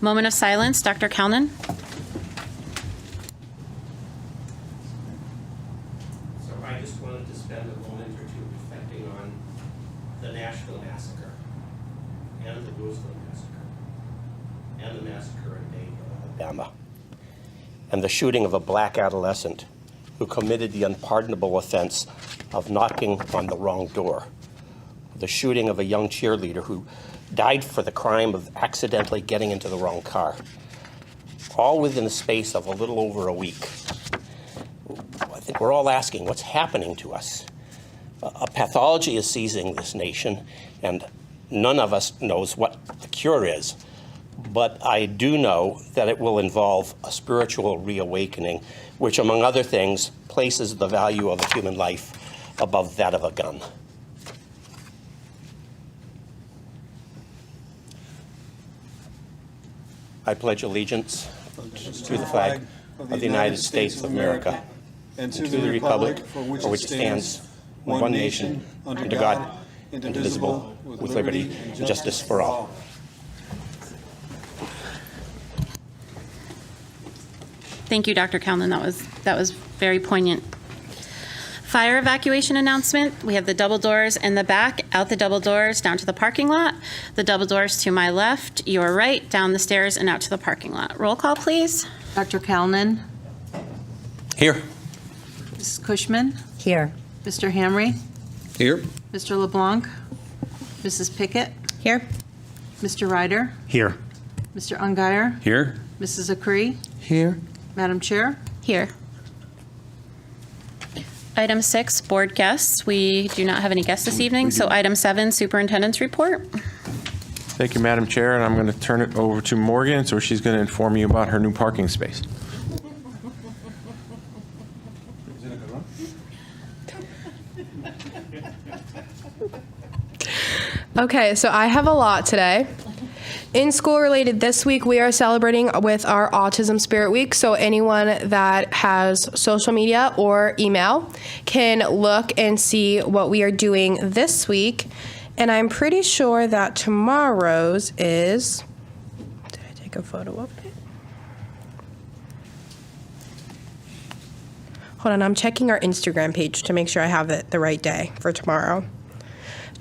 Moment of silence, Dr. Kalnin. So I just wanted to spend a moment or two reflecting on the Nashville massacre and the Roosevelt massacre and the massacre in Mayville, Alabama, and the shooting of a black adolescent who committed the unpardonable offense of knocking on the wrong door, the shooting of a young cheerleader who died for the crime of accidentally getting into the wrong car, all within the space of a little over a week. I think we're all asking, what's happening to us? A pathology is seizing this nation, and none of us knows what the cure is. But I do know that it will involve a spiritual reawakening, which, among other things, places the value of a human life above that of a gun. I pledge allegiance to the flag of the United States of America and to the republic for which it stands, one nation, under God, indivisible, with liberty and justice for all. Thank you, Dr. Kalnin. That was very poignant. Fire evacuation announcement. We have the double doors in the back, out the double doors, down to the parking lot. The double doors to my left, your right, down the stairs and out to the parking lot. Roll call, please. Dr. Kalnin. Here. Mrs. Cushman. Here. Mr. Hamre. Here. Mr. LeBlanc. Mrs. Pickett. Here. Mr. Ryder. Here. Mr. Ungary. Here. Mrs. Acree. Here. Madam Chair. Here. Item 6, board guests. We do not have any guests this evening, so item 7, superintendent's report. Thank you, Madam Chair, and I'm going to turn it over to Morgan, so she's going to inform you about her new parking space. Okay, so I have a lot today. In school related this week, we are celebrating with our Autism Spirit Week. So anyone that has social media or email can look and see what we are doing this week. And I'm pretty sure that tomorrow's is, did I take a photo of it? Hold on, I'm checking our Instagram page to make sure I have it the right day for tomorrow.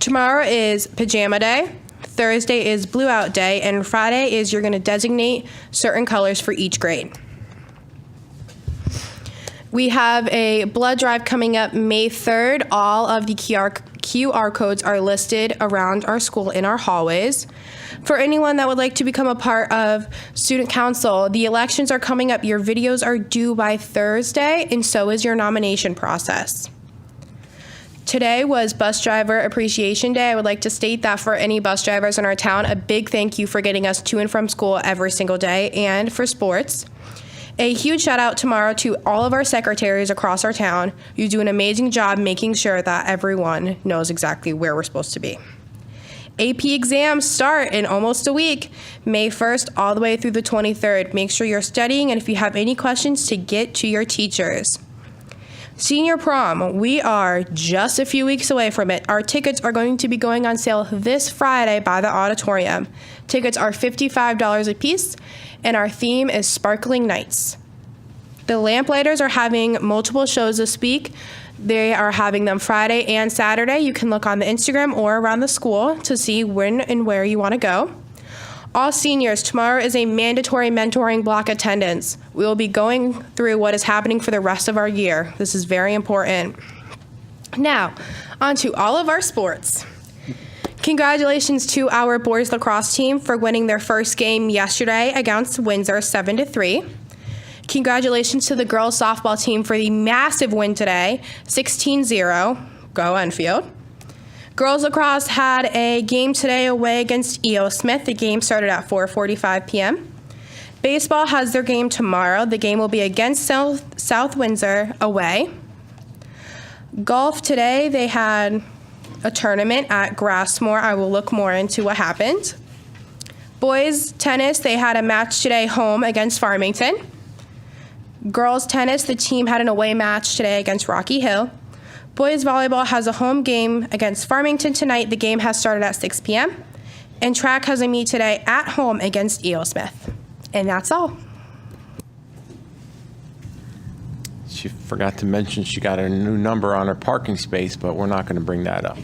Tomorrow is Pajama Day. Thursday is Blue Out Day, and Friday is you're going to designate certain colors for each grade. We have a blood drive coming up May 3rd. All of the QR codes are listed around our school in our hallways. For anyone that would like to become a part of Student Council, the elections are coming up. Your videos are due by Thursday, and so is your nomination process. Today was Bus Driver Appreciation Day. I would like to state that for any bus drivers in our town, a big thank you for getting us to and from school every single day and for sports. A huge shout out tomorrow to all of our secretaries across our town. You do an amazing job making sure that everyone knows exactly where we're supposed to be. AP exams start in almost a week, May 1st all the way through the 23rd. Make sure you're studying, and if you have any questions, to get to your teachers. Senior prom, we are just a few weeks away from it. Our tickets are going to be going on sale this Friday by the auditorium. Tickets are $55 a piece, and our theme is Sparkling Nights. The Lamplighters are having multiple shows this week. They are having them Friday and Saturday. You can look on the Instagram or around the school to see when and where you want to go. All seniors, tomorrow is a mandatory mentoring block attendance. We will be going through what is happening for the rest of our year. This is very important. Now, on to all of our sports. Congratulations to our boys lacrosse team for winning their first game yesterday against Windsor 7-3. Congratulations to the girls softball team for the massive win today, 16-0. Go Enfield. Girls lacrosse had a game today away against E.O. Smith. The game started at 4:45 p.m. Baseball has their game tomorrow. The game will be against South Windsor away. Golf today, they had a tournament at Grassmore. I will look more into what happened. Boys tennis, they had a match today home against Farmington. Girls tennis, the team had an away match today against Rocky Hill. Boys volleyball has a home game against Farmington tonight. The game has started at 6 p.m. And track has a meet today at home against E.O. Smith. And that's all. She forgot to mention she got a new number on her parking space, but we're not going to bring that up.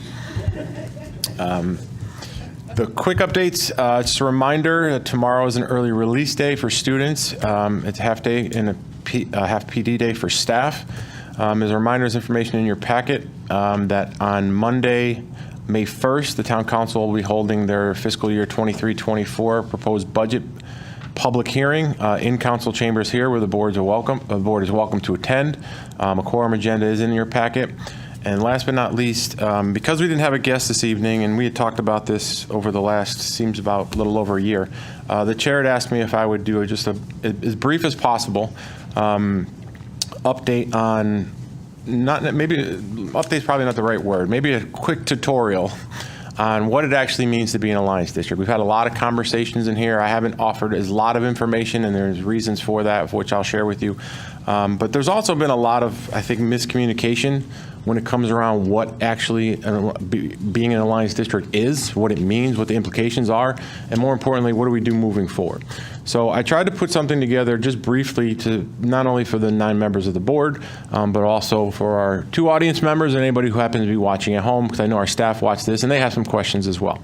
The quick updates, just a reminder that tomorrow is an early release day for students. It's a half day and a half PD day for staff. As a reminder, there's information in your packet that on Monday, May 1st, the Town Council will be holding their fiscal year 23-24 proposed budget public hearing in council chambers here where the board is welcome to attend. A quorum agenda is in your packet. And last but not least, because we didn't have a guest this evening, and we had talked about this over the last, seems about a little over a year, the chair had asked me if I would do just as brief as possible update on, update's probably not the right word, maybe a quick tutorial on what it actually means to be an Alliance District. We've had a lot of conversations in here. I haven't offered a lot of information, and there's reasons for that, of which I'll share with you. But there's also been a lot of, I think, miscommunication when it comes around what actually being an Alliance District is, what it means, what the implications are, and more importantly, what do we do moving forward. So I tried to put something together just briefly to not only for the 9 members of the board, but also for our 2 audience members and anybody who happens to be watching at home, because I know our staff watch this and they have some questions as well.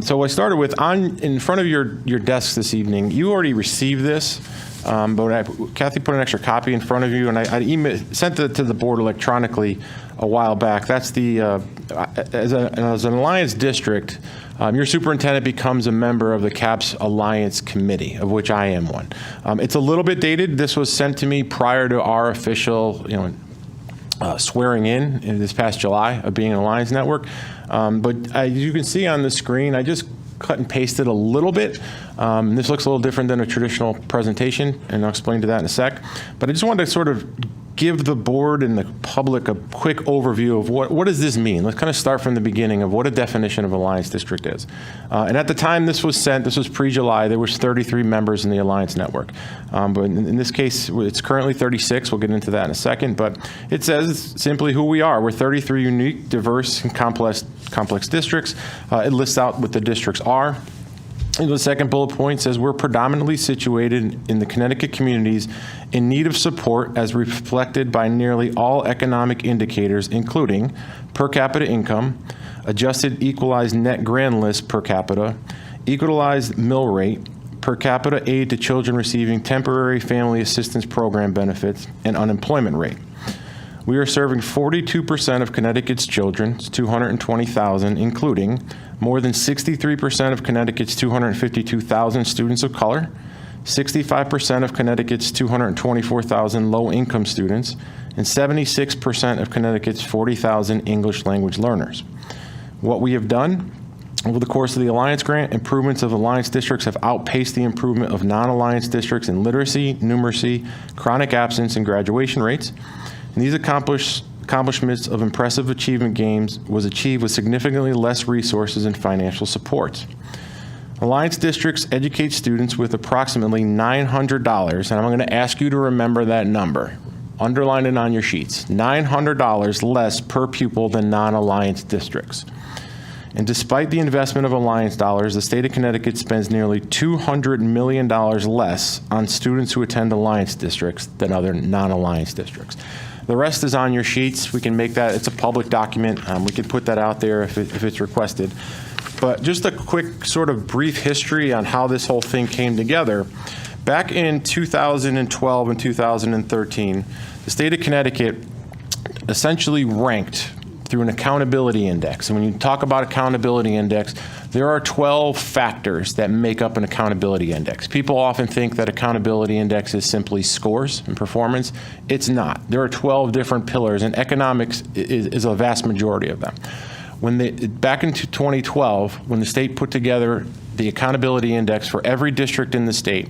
So I started with, in front of your desks this evening, you already received this. But Kathy put an extra copy in front of you, and I sent it to the board electronically a while back. That's the, as an Alliance District, your superintendent becomes a member of the CAPS Alliance Committee, of which I am one. It's a little bit dated. This was sent to me prior to our official, swearing in this past July of being an Alliance Network. But as you can see on the screen, I just cut and pasted a little bit. This looks a little different than a traditional presentation, and I'll explain to that in a sec. But I just wanted to sort of give the board and the public a quick overview of what does this mean. Let's kind of start from the beginning of what a definition of Alliance District is. And at the time this was sent, this was pre-July, there was 33 members in the Alliance Network. But in this case, it's currently 36. We'll get into that in a second. But it says simply who we are. We're 33 unique, diverse, and complex districts. It lists out what the districts are. And the second bullet point says we're predominantly situated in the Connecticut communities in need of support as reflected by nearly all economic indicators, including per capita income, adjusted equalized net grand list per capita, equalized mill rate, per capita aid to children receiving temporary family assistance program benefits, and unemployment rate. We are serving 42% of Connecticut's children, 220,000, including more than 63% of Connecticut's 252,000 students of color, 65% of Connecticut's 224,000 low-income students, and 76% of Connecticut's 40,000 English language learners. What we have done over the course of the Alliance Grant, improvements of Alliance districts have outpaced the improvement of non-Alliance districts in literacy, numeracy, chronic absence, and graduation rates. And these accomplishments of impressive achievement gains was achieved with significantly less resources and financial support. Alliance districts educate students with approximately $900, and I'm going to ask you to remember that number. Underline it on your sheets. $900 less per pupil than non-Alliance districts. And despite the investment of Alliance dollars, the state of Connecticut spends nearly $200 million less on students who attend Alliance districts than other non-Alliance districts. The rest is on your sheets. We can make that, it's a public document. We can put that out there if it's requested. But just a quick sort of brief history on how this whole thing came together. Back in 2012 and 2013, the state of Connecticut essentially ranked through an accountability index. And when you talk about accountability index, there are 12 factors that make up an accountability index. People often think that accountability index is simply scores and performance. It's not. There are 12 different pillars, and economics is a vast majority of them. Back in 2012, when the state put together the accountability index for every district in the state,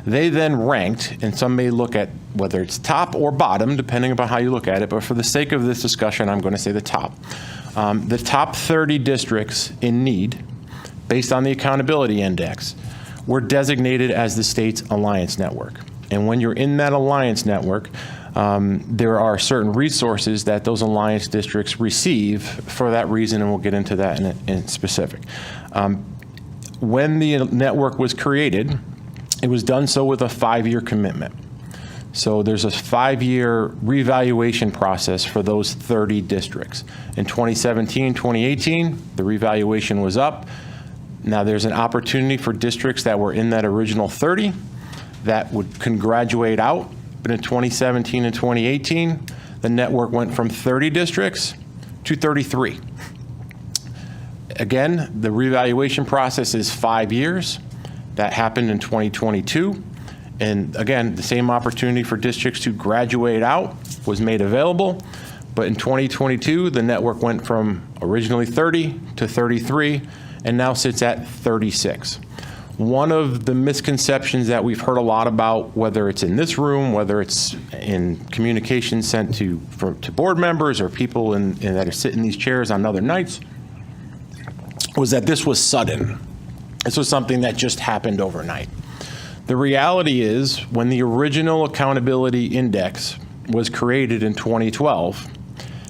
they then ranked, and some may look at whether it's top or bottom, depending upon how you look at it, but for the sake of this discussion, I'm going to say the top. The top 30 districts in need, based on the accountability index, were designated as the state's Alliance Network. And when you're in that Alliance Network, there are certain resources that those Alliance districts receive for that reason, and we'll get into that in specific. when the network was created, it was done so with a 5-year commitment. So there's a 5-year revaluation process for those 30 districts. In 2017, 2018, the revaluation was up. Now there's an opportunity for districts that were in that original 30 that can graduate out. But in 2017 and 2018, the network went from 30 districts to 33. Again, the revaluation process is 5 years. That happened in 2022. And again, the same opportunity for districts to graduate out was made available. But in 2022, the network went from originally 30 to 33 and now sits at 36. One of the misconceptions that we've heard a lot about, whether it's in this room, whether it's in communications sent to board members or people that are sitting in these chairs on other nights, was that this was sudden. This was something that just happened overnight. The reality is, when the original accountability index was created in 2012,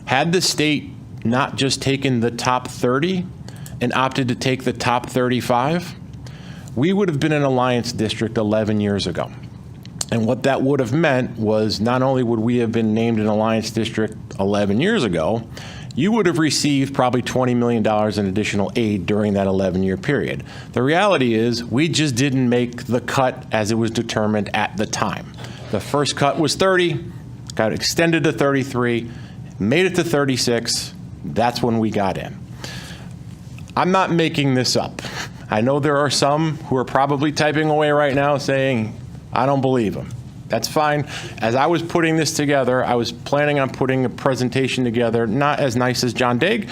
had the state not just taken the top 30 and opted to take the top 35, we would have been an alliance district 11 years ago. And what that would have meant was not only would we have been named an alliance district 11 years ago, you would have received probably $20 million in additional aid during that 11-year period. The reality is we just didn't make the cut as it was determined at the time. The first cut was 30, got extended to 33, made it to 36. That's when we got in. I'm not making this up. I know there are some who are probably typing away right now saying, I don't believe them. That's fine. As I was putting this together, I was planning on putting a presentation together, not as nice as John Daig,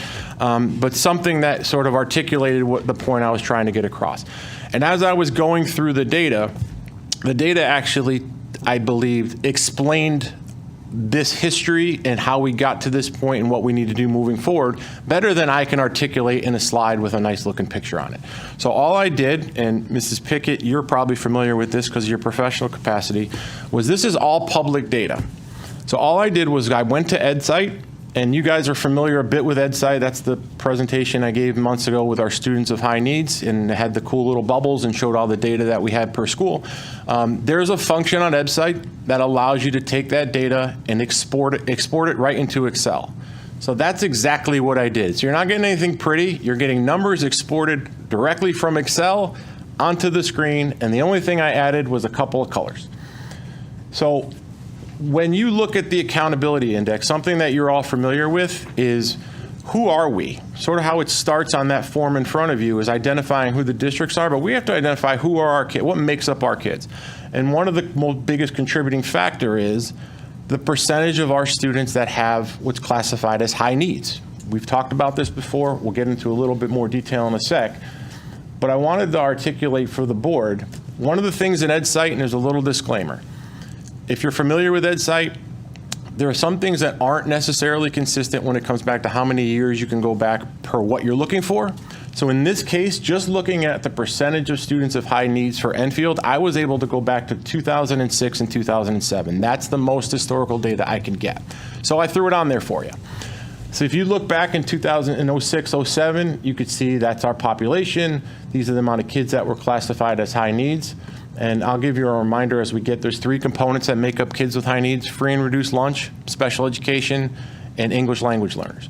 but something that sort of articulated what the point I was trying to get across. And as I was going through the data actually, I believe, explained this history and how we got to this point and what we need to do moving forward better than I can articulate in a slide with a nice looking picture on it. So all I did, and Mrs. Pickett, you're probably familiar with this because of your professional capacity, was this is all public data. So all I did was I went to EdSite, and you guys are familiar a bit with EdSite. That's the presentation I gave months ago with our students of high needs, and it had the cool little bubbles and showed all the data that we had per school. There's a function on EdSite that allows you to take that data and export it right into Excel. So that's exactly what I did. So you're not getting anything pretty. You're getting numbers exported directly from Excel onto the screen, and the only thing I added was a couple of colors. So when you look at the accountability index, something that you're all familiar with is who are we? Sort of how it starts on that form in front of you is identifying who the districts are, but we have to identify who are our kids, what makes up our kids. And one of the most biggest contributing factor is the percentage of our students that have what's classified as high needs. We've talked about this before. We'll get into a little bit more detail in a sec. But I wanted to articulate for the board, one of the things in EdSite, and there's a little disclaimer. If you're familiar with EdSite, there are some things that aren't necessarily consistent when it comes back to how many years you can go back per what you're looking for. So in this case, just looking at the percentage of students of high needs for Enfield, I was able to go back to 2006 and 2007. That's the most historical data I can get. So I threw it on there for you. So if you look back in 2006, 07, you could see that's our population. These are the amount of kids that were classified as high needs. And I'll give you a reminder as we get, there's 3 components that make up kids with high needs: free and reduced lunch, special education, and English language learners.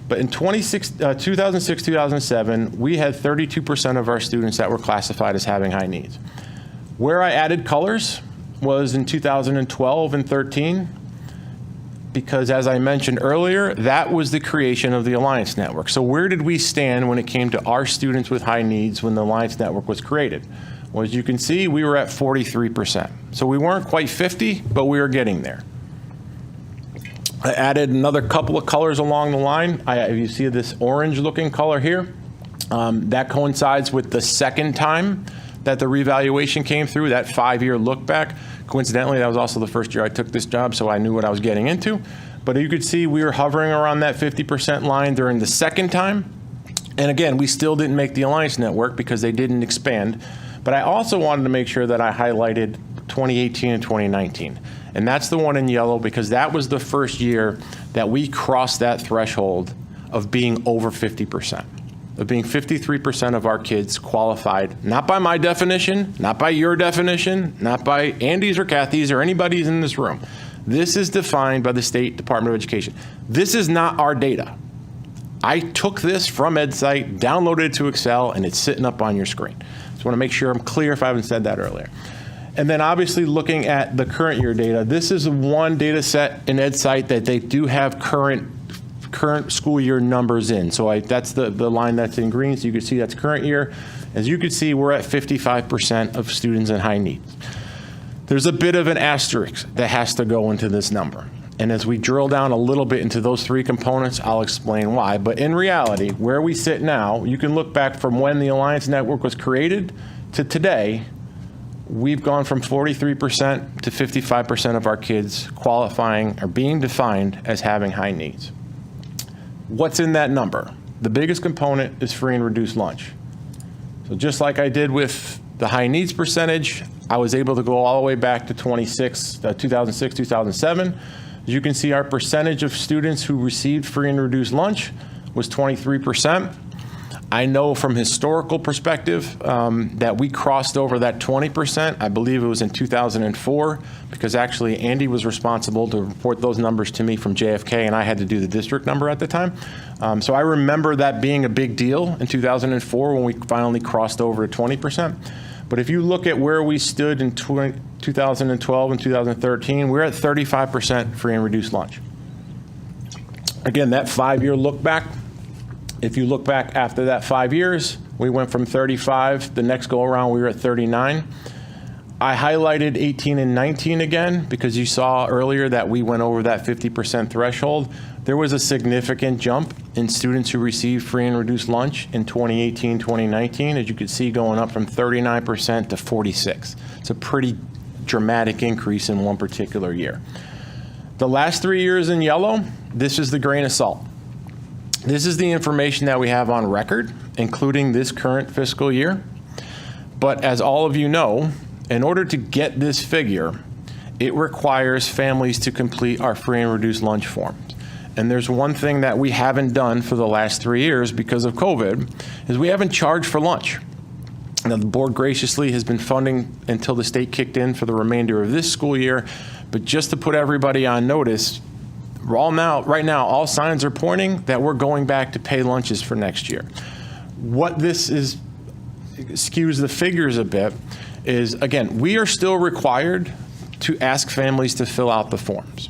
But in 2006, 2007, we had 32% of our students that were classified as having high needs. Where I added colors was in 2012 and 13, because as I mentioned earlier, that was the creation of the Alliance Network. So where did we stand when it came to our students with high needs when the Alliance Network was created? Well, as you can see, we were at 43%. So we weren't quite 50, but we were getting there. I added another couple of colors along the line. You see this orange looking color here. That coincides with the second time that the revaluation came through, that 5-year look back. Coincidentally, that was also the first year I took this job, so I knew what I was getting into. But you could see we were hovering around that 50% line during the second time. And again, we still didn't make the Alliance Network because they didn't expand. But I also wanted to make sure that I highlighted 2018 and 2019. And that's the one in yellow because that was the first year that we crossed that threshold of being over 50%. of being 53% of our kids qualified, not by my definition, not by your definition, not by Andy's or Kathy's or anybody's in this room. This is defined by the State Department of Education. This is not our data. I took this from EdSite, downloaded it to Excel, and it's sitting up on your screen. Just want to make sure I'm clear if I haven't said that earlier. And then obviously looking at the current year data, this is one data set in EdSite that they do have current school year numbers in. So that's the line that's in green, so you can see that's current year. As you can see, we're at 55% of students in high needs. There's a bit of an asterisk that has to go into this number. And as we drill down a little bit into those three components, I'll explain why. But in reality, where we sit now, you can look back from when the Alliance Network was created to today. We've gone from 43% to 55% of our kids qualifying or being defined as having high needs. What's in that number? The biggest component is free and reduced lunch. So just like I did with the high needs percentage, I was able to go all the way back to 2006, 2007. As you can see, our percentage of students who received free and reduced lunch was 23%. I know from historical perspective that we crossed over that 20%. I believe it was in 2004, because actually Andy was responsible to report those numbers to me from JFK, and I had to do the district number at the time. So I remember that being a big deal in 2004 when we finally crossed over to 20%. But if you look at where we stood in 2012 and 2013, we're at 35% free and reduced lunch. Again, that 5-year look back, if you look back after that 5 years, we went from 35. The next go around, we were at 39. I highlighted 18 and 19 again because you saw earlier that we went over that 50% threshold. There was a significant jump in students who received free and reduced lunch in 2018, 2019, as you could see, going up from 39% to 46. It's a pretty dramatic increase in one particular year. The last 3 years in yellow, this is the grain of salt. This is the information that we have on record, including this current fiscal year. But as all of you know, in order to get this figure, it requires families to complete our free and reduced lunch forms. And there's one thing that we haven't done for the last 3 years because of COVID, is we haven't charged for lunch. Now, the board graciously has been funding until the state kicked in for the remainder of this school year. But just to put everybody on notice, right now, all signs are pointing that we're going back to pay lunches for next year. What this is skews the figures a bit is, again, we are still required to ask families to fill out the forms.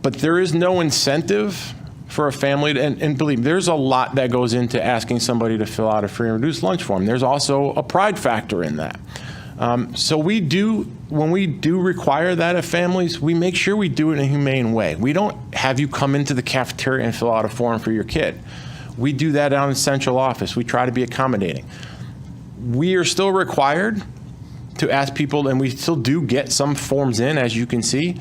But there is no incentive for a family to, and believe me, there's a lot that goes into asking somebody to fill out a free and reduced lunch form. There's also a pride factor in that. So when we do require that of families, we make sure we do it in a humane way. We don't have you come into the cafeteria and fill out a form for your kid. We do that out in central office. We try to be accommodating. We are still required to ask people, and we still do get some forms in, as you can see,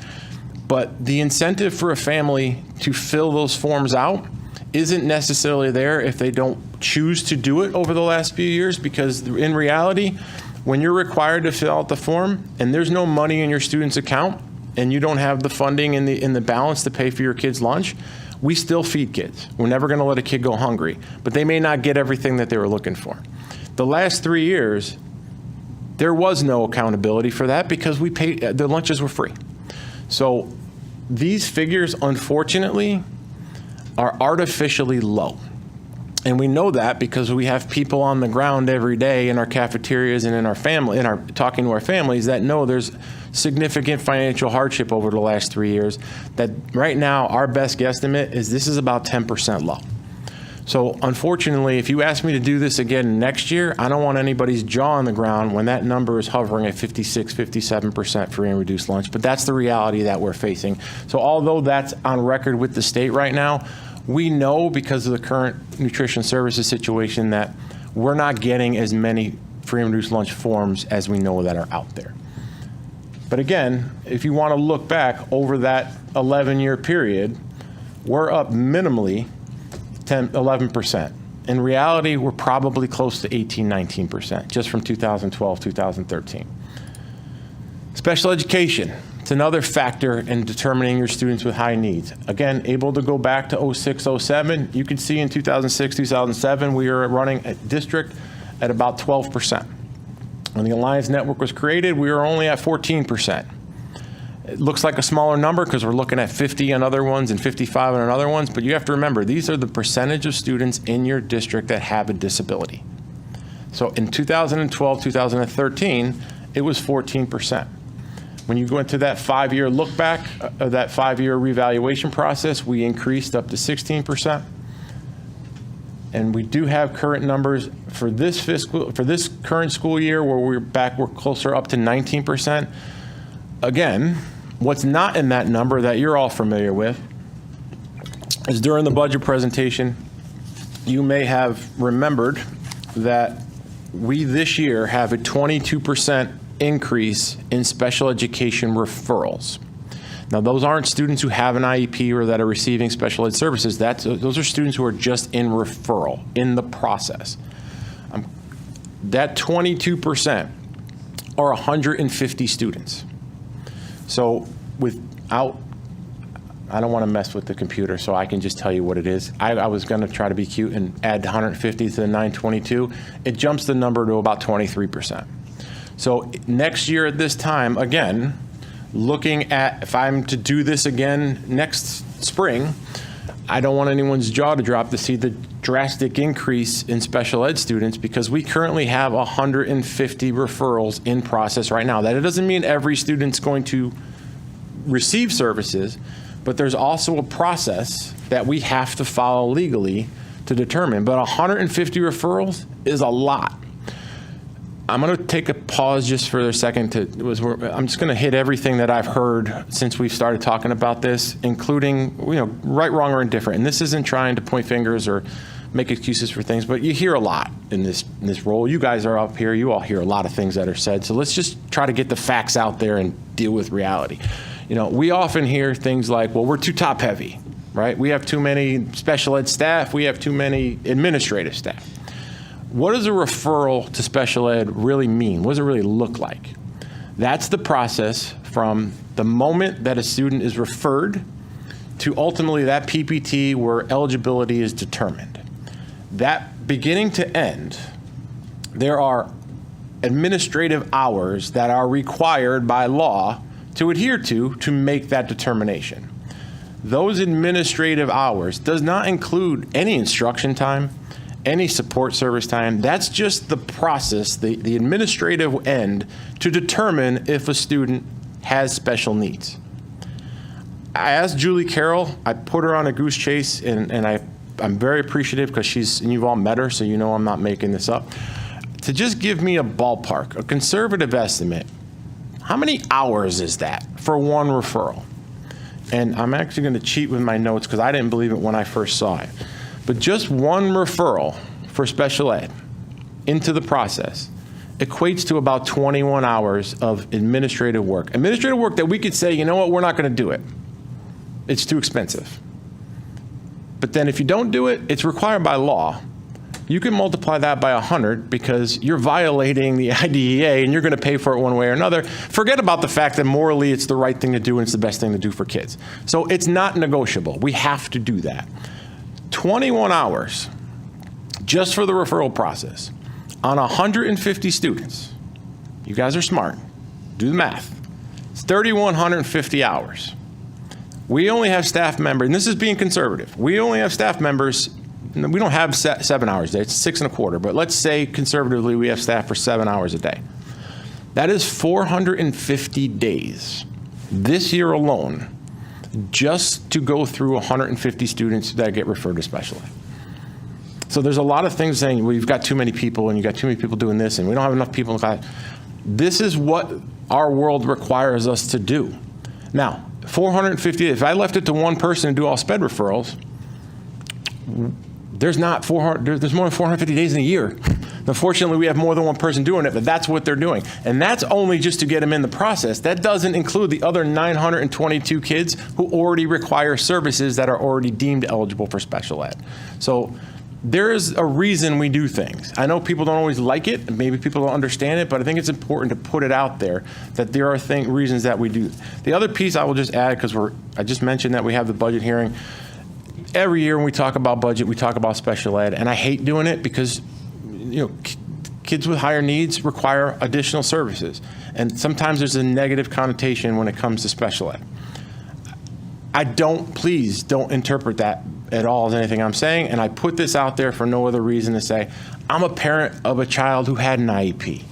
but the incentive for a family to fill those forms out isn't necessarily there if they don't choose to do it over the last few years, because in reality, when you're required to fill out the form and there's no money in your student's account and you don't have the funding in the balance to pay for your kid's lunch, we still feed kids. We're never going to let a kid go hungry, but they may not get everything that they were looking for. The last 3 years, there was no accountability for that because we paid, the lunches were free. So these figures, unfortunately, are artificially low. And we know that because we have people on the ground every day in our cafeterias and in our family, talking to our families that know there's significant financial hardship over the last 3 years. That right now, our best guesstimate is this is about 10% low. So unfortunately, if you ask me to do this again next year, I don't want anybody's jaw on the ground when that number is hovering at 56, 57% free and reduced lunch. But that's the reality that we're facing. So although that's on record with the state right now, we know because of the current nutrition services situation that we're not getting as many free and reduced lunch forms as we know that are out there. But again, if you want to look back over that 11-year period, we're up minimally 11%. In reality, we're probably close to 18, 19% just from 2012, 2013. Special education, It's another factor in determining your students with high needs. Again, able to go back to 06, 07. You can see in 2006, 2007, we were running a district at about 12%. When the Alliance Network was created, we were only at 14%. It looks like a smaller number because we're looking at 50 on other ones and 55 on other ones, but you have to remember, these are the percentage of students in your district that have a disability. So in 2012, 2013, it was 14%. When you go into that 5-year look back, that 5-year revaluation process, we increased up to 16%. And we do have current numbers for this current school year where we're closer up to 19%. Again, what's not in that number that you're all familiar with is during the budget presentation, you may have remembered that we this year have a 22% increase in special education referrals. Now, those aren't students who have an IEP or that are receiving special ed services. Those are students who are just in referral, in the process. That 22% are 150 students. So I don't want to mess with the computer, so I can just tell you what it is. I was going to try to be cute and add 150 to the 922. It jumps the number to about 23%. So next year at this time, again, looking at if I'm to do this again next spring, I don't want anyone's jaw to drop to see the drastic increase in special ed students because we currently have 150 referrals in process right now. That doesn't mean every student's going to receive services, but there's also a process that we have to follow legally to determine. But 150 referrals is a lot. I'm going to take a pause just for a second. I'm just going to hit everything that I've heard since we've started talking about this, including, right, wrong, or indifferent. And this isn't trying to point fingers or make excuses for things, but you hear a lot in this role. You guys are up here. You all hear a lot of things that are said. So let's just try to get the facts out there and deal with reality. We often hear things like, well, we're too top heavy, right? We have too many special ed staff. We have too many administrative staff. What does a referral to special ed really mean? What does it really look like? That's the process from the moment that a student is referred to ultimately that PPT where eligibility is determined. That beginning to end, there are administrative hours that are required by law to adhere to make that determination. Those administrative hours does not include any instruction time, any support service time. That's just the process, the administrative end to determine if a student has special needs. I asked Julie Carroll, I put her on a goose chase, and I'm very appreciative because and you've all met her, so you know I'm not making this up, to just give me a ballpark, a conservative estimate. How many hours is that for one referral? And I'm actually going to cheat with my notes because I didn't believe it when I first saw it. But just one referral for special ed into the process equates to about 21 hours of administrative work. Administrative work that we could say, you know what, we're not going to do it. It's too expensive. But then if you don't do it, it's required by law. You can multiply that by 100 because you're violating the IDEA and you're going to pay for it one way or another. Forget about the fact that morally it's the right thing to do and it's the best thing to do for kids. So it's not negotiable. We have to do that. 21 hours just for the referral process on 150 students. You guys are smart. Do the math. It's 3,150 hours. We only have staff members, and this is being conservative. We only have staff members. We don't have 7 hours a day. It's 6.25. But let's say conservatively we have staff for 7 hours a day. That is 450 days this year alone just to go through 150 students that get referred to special ed. So there's a lot of things saying, well, you've got too many people and you've got too many people doing this and we don't have enough people in class. This is what our world requires us to do. Now, 450, if I left it to one person to do all SPED referrals, there's more than 450 days in a year. Unfortunately, we have more than one person doing it, but that's what they're doing. And that's only just to get them in the process. That doesn't include the other 922 kids who already require services that are already deemed eligible for special ed. So there is a reason we do things. I know people don't always like it, and maybe people don't understand it, but I think it's important to put it out there that there are reasons that we do. The other piece I will just add, because I just mentioned that we have the budget hearing. Every year when we talk about budget, we talk about special ed, and I hate doing it because, kids with higher needs require additional services, and sometimes there's a negative connotation when it comes to special ed. Please don't interpret that at all as anything I'm saying, and I put this out there for no other reason to say, I'm a parent of a child who had an IEP.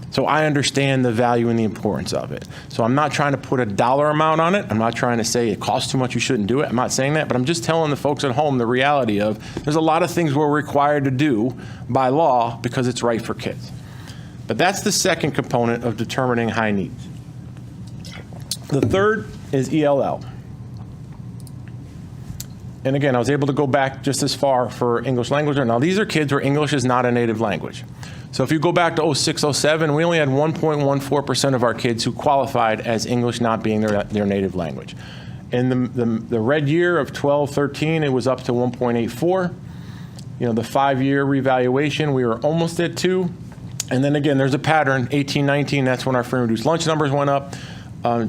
So I understand the value and the importance of it. So I'm not trying to put a dollar amount on it. I'm not trying to say it costs too much, you shouldn't do it. I'm not saying that, but I'm just telling the folks at home the reality of there's a lot of things we're required to do by law because it's right for kids. But that's the second component of determining high needs. The third is ELL. And again, I was able to go back just as far for English language learners. Now, these are kids where English is not a native language. So if you go back to 06, 07, we only had 1.14% of our kids who qualified as English not being their native language. In the red year of 12, 13, it was up to 1.84. The 5-year revaluation, we were almost at 2. And then again, there's a pattern. 18, 19, that's when our free and reduced lunch numbers went up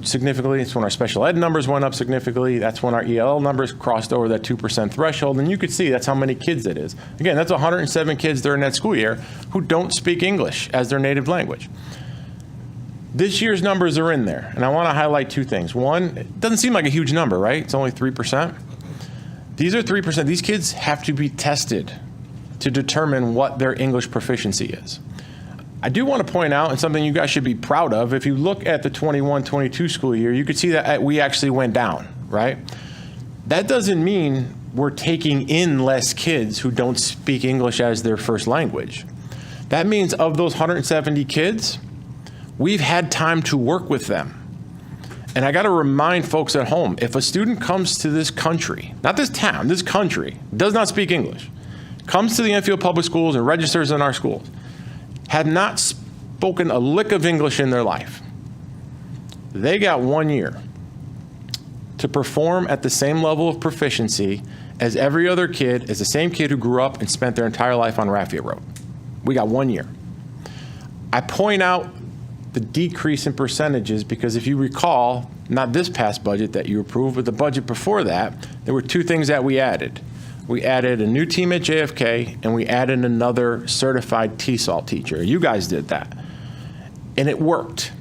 significantly. It's when our special ed numbers went up significantly. That's when our ELL numbers crossed over that 2% threshold. And you could see that's how many kids it is. Again, that's 107 kids during that school year who don't speak English as their native language. This year's numbers are in there. And I want to highlight 2 things. One, it doesn't seem like a huge number, right? It's only 3%. These are 3%. These kids have to be tested to determine what their English proficiency is. I do want to point out, and something you guys should be proud of, if you look at the 21-22 school year, you could see that we actually went down, right? That doesn't mean we're taking in less kids who don't speak English as their first language. That means of those 170 kids, we've had time to work with them. And I got to remind folks at home, if a student comes to this country, not this town, this country, does not speak English, comes to the Enfield Public Schools and registers in our schools, had not spoken a lick of English in their life, they got 1 year to perform at the same level of proficiency as every other kid, as the same kid who grew up and spent their entire life on Lafayette Road. We got 1 year. I point out the decrease in percentages because if you recall, not this past budget that you approved, but the budget before that, there were 2 things that we added. We added a new team at JFK, and we added another certified TESOL teacher. You guys did that. And it worked.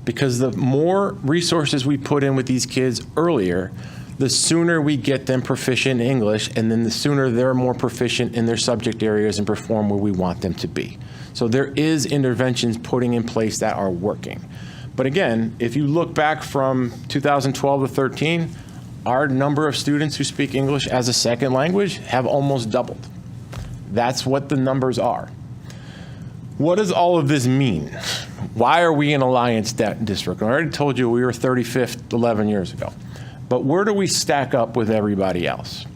Because the more resources we put in with these kids earlier, the sooner we get them proficient in English, and then the sooner they're more proficient in their subject areas and perform where we want them to be. So there is interventions putting in place that are working. But again, if you look back from 2012 to 13, our number of students who speak English as a second language have almost doubled. That's what the numbers are. What does all of this mean? Why are we an Alliance district? I already told you we were 35th 11 years ago. But where do we stack up with everybody else?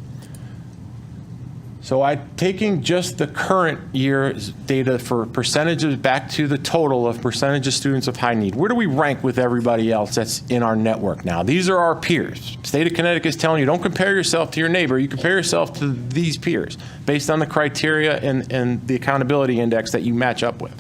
So I'm taking just the current year's data for percentages back to the total of percentage of students of high need. Where do we rank with everybody else that's in our network now? These are our peers. State of Connecticut is telling you don't compare yourself to your neighbor. You compare yourself to these peers based on the criteria and the accountability index that you match up with.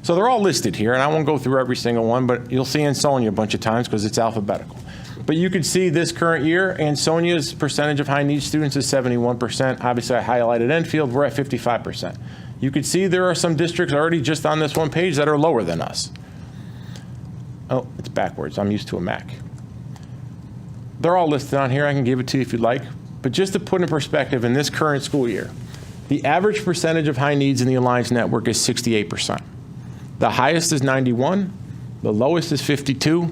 So they're all listed here, and I won't go through every single one, but you'll see Ansonia a bunch of times because it's alphabetical. But you can see this current year, Ansonia's percentage of high needs students is 71%. Obviously, I highlighted Enfield, we're at 55%. You can see there are some districts already just on this one page that are lower than us. Oh, it's backwards. I'm used to a Mac. They're all listed on here. I can give it to you if you'd like. But just to put in perspective, in this current school year, the average percentage of high needs in the Alliance network is 68%. The highest is 91. The lowest is 52.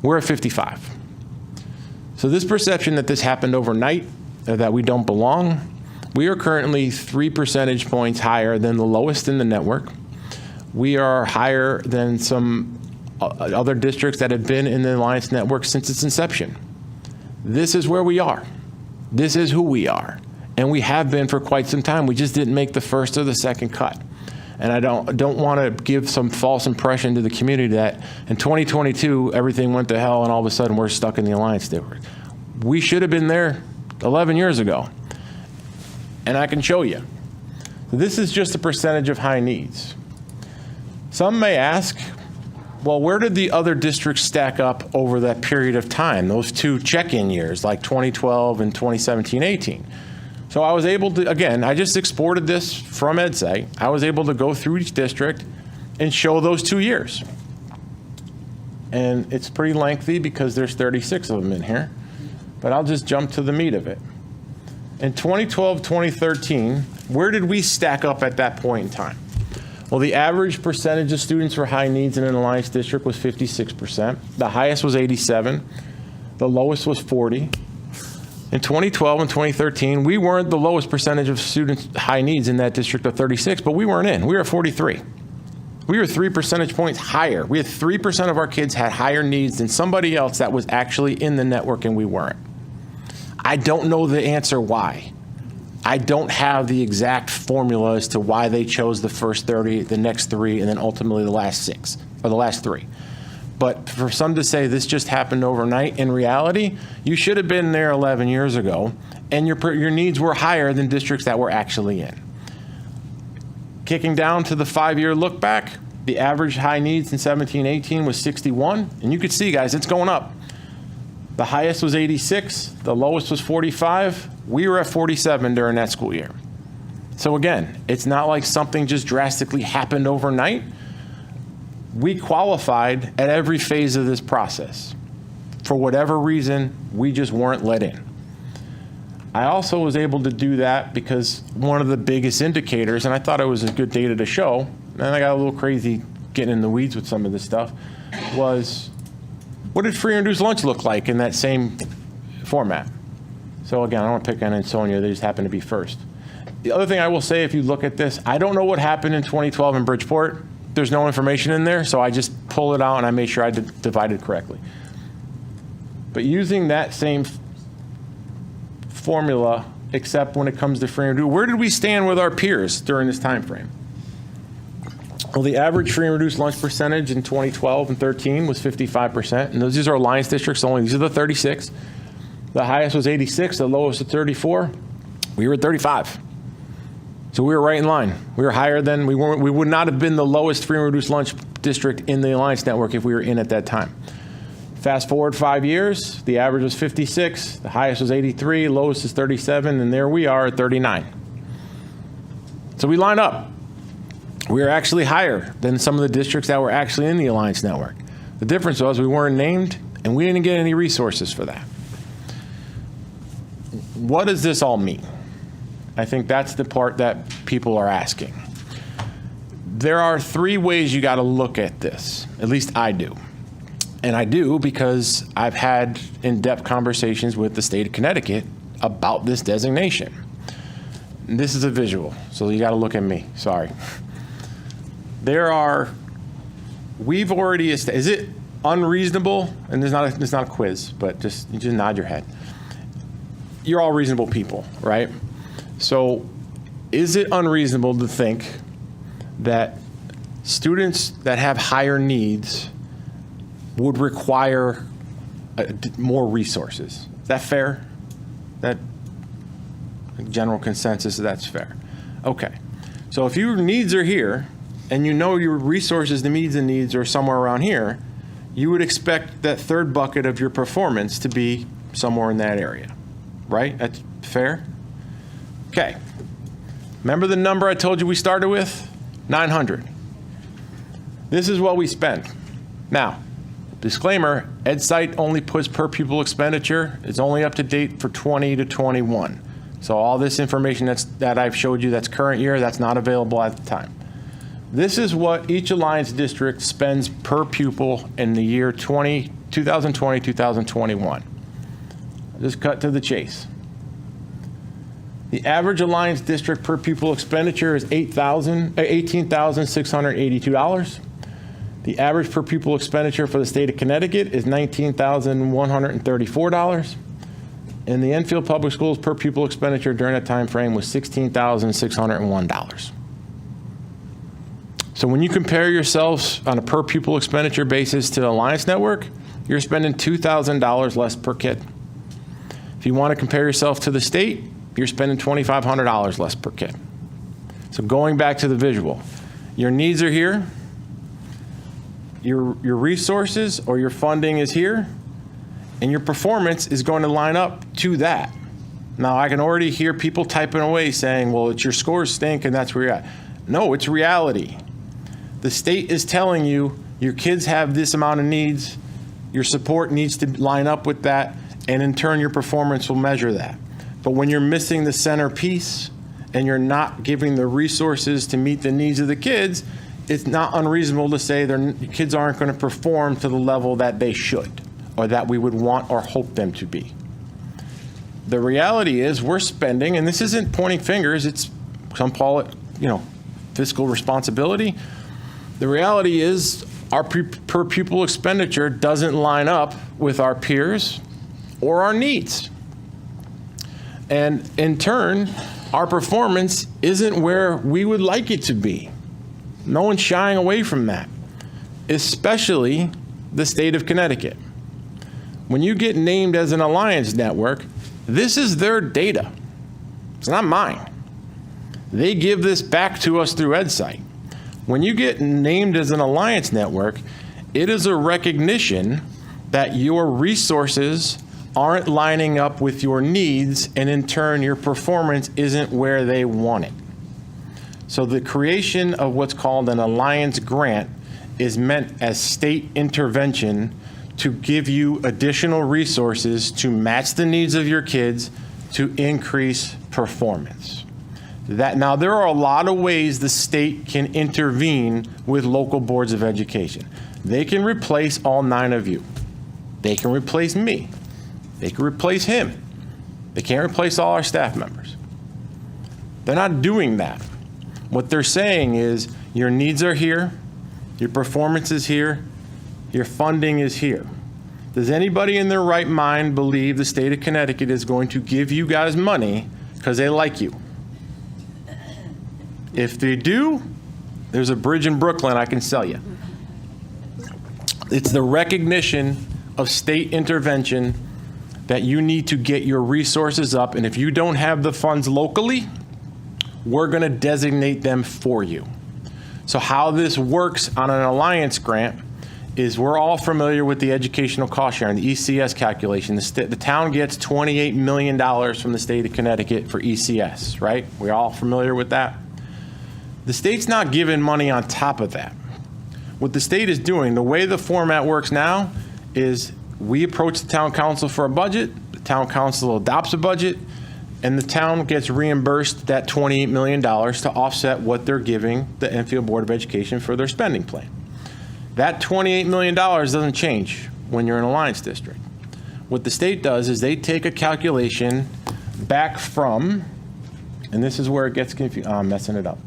We're at 55. So this perception that this happened overnight, that we don't belong, we are currently 3 percentage points higher than the lowest in the network. We are higher than some other districts that have been in the Alliance network since its inception. This is where we are. This is who we are. And we have been for quite some time. We just didn't make the first or the second cut. And I don't want to give some false impression to the community that in 2022, everything went to hell and all of a sudden we're stuck in the Alliance network. We should have been there 11 years ago. and I can show you. This is just a percentage of high needs. Some may ask, well, where did the other districts stack up over that period of time, those two check-in years, like 2012 and 2017-18? So I was able to, again, I just exported this from EdSite. I was able to go through each district and show those 2 years. And it's pretty lengthy because there's 36 of them in here, but I'll just jump to the meat of it. In 2012, 2013, where did we stack up at that point in time? Well, the average percentage of students for high needs in an Alliance district was 56%. The highest was 87. The lowest was 40. In 2012 and 2013, we weren't the lowest percentage of students high needs in that district of 36, but we weren't in. We were at 43. We were 3 percentage points higher. We had 3% of our kids had higher needs than somebody else that was actually in the network, and we weren't. I don't know the answer why. I don't have the exact formula as to why they chose the first 30, the next 3, and then ultimately the last 6, or the last 3. But for some to say this just happened overnight, in reality, you should have been there 11 years ago, and your needs were higher than districts that were actually in. Kicking down to the 5-year look back, the average high needs in 17-18 was 61, and you could see, guys, it's going up. The highest was 86, the lowest was 45. We were at 47 during that school year. So again, it's not like something just drastically happened overnight. We qualified at every phase of this process. For whatever reason, we just weren't let in. I also was able to do that because one of the biggest indicators, and I thought it was a good data to show, and I got a little crazy getting in the weeds with some of this stuff, was what did free and reduced lunch look like in that same format? So again, I don't want to pick on Ansonia, they just happen to be first. The other thing I will say, if you look at this, I don't know what happened in 2012 in Bridgeport. There's no information in there, so I just pull it out and I made sure I divided correctly. But using that same formula, except when it comes to free and reduced, where did we stand with our peers during this time frame? Well, the average free and reduced lunch percentage in 2012 and 13 was 55%, and these are Alliance districts only. These are the 36. The highest was 86, the lowest was 34. We were at 35. So we were right in line. We were higher than, we would not have been the lowest free and reduced lunch district in the Alliance network if we were in at that time. Fast forward 5 years, the average was 56, the highest was 83, lowest is 37, and there we are at 39. So we line up. We are actually higher than some of the districts that were actually in the Alliance network. The difference was we weren't named, and we didn't get any resources for that. What does this all mean? I think that's the part that people are asking. There are 3 ways you got to look at this. At least I do. And I do because I've had in-depth conversations with the state of Connecticut about this designation. And this is a visual, so you got to look at me. Sorry. We've already, is it unreasonable? And it's not a quiz, but you just nod your head. You're all reasonable people, right? So is it unreasonable to think that students that have higher needs would require more resources? Is that fair? That general consensus, that's fair. Okay. So if your needs are here and you know your resources, the needs are somewhere around here, you would expect that third bucket of your performance to be somewhere in that area, right? That's fair? Okay. Remember the number I told you we started with? 900. This is what we spend. Now, disclaimer, EdSite only puts per pupil expenditure. It's only up to date for 20 to 21. So all this information that I've showed you that's current year, that's not available at the time. This is what each Alliance district spends per pupil in the year 2020, 2021. Just cut to the chase. The average Alliance district per pupil expenditure is $18,682. The average per pupil expenditure for the state of Connecticut is $19,134. And the Enfield Public Schools per pupil expenditure during that time frame was $16,601. So when you compare yourselves on a per pupil expenditure basis to the Alliance Network, you're spending $2,000 less per kid. If you want to compare yourself to the state, you're spending $2,500 less per kid. So going back to the visual, your needs are here, your resources or your funding is here, and your performance is going to line up to that. Now, I can already hear people typing away saying, well, it's your scores stink and that's where you're at. No, it's reality. The state is telling you your kids have this amount of needs, your support needs to line up with that, and in turn, your performance will measure that. But when you're missing the centerpiece and you're not giving the resources to meet the needs of the kids, it's not unreasonable to say their kids aren't going to perform to the level that they should or that we would want or hope them to be. The reality is we're spending, and this isn't pointing fingers, it's, some call it, fiscal responsibility. The reality is our per pupil expenditure doesn't line up with our peers or our needs. And in turn, our performance isn't where we would like it to be. No one's shying away from that, especially the state of Connecticut. When you get named as an alliance network, this is their data. It's not mine. They give this back to us through EdSite. When you get named as an alliance network, it is a recognition that your resources aren't lining up with your needs, and in turn, your performance isn't where they want it. So the creation of what's called an alliance grant is meant as state intervention to give you additional resources to match the needs of your kids to increase performance. Now, there are a lot of ways the state can intervene with local boards of education. They can replace all 9 of you. They can replace me. They can replace him. They can't replace all our staff members. They're not doing that. What they're saying is your needs are here, your performance is here, your funding is here. Does anybody in their right mind believe the state of Connecticut is going to give you guys money because they like you? If they do, there's a bridge in Brooklyn I can sell you. It's the recognition of state intervention that you need to get your resources up, and if you don't have the funds locally, we're going to designate them for you. So how this works on an alliance grant is we're all familiar with the educational cost sharing, the ECS calculation. The town gets $28 million from the state of Connecticut for ECS, right? We're all familiar with that. The state's not giving money on top of that. What the state is doing, the way the format works now, is we approach the town council for a budget, the town council adopts a budget, and the town gets reimbursed that $28 million to offset what they're giving the Enfield Board of Education for their spending plan. That $28 million doesn't change when you're an alliance district. What the state does is they take a calculation back from, and this is where it gets confused, I'm messing it up.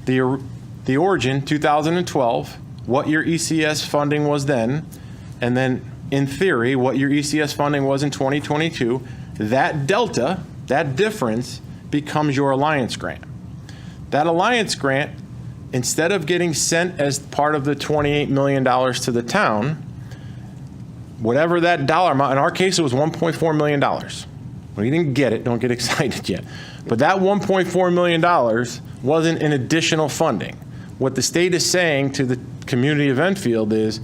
The origin, 2012, what your ECS funding was then, and then in theory, what your ECS funding was in 2022, that delta, that difference becomes your alliance grant. That alliance grant, instead of getting sent as part of the $28 million to the town, whatever that dollar amount, in our case, it was $1.4 million. We didn't get it, don't get excited yet. But that $1.4 million wasn't an additional funding. What the state is saying to the community of Enfield is,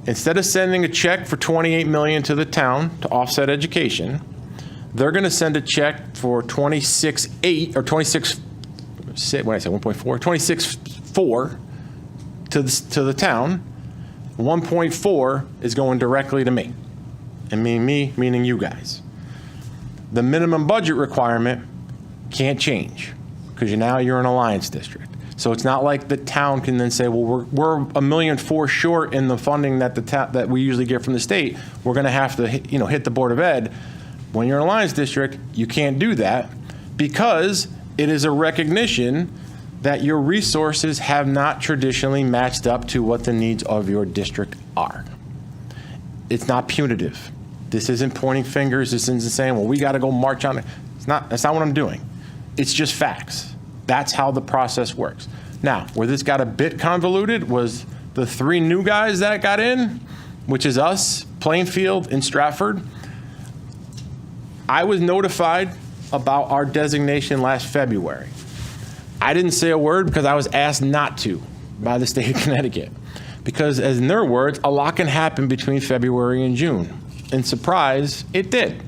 instead of sending a check for $28 million to the town to offset education, they're going to send a check for $26.8 or $26, what did I say, 1.4? $26.4 to the town. 1.4 is going directly to me, and me meaning you guys. The minimum budget requirement can't change because now you're an alliance district. So it's not like the town can then say, well, we're $1.4 million short in the funding that that we usually get from the state. We're going to have to hit the Board of Ed. When you're an alliance district, you can't do that because it is a recognition that your resources have not traditionally matched up to what the needs of your district are. It's not punitive. This isn't pointing fingers. This isn't saying, well, we got to go march on it. That's not what I'm doing. It's just facts. That's how the process works. Now, where this got a bit convoluted was the 3 new guys that got in, which is us, Plainfield, and Stratford. I was notified about our designation last February. I didn't say a word because I was asked not to by the state of Connecticut. Because, as in their words, a lot can happen between February and June. And surprise, it did.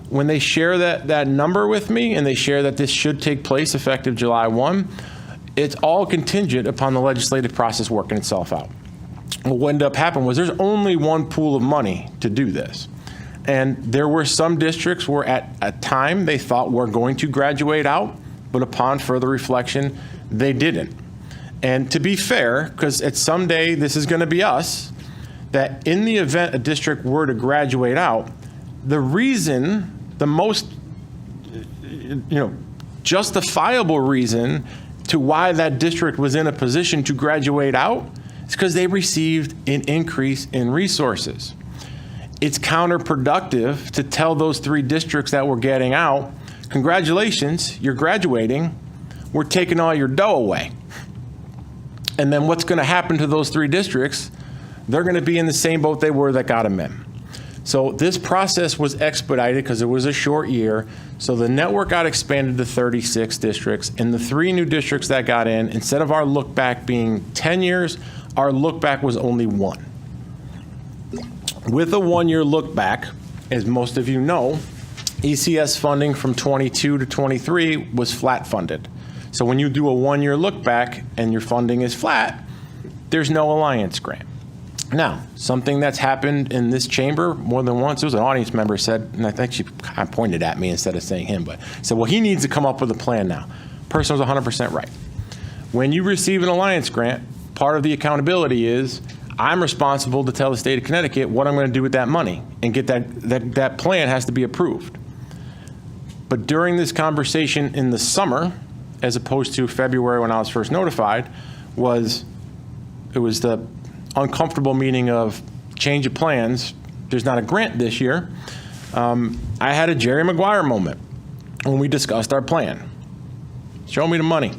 When they share that number with me and they share that this should take place effective July 1, it's all contingent upon the legislative process working itself out. What ended up happening was there's only one pool of money to do this. And there were some districts where at a time they thought were going to graduate out, but upon further reflection, they didn't. And to be fair, because at someday this is going to be us, that in the event a district were to graduate out, the reason, the most justifiable reason to why that district was in a position to graduate out is because they received an increase in resources. It's counterproductive to tell those 3 districts that were getting out, congratulations, you're graduating, we're taking all your dough away. And then what's going to happen to those 3 districts? They're going to be in the same boat they were that got them in. So this process was expedited because it was a short year. So the network got expanded to 36 districts. And the 3 new districts that got in, instead of our look back being 10 years, our look back was only 1. With a 1-year look back, as most of you know, ECS funding from 22 to 23 was flat funded. So when you do a 1-year look back and your funding is flat, there's no alliance grant. Now, something that's happened in this chamber more than once, there was an audience member said, and I think she kind of pointed at me instead of saying him, but said, well, he needs to come up with a plan now. Person was 100% right. When you receive an alliance grant, part of the accountability is I'm responsible to tell the state of Connecticut what I'm going to do with that money and get that plan has to be approved. But during this conversation in the summer, as opposed to February when I was first notified, it was the uncomfortable meaning of change of plans. There's not a grant this year. I had a Jerry Maguire moment when we discussed our plan. Show me the money.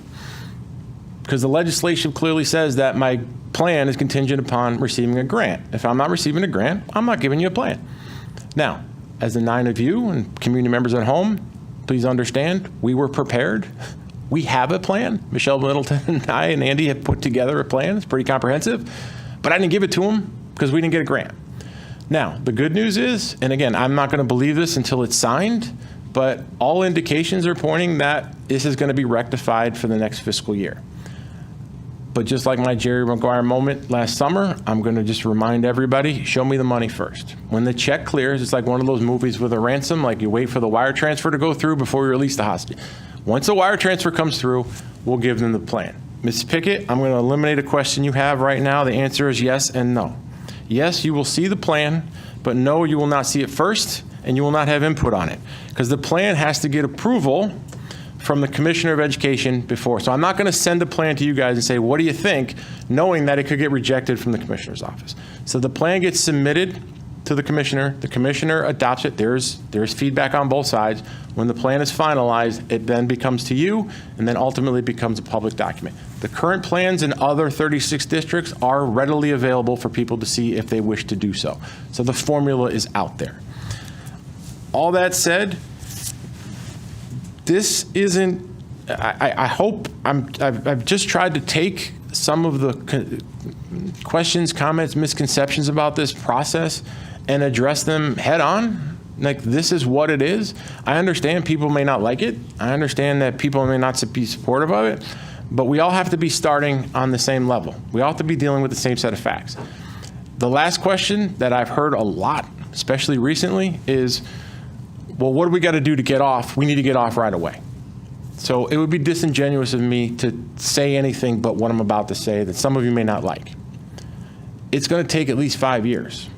Because the legislation clearly says that my plan is contingent upon receiving a grant. If I'm not receiving a grant, I'm not giving you a plan. Now, as the 9 of you and community members at home, please understand, we were prepared. We have a plan. Michelle Middleton and I and Andy have put together a plan. It's pretty comprehensive. But I didn't give it to them because we didn't get a grant. Now, the good news is, and again, I'm not going to believe this until it's signed, but all indications are pointing that this is going to be rectified for the next fiscal year. But just like my Jerry Maguire moment last summer, I'm going to just remind everybody, show me the money first. When the check clears, it's like one of those movies with a ransom, like you wait for the wire transfer to go through before you release the hostage. Once the wire transfer comes through, we'll give them the plan. Ms. Pickett, I'm going to eliminate a question you have right now. The answer is yes and no. Yes, you will see the plan, but no, you will not see it first, and you will not have input on it, because the plan has to get approval from the Commissioner of Education before. So I'm not going to send a plan to you guys and say, what do you think, knowing that it could get rejected from the Commissioner's office. So the plan gets submitted to the Commissioner adopts it, there's feedback on both sides. When the plan is finalized, it then becomes to you, and then ultimately becomes a public document. The current plans in other 36 districts are readily available for people to see if they wish to do so. So the formula is out there. All that said, this isn't, I hope, I've just tried to take some of the questions, comments, misconceptions about this process and address them head on. Like, this is what it is. I understand people may not like it. I understand that people may not be supportive of it, but we all have to be starting on the same level. We all have to be dealing with the same set of facts. The last question that I've heard a lot, especially recently, is, well, what do we got to do to get off? We need to get off right away. So it would be disingenuous of me to say anything but what I'm about to say that some of you may not like. It's going to take at least 5 years.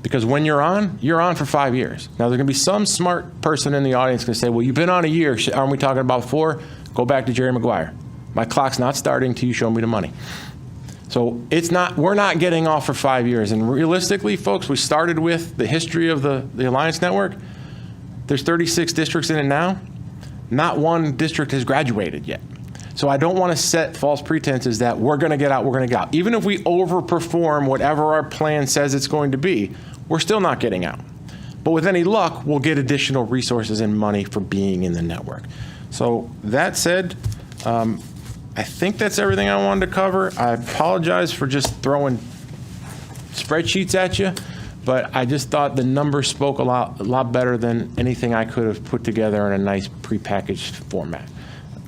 Because when you're on for 5 years. Now, there's going to be some smart person in the audience going to say, well, you've been on a year. Aren't we talking about 4? Go back to Jerry Maguire. My clock's not starting till you show me the money. So we're not getting off for 5 years. And realistically, folks, we started with the history of the Alliance Network. There's 36 districts in it now. Not one district has graduated yet. So I don't want to set false pretenses that we're going to get out, Even if we overperform whatever our plan says it's going to be, we're still not getting out. But with any luck, we'll get additional resources and money for being in the network. So that said, I think that's everything I wanted to cover. I apologize for just throwing spreadsheets at you, but I just thought the numbers spoke a lot better than anything I could have put together in a nice prepackaged format.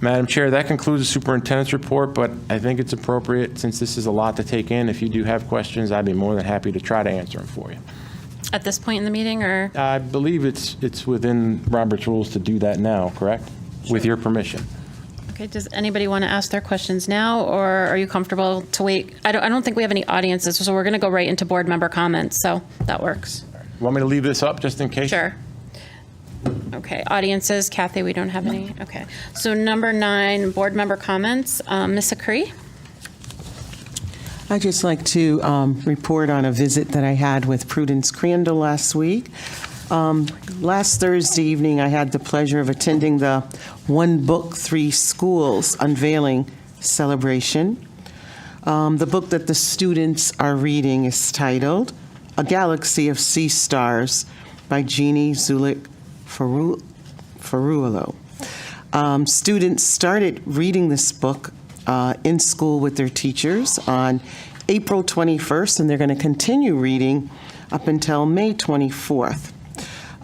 Madam Chair, that concludes the superintendent's report, but I think it's appropriate, since this is a lot to take in. If you do have questions, I'd be more than happy to try to answer them for you. At this point in the meeting, or? I believe it's within Robert's rules to do that now, correct? With your permission. Okay, does anybody want to ask their questions now, or are you comfortable to wait? I don't think we have any audiences, so we're going to go right into board member comments, so that works. Want me to leave this up just in case? Sure. Okay, audiences, Kathy, we don't have any? Okay. So number 9, board member comments. Ms. Acree? I'd just like to report on a visit that I had with Prudence Crandall last week. Last Thursday evening, I had the pleasure of attending the One Book, Three Schools unveiling celebration. The book that the students are reading is titled A Galaxy of Sea Stars by Jeannie Zulik Ferruolo. Students started reading this book in school with their teachers on April 21st, and they're going to continue reading up until May 24th.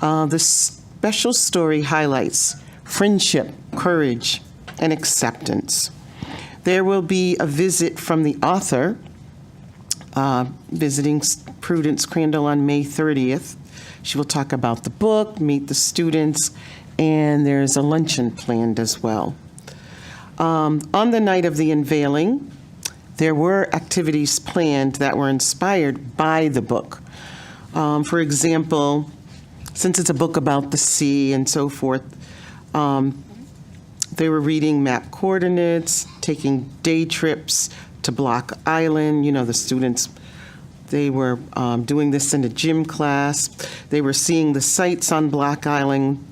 The special story highlights friendship, courage, and acceptance. There will be a visit from the author visiting Prudence Crandall on May 30th. She will talk about the book, meet the students, and there's a luncheon planned as well. On the night of the unveiling, there were activities planned that were inspired by the book. For example, since it's a book about the sea and so forth, they were reading map coordinates, taking day trips to Block Island. You know, the students, they were doing this in a gym class. They were seeing the sights on Block Island,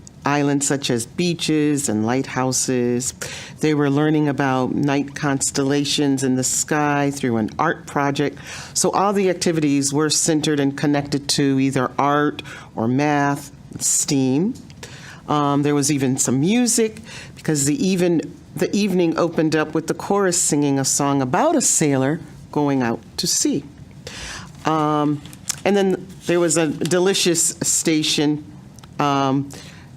such as beaches and lighthouses. They were learning about night constellations in the sky through an art project. So all the activities were centered and connected to either art or math, STEAM. There was even some music, because the evening opened up with the chorus singing a song about a sailor going out to sea. And then there was a delicious station.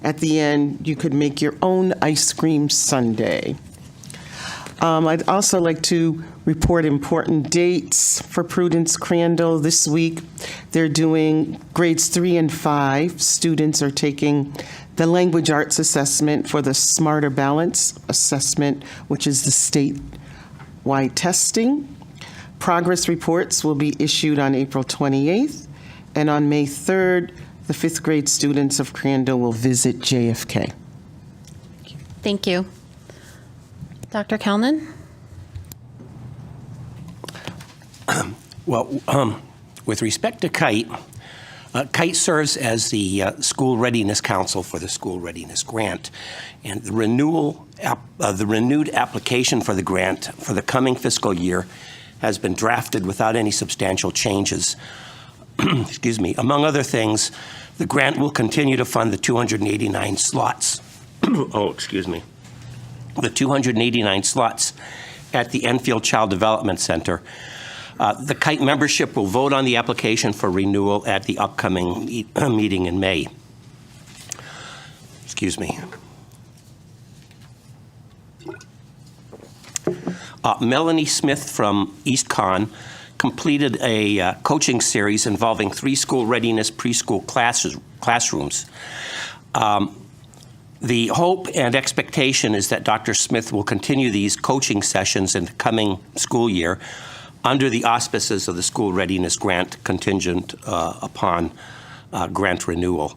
At the end, you could make your own ice cream sundae. I'd also like to report important dates for Prudence Crandall this week. They're doing grades 3 and 5. Students are taking the language arts assessment for the Smarter Balance assessment, which is the statewide testing. Progress reports will be issued on April 28th, and on May 3rd, the 5th grade students of Crandall will visit JFK. Thank you. Dr. Kalnin? Well, with respect to KITE, KITE serves as the School Readiness Council for the School Readiness Grant, and the renewed application for the grant for the coming fiscal year has been drafted without any substantial changes. Excuse me. Among other things, the grant will continue to fund the 289 slots. The 289 slots at the Enfield Child Development Center. The KITE membership will vote on the application for renewal at the upcoming meeting in May. Excuse me. Melanie Smith from East Con completed a coaching series involving 3 school readiness preschool classrooms. The hope and expectation is that Dr. Smith will continue these coaching sessions in the coming school year under the auspices of the School Readiness Grant, contingent upon grant renewal.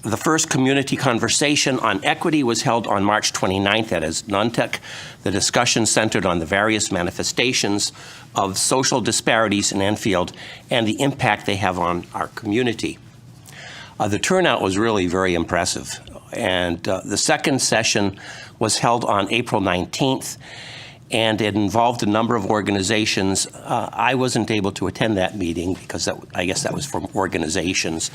The first community conversation on equity was held on March 29th at Asnuntuck. The discussion centered on the various manifestations of social disparities in Enfield and the impact they have on our community. The turnout was really very impressive. And the second session was held on April 19th. and it involved a number of organizations. I wasn't able to attend that meeting because I guess that was from organizations.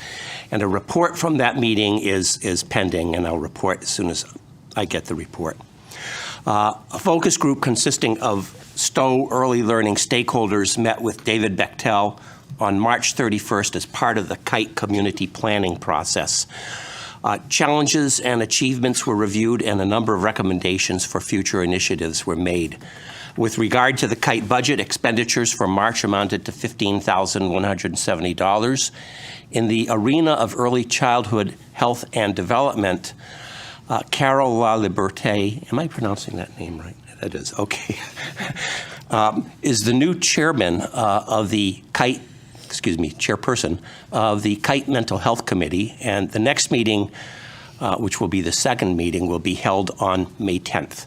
And a report from that meeting is pending, and I'll report as soon as I get the report. A focus group consisting of Stowe Early Learning stakeholders met with David Bechtel on March 31st as part of the KITE community planning process. Challenges and achievements were reviewed, and a number of recommendations for future initiatives were made. With regard to the KITE budget, expenditures for March amounted to $15,170. In the arena of early childhood health and development, Carol La Liberté, am I pronouncing that name right? That is, okay, is the new chairman of the KITE, chairperson of the KITE Mental Health Committee, and the next meeting, which will be the second meeting, will be held on May 10th.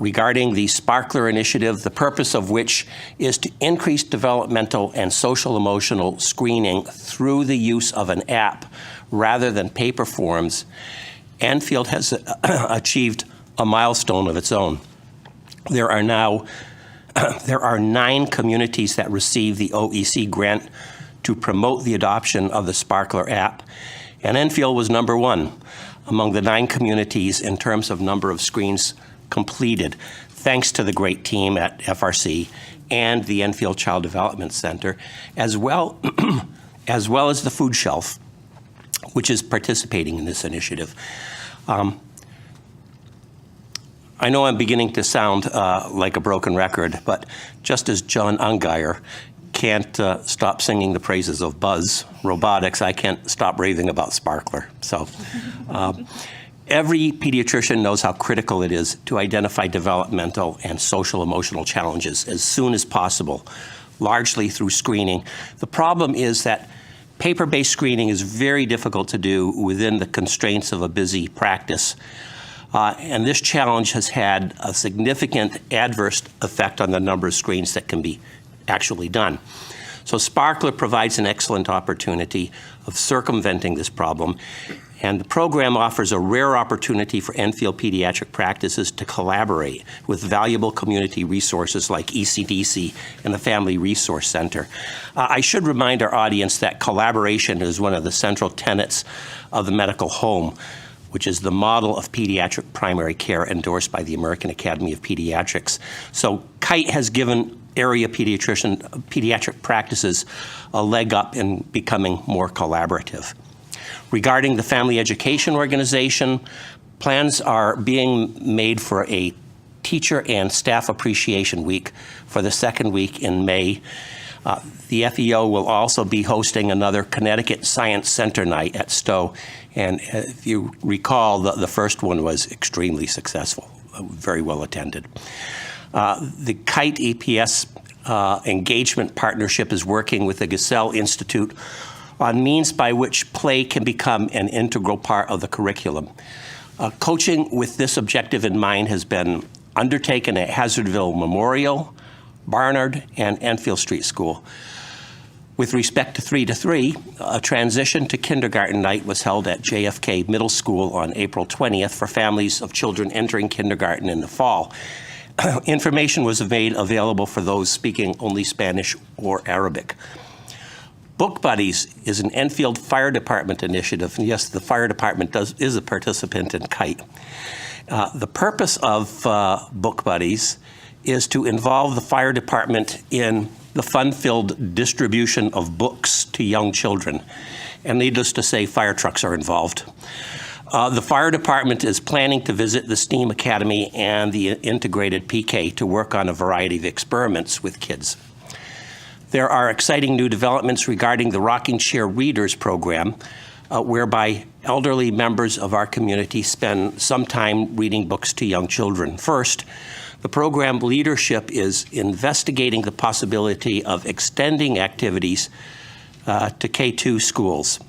Regarding the Sparkler Initiative, the purpose of which is to increase developmental and social-emotional screening through the use of an app rather than paper forms, Enfield has achieved a milestone of its own. There are 9 communities that receive the OEC grant to promote the adoption of the Sparkler app, and Enfield was number 1 among the 9 communities in terms of number of screens completed, thanks to the great team at FRC and the Enfield Child Development Center, as well as the Food Shelf, which is participating in this initiative. I know I'm beginning to sound like a broken record, but just as John Ungeyer can't stop singing the praises of Buzz Robotics, I can't stop raving about Sparkler. So every pediatrician knows how critical it is to identify developmental and social emotional challenges as soon as possible, largely through screening. The problem is that paper-based screening is very difficult to do within the constraints of a busy practice. And this challenge has had a significant adverse effect on the number of screens that can be actually done. So Sparkler provides an excellent opportunity of circumventing this problem, and the program offers a rare opportunity for Enfield pediatric practices to collaborate with valuable community resources like ECDC and the Family Resource Center. I should remind our audience that collaboration is one of the central tenets of the medical home, which is the model of pediatric primary care endorsed by the American Academy of Pediatrics. So KITE has given area pediatric practices a leg up in becoming more collaborative. Regarding the Family Education Organization, plans are being made for a Teacher and Staff Appreciation Week for the second week in May. The FEO will also be hosting another Connecticut Science Center night at Stowe. And if you recall, the first one was extremely successful, very well attended. The KITE EPS engagement partnership is working with the Gesell Institute on means by which play can become an integral part of the curriculum. Coaching with this objective in mind has been undertaken at Hazardville Memorial, Barnard, and Enfield Street School. With respect to 3 to 3, a transition to kindergarten night was held at JFK Middle School on April 20th for families of children entering kindergarten in the fall. Information was made available for those speaking only Spanish or Arabic. Book Buddies is an Enfield Fire Department initiative, and yes, the fire department is a participant in KITE. The purpose of Book Buddies is to involve the fire department in the fun-filled distribution of books to young children. And needless to say, fire trucks are involved. The fire department is planning to visit the STEAM Academy and the integrated PK to work on a variety of experiments with kids. There are exciting new developments regarding the Rocking Chair Readers program, whereby elderly members of our community spend some time reading books to young children. First, the program leadership is investigating the possibility of extending activities to K-2 schools.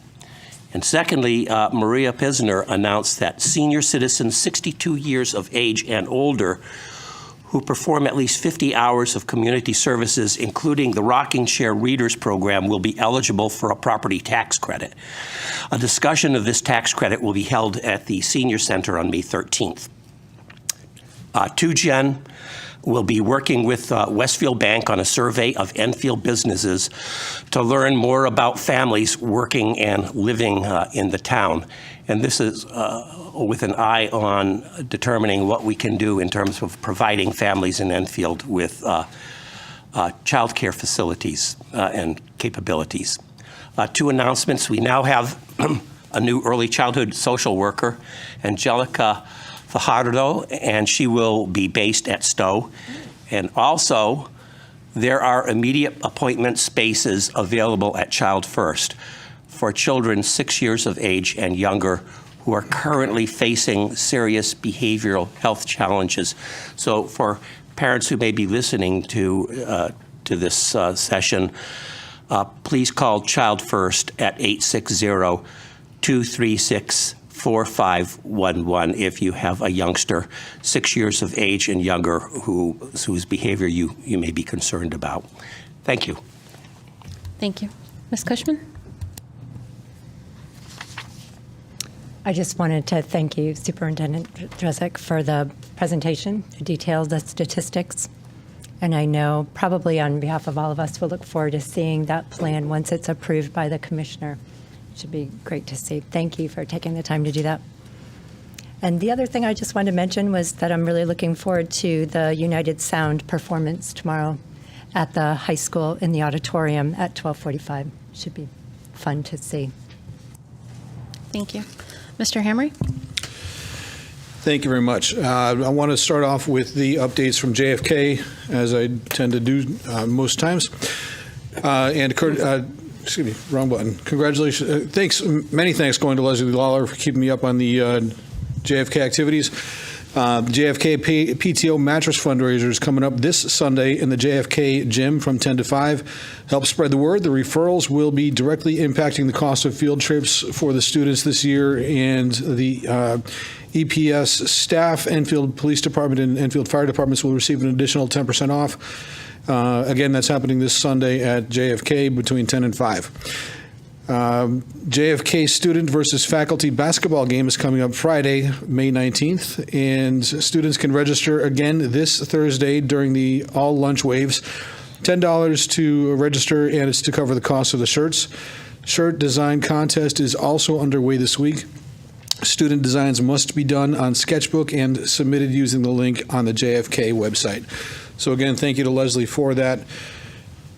And secondly, Maria Pisner announced that senior citizens 62 years of age and older who perform at least 50 hours of community services, including the Rocking Chair Readers program, will be eligible for a property tax credit. A discussion of this tax credit will be held at the Senior Center on May 13th. 2Gen will be working with Westfield Bank on a survey of Enfield businesses to learn more about families working and living in the town. And this is with an eye on determining what we can do in terms of providing families in Enfield with child care facilities and capabilities. 2 announcements. We now have a new early childhood social worker, Angelica Fajardo, and she will be based at Stowe. And also, there are immediate appointment spaces available at Child First for children 6 years of age and younger who are currently facing serious behavioral health challenges. So for parents who may be listening to this session, please call Child First at 860-236-4511 if you have a youngster 6 years of age and younger whose behavior you may be concerned about. Thank you. Thank you. Ms. Cushman? I just wanted to thank you, Superintendent Dresek, for the presentation, the details, the statistics. And I know probably on behalf of all of us, we'll look forward to seeing that plan once it's approved by the commissioner. It should be great to see. Thank you for taking the time to do that. And the other thing I just wanted to mention was that I'm really looking forward to the United Sound performance tomorrow at the high school in the auditorium at 12:45. Should be fun to see. Thank you. Mr. Hamry? Thank you very much. I want to start off with the updates from JFK, as I tend to do most times. Excuse me, wrong button. Congratulations. Many thanks going to Leslie Lawler for keeping me up on the JFK activities. JFK PTO mattress fundraiser is coming up this Sunday in the JFK gym from 10 to 5. Help spread the word. The referrals will be directly impacting the cost of field trips for the students this year, and the EPS staff, Enfield Police Department and Enfield Fire Departments will receive an additional 10% off. Again, that's happening this Sunday at JFK between 10 and 5. JFK student versus faculty basketball game is coming up Friday, May 19th, and students can register again this Thursday during the all lunch waves. $10 to register, and it's to cover the cost of the shirts. Shirt design contest is also underway this week. Student designs must be done on Sketchbook and submitted using the link on the JFK website. So again, thank you to Leslie for that.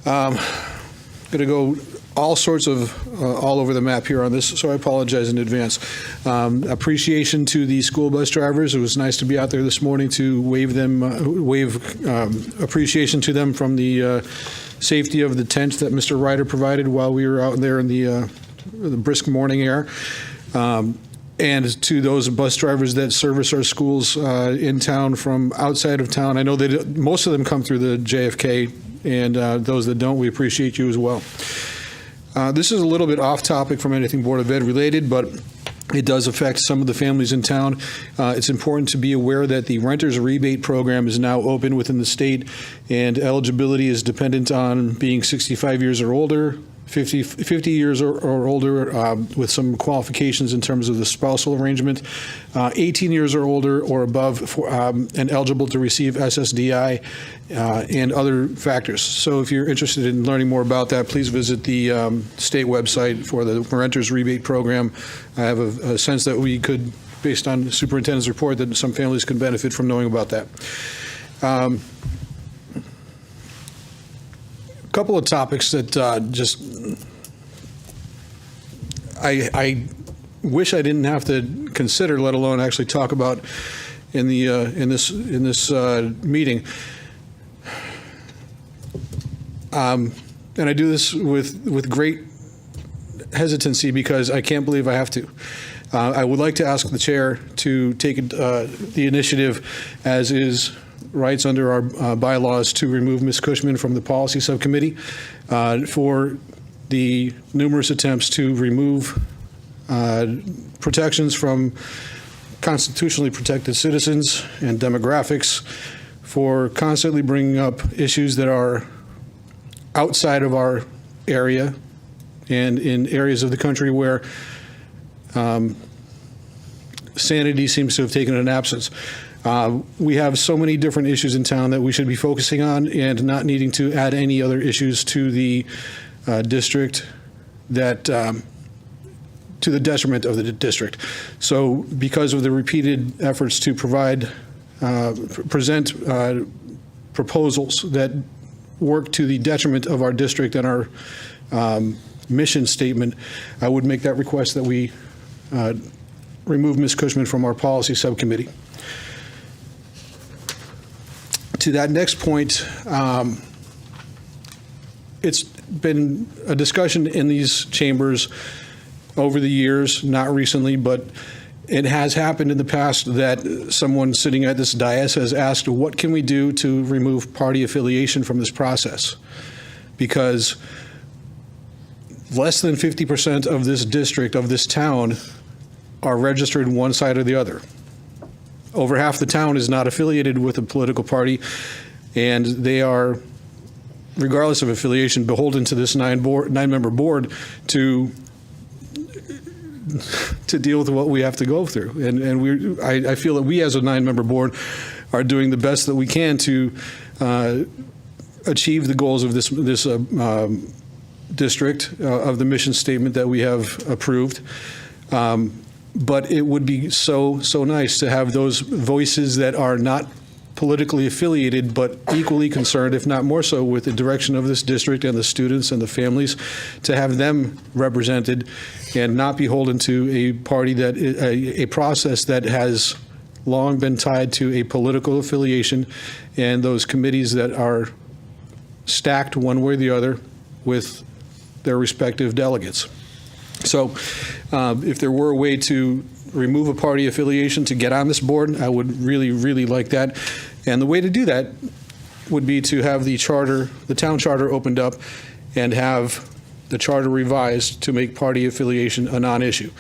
Going to go all sorts of all over the map here on this, so I apologize in advance. Appreciation to the school bus drivers. It was nice to be out there this morning to wave appreciation to them from the safety of the tent that Mr. Ryder provided while we were out there in the brisk morning air. And to those bus drivers that service our schools in town from outside of town. I know that most of them come through the JFK, and those that don't, we appreciate you as well. This is a little bit off topic from anything Board of Ed related, but it does affect some of the families in town. It's important to be aware that the renters rebate program is now open within the state, and eligibility is dependent on being 65 years or older, 50 years or older, with some qualifications in terms of the spousal arrangement, 18 years or older or above, and eligible to receive SSDI and other factors. So if you're interested in learning more about that, please visit the state website for the Renters Rebate Program. I have a sense that we could, based on the superintendent's report, that some families could benefit from knowing about that. Couple of topics that just I wish I didn't have to consider, let alone actually talk about in the in this meeting. And I do this with great hesitancy because I can't believe I have to. I would like to ask the chair to take the initiative, as is rights under our bylaws, to remove Ms. Cushman from the policy subcommittee for the numerous attempts to remove protections from constitutionally protected citizens and demographics, for constantly bringing up issues that are outside of our area and in areas of the country where sanity seems to have taken an absence. We have so many different issues in town that we should be focusing on and not needing to add any other issues to the district that, to the detriment of the district. So because of the repeated efforts to present proposals that work to the detriment of our district and our mission statement, I would make that request that we remove Ms. Cushman from our policy subcommittee. To that next point, it's been a discussion in these chambers over the years, not recently, but it has happened in the past that someone sitting at this dais has asked, what can we do to remove party affiliation from this process? Because less than 50% of this district, of this town, are registered one side or the other. Over half the town is not affiliated with a political party, and they are, regardless of affiliation, beholden to this nine-member board to deal with what we have to go through. And I feel that we as a 9-member board are doing the best that we can to achieve the goals of this district, of the mission statement that we have approved. But it would be so nice to have those voices that are not politically affiliated, but equally concerned, if not more so, with the direction of this district and the students and the families, to have them represented and not beholden to a party that, a process that has long been tied to a political affiliation and those committees that are stacked one way or the other with their respective delegates. So if there were a way to remove a party affiliation to get on this board, I would really, really like that. And the way to do that would be to have the charter, the town charter opened up and have the charter revised to make party affiliation a non-issue.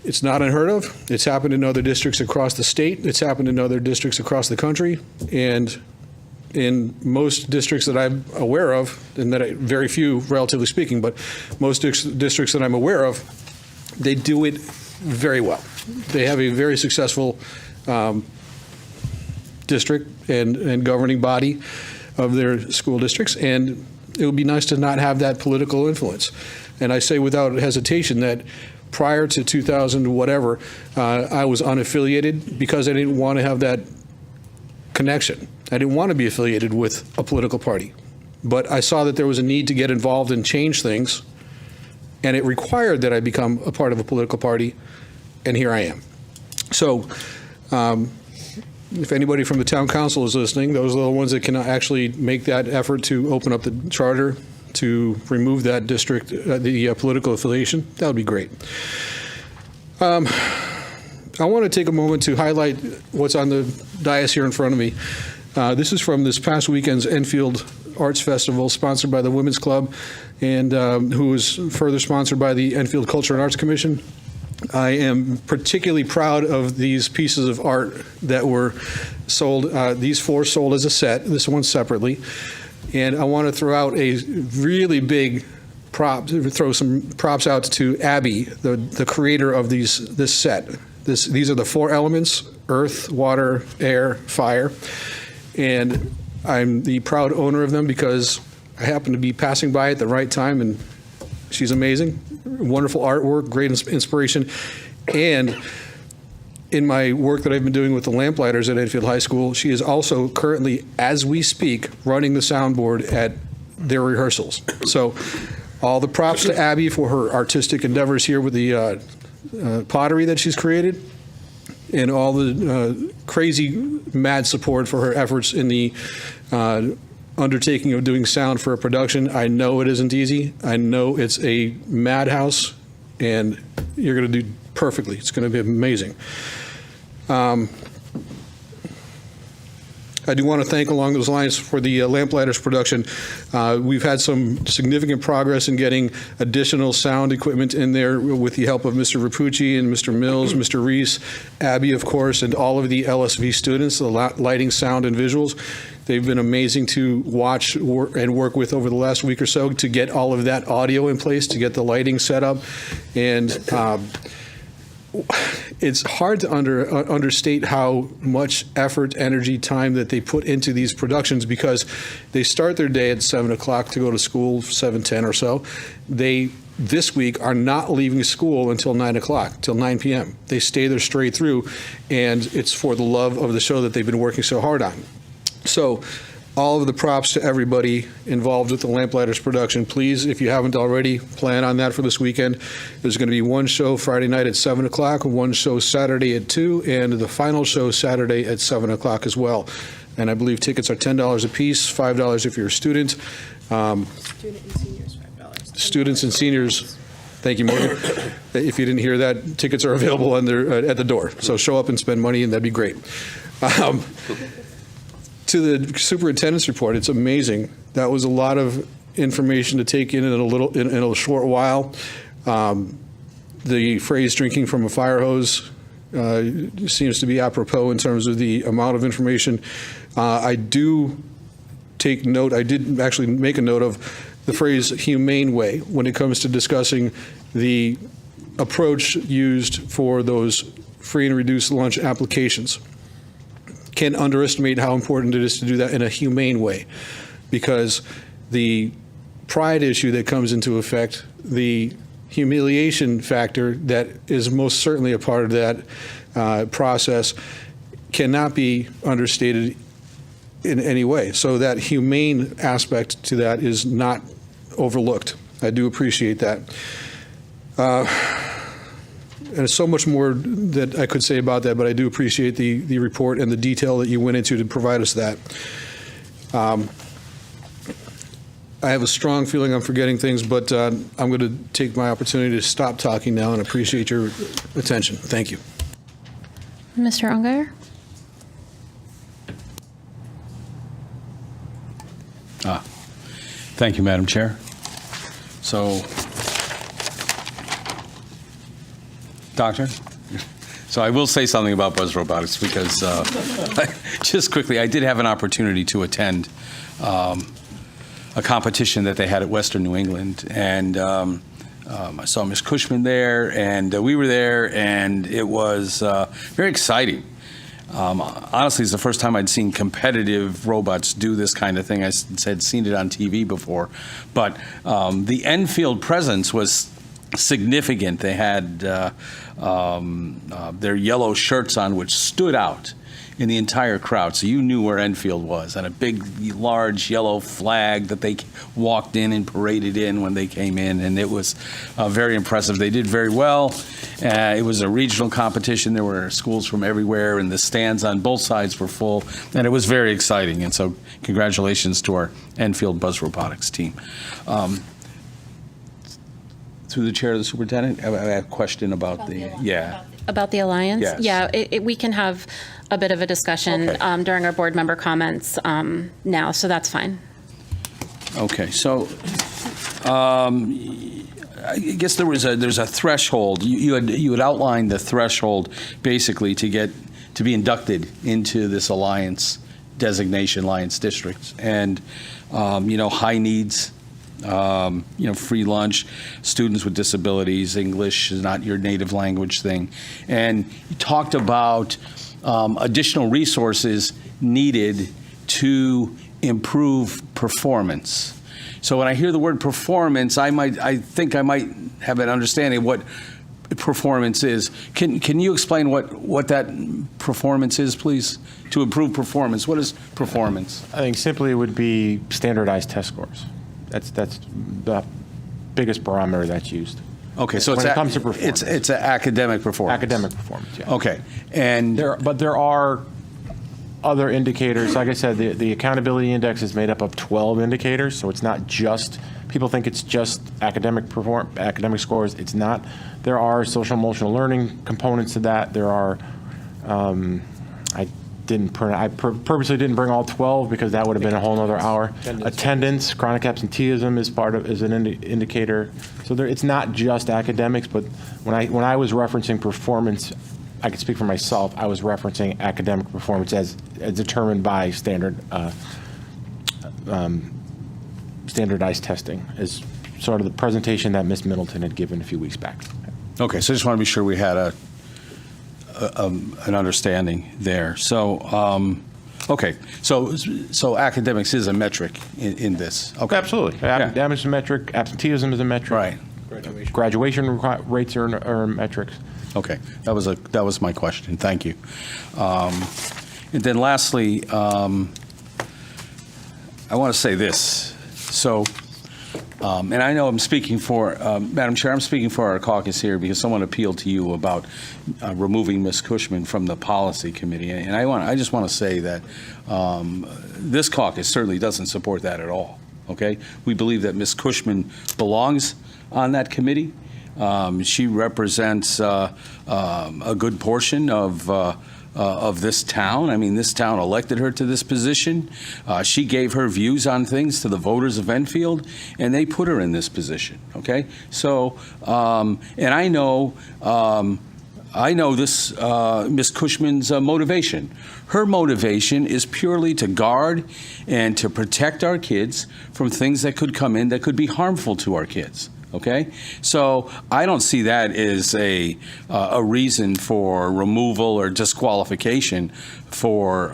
It's not unheard of. It's happened in other districts across the state. It's happened in other districts across the country. And in most districts that I'm aware of, and that very few, relatively speaking, but most districts that I'm aware of, they do it very well. They have a very successful district and governing body of their school districts, and it would be nice to not have that political influence. And I say without hesitation that prior to 2000 whatever, I was unaffiliated because I didn't want to have that connection. I didn't want to be affiliated with a political party, but I saw that there was a need to get involved and change things, and it required that I become a part of a political party, and here I am. So if anybody from the town council is listening, those are the ones that can actually make that effort to open up the charter to remove that district, the political affiliation. That would be great. I want to take a moment to highlight what's on the dais here in front of me. This is from this past weekend's Enfield Arts Festival, sponsored by the Women's Club, and who was further sponsored by the Enfield Culture and Arts Commission. I am particularly proud of these pieces of art that were sold. These 4 sold as a set, this one separately. And I want to throw out a really big throw some props out to Abby, the creator of this set. These are the 4 elements: earth, water, air, fire. And I'm the proud owner of them because I happened to be passing by at the right time, and she's amazing. Wonderful artwork, great inspiration. And in my work that I've been doing with the Lamplighters at Enfield High School, she is also currently, as we speak, running the soundboard at their rehearsals. So all the props to Abby for her artistic endeavors here with the pottery that she's created, and all the crazy mad support for her efforts in the undertaking of doing sound for a production. I know it isn't easy. I know it's a madhouse, and you're going to do perfectly. It's going to be amazing. I do want to thank, along those lines, for the Lamplighters production. We've had some significant progress in getting additional sound equipment in there with the help of Mr. Rapucci and Mr. Mills, Mr. Reese, Abby, of course, and all of the LSV students, the lighting, sound, and visuals. They've been amazing to watch and work with over the last week or so to get all of that audio in place, to get the lighting set up. And it's hard to understate how much effort, energy, time that they put into these productions, because they start their day at 7 o'clock to go to school, 7:10 or so. They, this week, are not leaving school until 9 o'clock, till 9 p.m. They stay there straight through, and it's for the love of the show that they've been working so hard on. So all of the props to everybody involved with the Lamplighters production. Please, if you haven't already, plan on that for this weekend. There's going to be one show Friday night at 7 o'clock, one show Saturday at 2, and the final show Saturday at 7 o'clock as well. And I believe tickets are $10 a piece, $5 if you're a student. Student and seniors, $5. Students and seniors, thank you, Morgan. If you didn't hear that, tickets are available at the door. So show up and spend money, and that'd be great. To the superintendent's report, it's amazing. That was a lot of information to take in in a short while. The phrase "drinking from a fire hose" seems to be apropos in terms of the amount of information. I do take note. I did actually make a note of the phrase "humane way" when it comes to discussing the approach used for those free and reduced lunch applications. Can't underestimate how important it is to do that in a humane way, because the pride issue that comes into effect, the humiliation factor that is most certainly a part of that process, cannot be understated in any way. So that humane aspect to that is not overlooked. I do appreciate that. And there's so much more that I could say about that, but I do appreciate the report and the detail that you went into to provide us that. I have a strong feeling I'm forgetting things, but I'm going to take my opportunity to stop talking now and appreciate your attention. Thank you. Mr. Ungary? Thank you, Madam Chair. So, Doctor? So I will say something about Buzz Robotics because, just quickly, I did have an opportunity to attend a competition that they had at Western New England, and I saw Ms. Cushman there, and we were there, and it was very exciting. Honestly, it's the first time I'd seen competitive robots do this kind of thing. I had seen it on TV before, but the Enfield presence was significant. They had their yellow shirts on, which stood out in the entire crowd, so you knew where Enfield was, and a big, large yellow flag that they walked in and paraded in when they came in, and it was very impressive. They did very well. It was a regional competition. There were schools from everywhere, and the stands on both sides were full, and it was very exciting, and so congratulations to our Enfield Buzz Robotics team. Through the chair of the superintendent, I have a question about About the Alliance? Yes. Yeah, we can have a bit of a discussion Okay. during our board member comments now, so that's fine. Okay, so I guess there's a threshold. You had outlined the threshold basically to be inducted into this Alliance designation, Alliance districts, and high needs. Free lunch, students with disabilities, English is not your native language thing. And you talked about additional resources needed to improve performance. So when I hear the word performance, I think I might have an understanding of what performance is. Can you explain what that performance is, please? To improve performance, what is performance? I think simply it would be standardized test scores. That's the biggest barometer that's used. Okay, so when it comes to performance, it's an academic performance. Academic performance, yeah. Okay, and there are other indicators. Like I said, the accountability index is made up of 12 indicators, so it's not just. People think it's just academic scores. It's not. There are social emotional learning components to that. There are. I purposely didn't bring all 12 because that would have been a whole other hour. Attendance, chronic absenteeism is an indicator. So it's not just academics, but when I was referencing performance, I could speak for myself. I was referencing academic performance as determined by standardized testing, as sort of the presentation that Ms. Middleton had given a few weeks back. okay, so I just want to be sure we had an understanding there. So, okay, so academics is a metric in this. Okay. Absolutely. Academics is a metric, absenteeism is a metric. Right. Graduation rates are metrics. Okay, that was my question. Thank you. And then lastly, I want to say this. So, and I know I'm speaking for, Madam Chair, I'm speaking for our caucus here because someone appealed to you about removing Ms. Cushman from the policy committee. And I just want to say that this caucus certainly doesn't support that at all, okay? We believe that Ms. Cushman belongs on that committee. She represents a good portion of this town. I mean, this town elected her to this position. She gave her views on things to the voters of Enfield, and they put her in this position, okay? So, and I know this Ms. Cushman's motivation. Her motivation is purely to guard and to protect our kids from things that could come in that could be harmful to our kids. Okay, so I don't see that as a reason for removal or disqualification for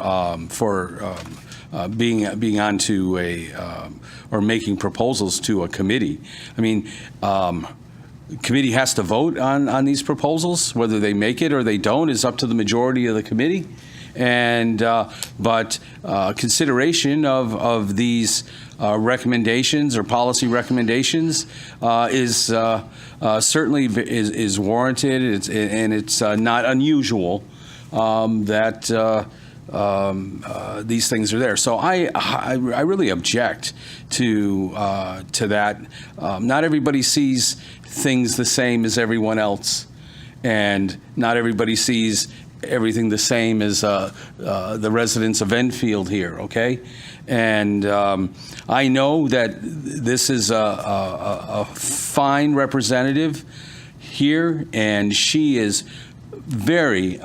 being onto or making proposals to a committee. I mean, committee has to vote on these proposals. Whether they make it or they don't is up to the majority of the committee. And but consideration of these recommendations or policy recommendations is certainly is warranted. It's not unusual that these things are there. So I really object to that. Not everybody sees things the same as everyone else, and not everybody sees everything the same as the residents of Enfield here, okay? And I know that this is a fine representative here, and she is very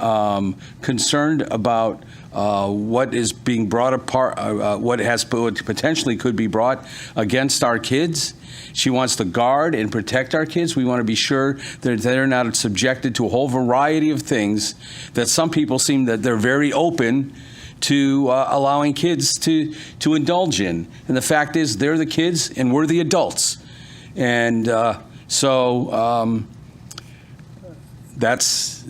concerned about what is being brought apart, what potentially could be brought against our kids. She wants to guard and protect our kids. We want to be sure that they're not subjected to a whole variety of things that some people seem that they're very open to allowing kids to indulge in. And the fact is, they're the kids and we're the adults. And that's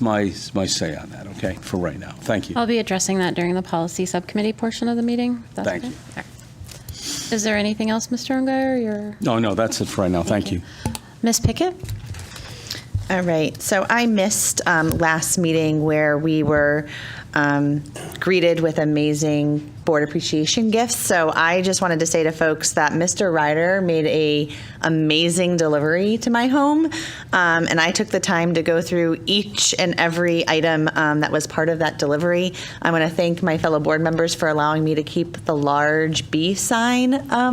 my say on that, okay, for right now. Thank you. I'll be addressing that during the policy subcommittee portion of the meeting. If that's Thank okay. you. Okay. Is there anything else, Mr. Ungar? No, that's it for right now. Thank you. Ms. Pickett? All right. So I missed last meeting where we were greeted with amazing board appreciation gifts. So I just wanted to say to folks that Mr. Ryder made a amazing delivery to my home, and I took the time to go through each and every item that was part of that delivery. I want to thank my fellow board members for allowing me to keep the large B sign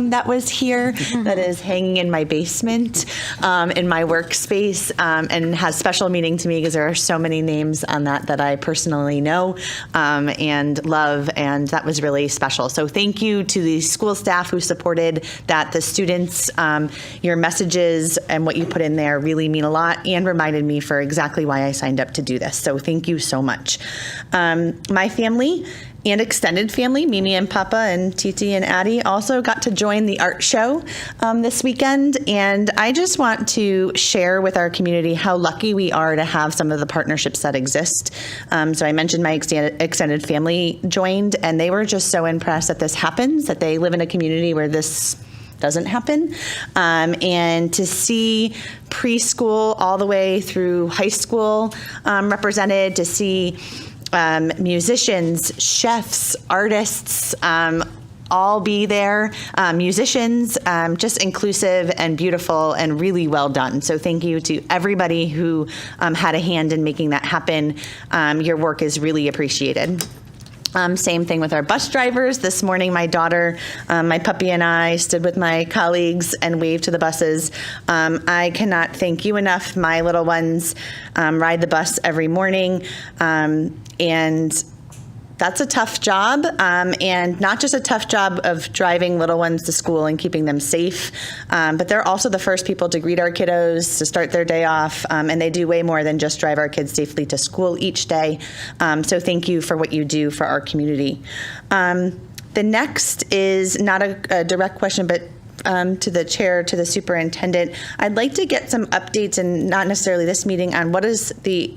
that was here, that is hanging in my basement, in my workspace, and has special meaning to me because there are so many names on that I personally know and love, and that was really special. So thank you to the school staff who supported that. The students, your messages and what you put in there really mean a lot and reminded me for exactly why I signed up to do this. So thank you so much. My family and extended family, Mimi and Papa and Titi and Addie, also got to join the art show this weekend. And I just want to share with our community how lucky we are to have some of the partnerships that exist. So I mentioned my extended family joined, and they were just so impressed that this happens, that they live in a community where this doesn't happen. And to see preschool all the way through high school represented, to see musicians, chefs, artists, all be there, musicians, just inclusive and beautiful and really well done. So thank you to everybody who had a hand in making that happen. Your work is really appreciated. Same thing with our bus drivers. This morning, my daughter, my puppy, and I stood with my colleagues and waved to the buses. I cannot thank you enough. My little ones ride the bus every morning, and that's a tough job, and not just a tough job of driving little ones to school and keeping them safe, but they're also the first people to greet our kiddos, to start their day off, and they do way more than just drive our kids safely to school each day. So thank you for what you do for our community. The next is not a direct question, but to the chair, to the superintendent. I'd like to get some updates, and not necessarily this meeting, on what is the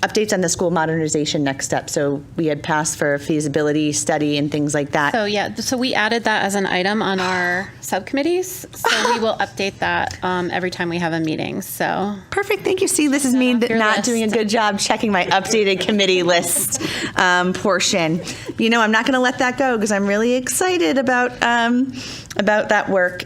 updates on the school modernization next step. So we had passed for a feasibility study and things like that. So we added that as an item on our subcommittees. So we will update that every time we have a meeting. So Perfect. Thank you. See, this is me off your not list. doing a good job checking my updated committee list portion. You know, I'm not going to let that go because I'm really excited about that work.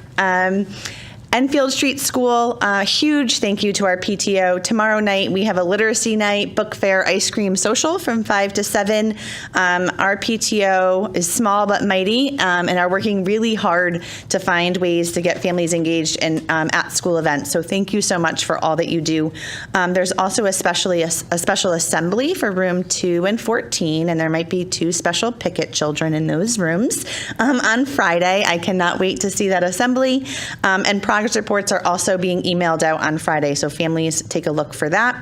Enfield Street School, huge thank you to our PTO. Tomorrow night we have a literacy night, book fair, ice cream social from 5 to 7. Our PTO is small but mighty and are working really hard to find ways to get families engaged in at school events. So thank you so much for all that you do. There's also a special assembly for room 2 and 14, and there might be 2 special picket children in those rooms on Friday. I cannot wait to see that assembly. And progress reports are also being emailed out on Friday, so families take a look for that.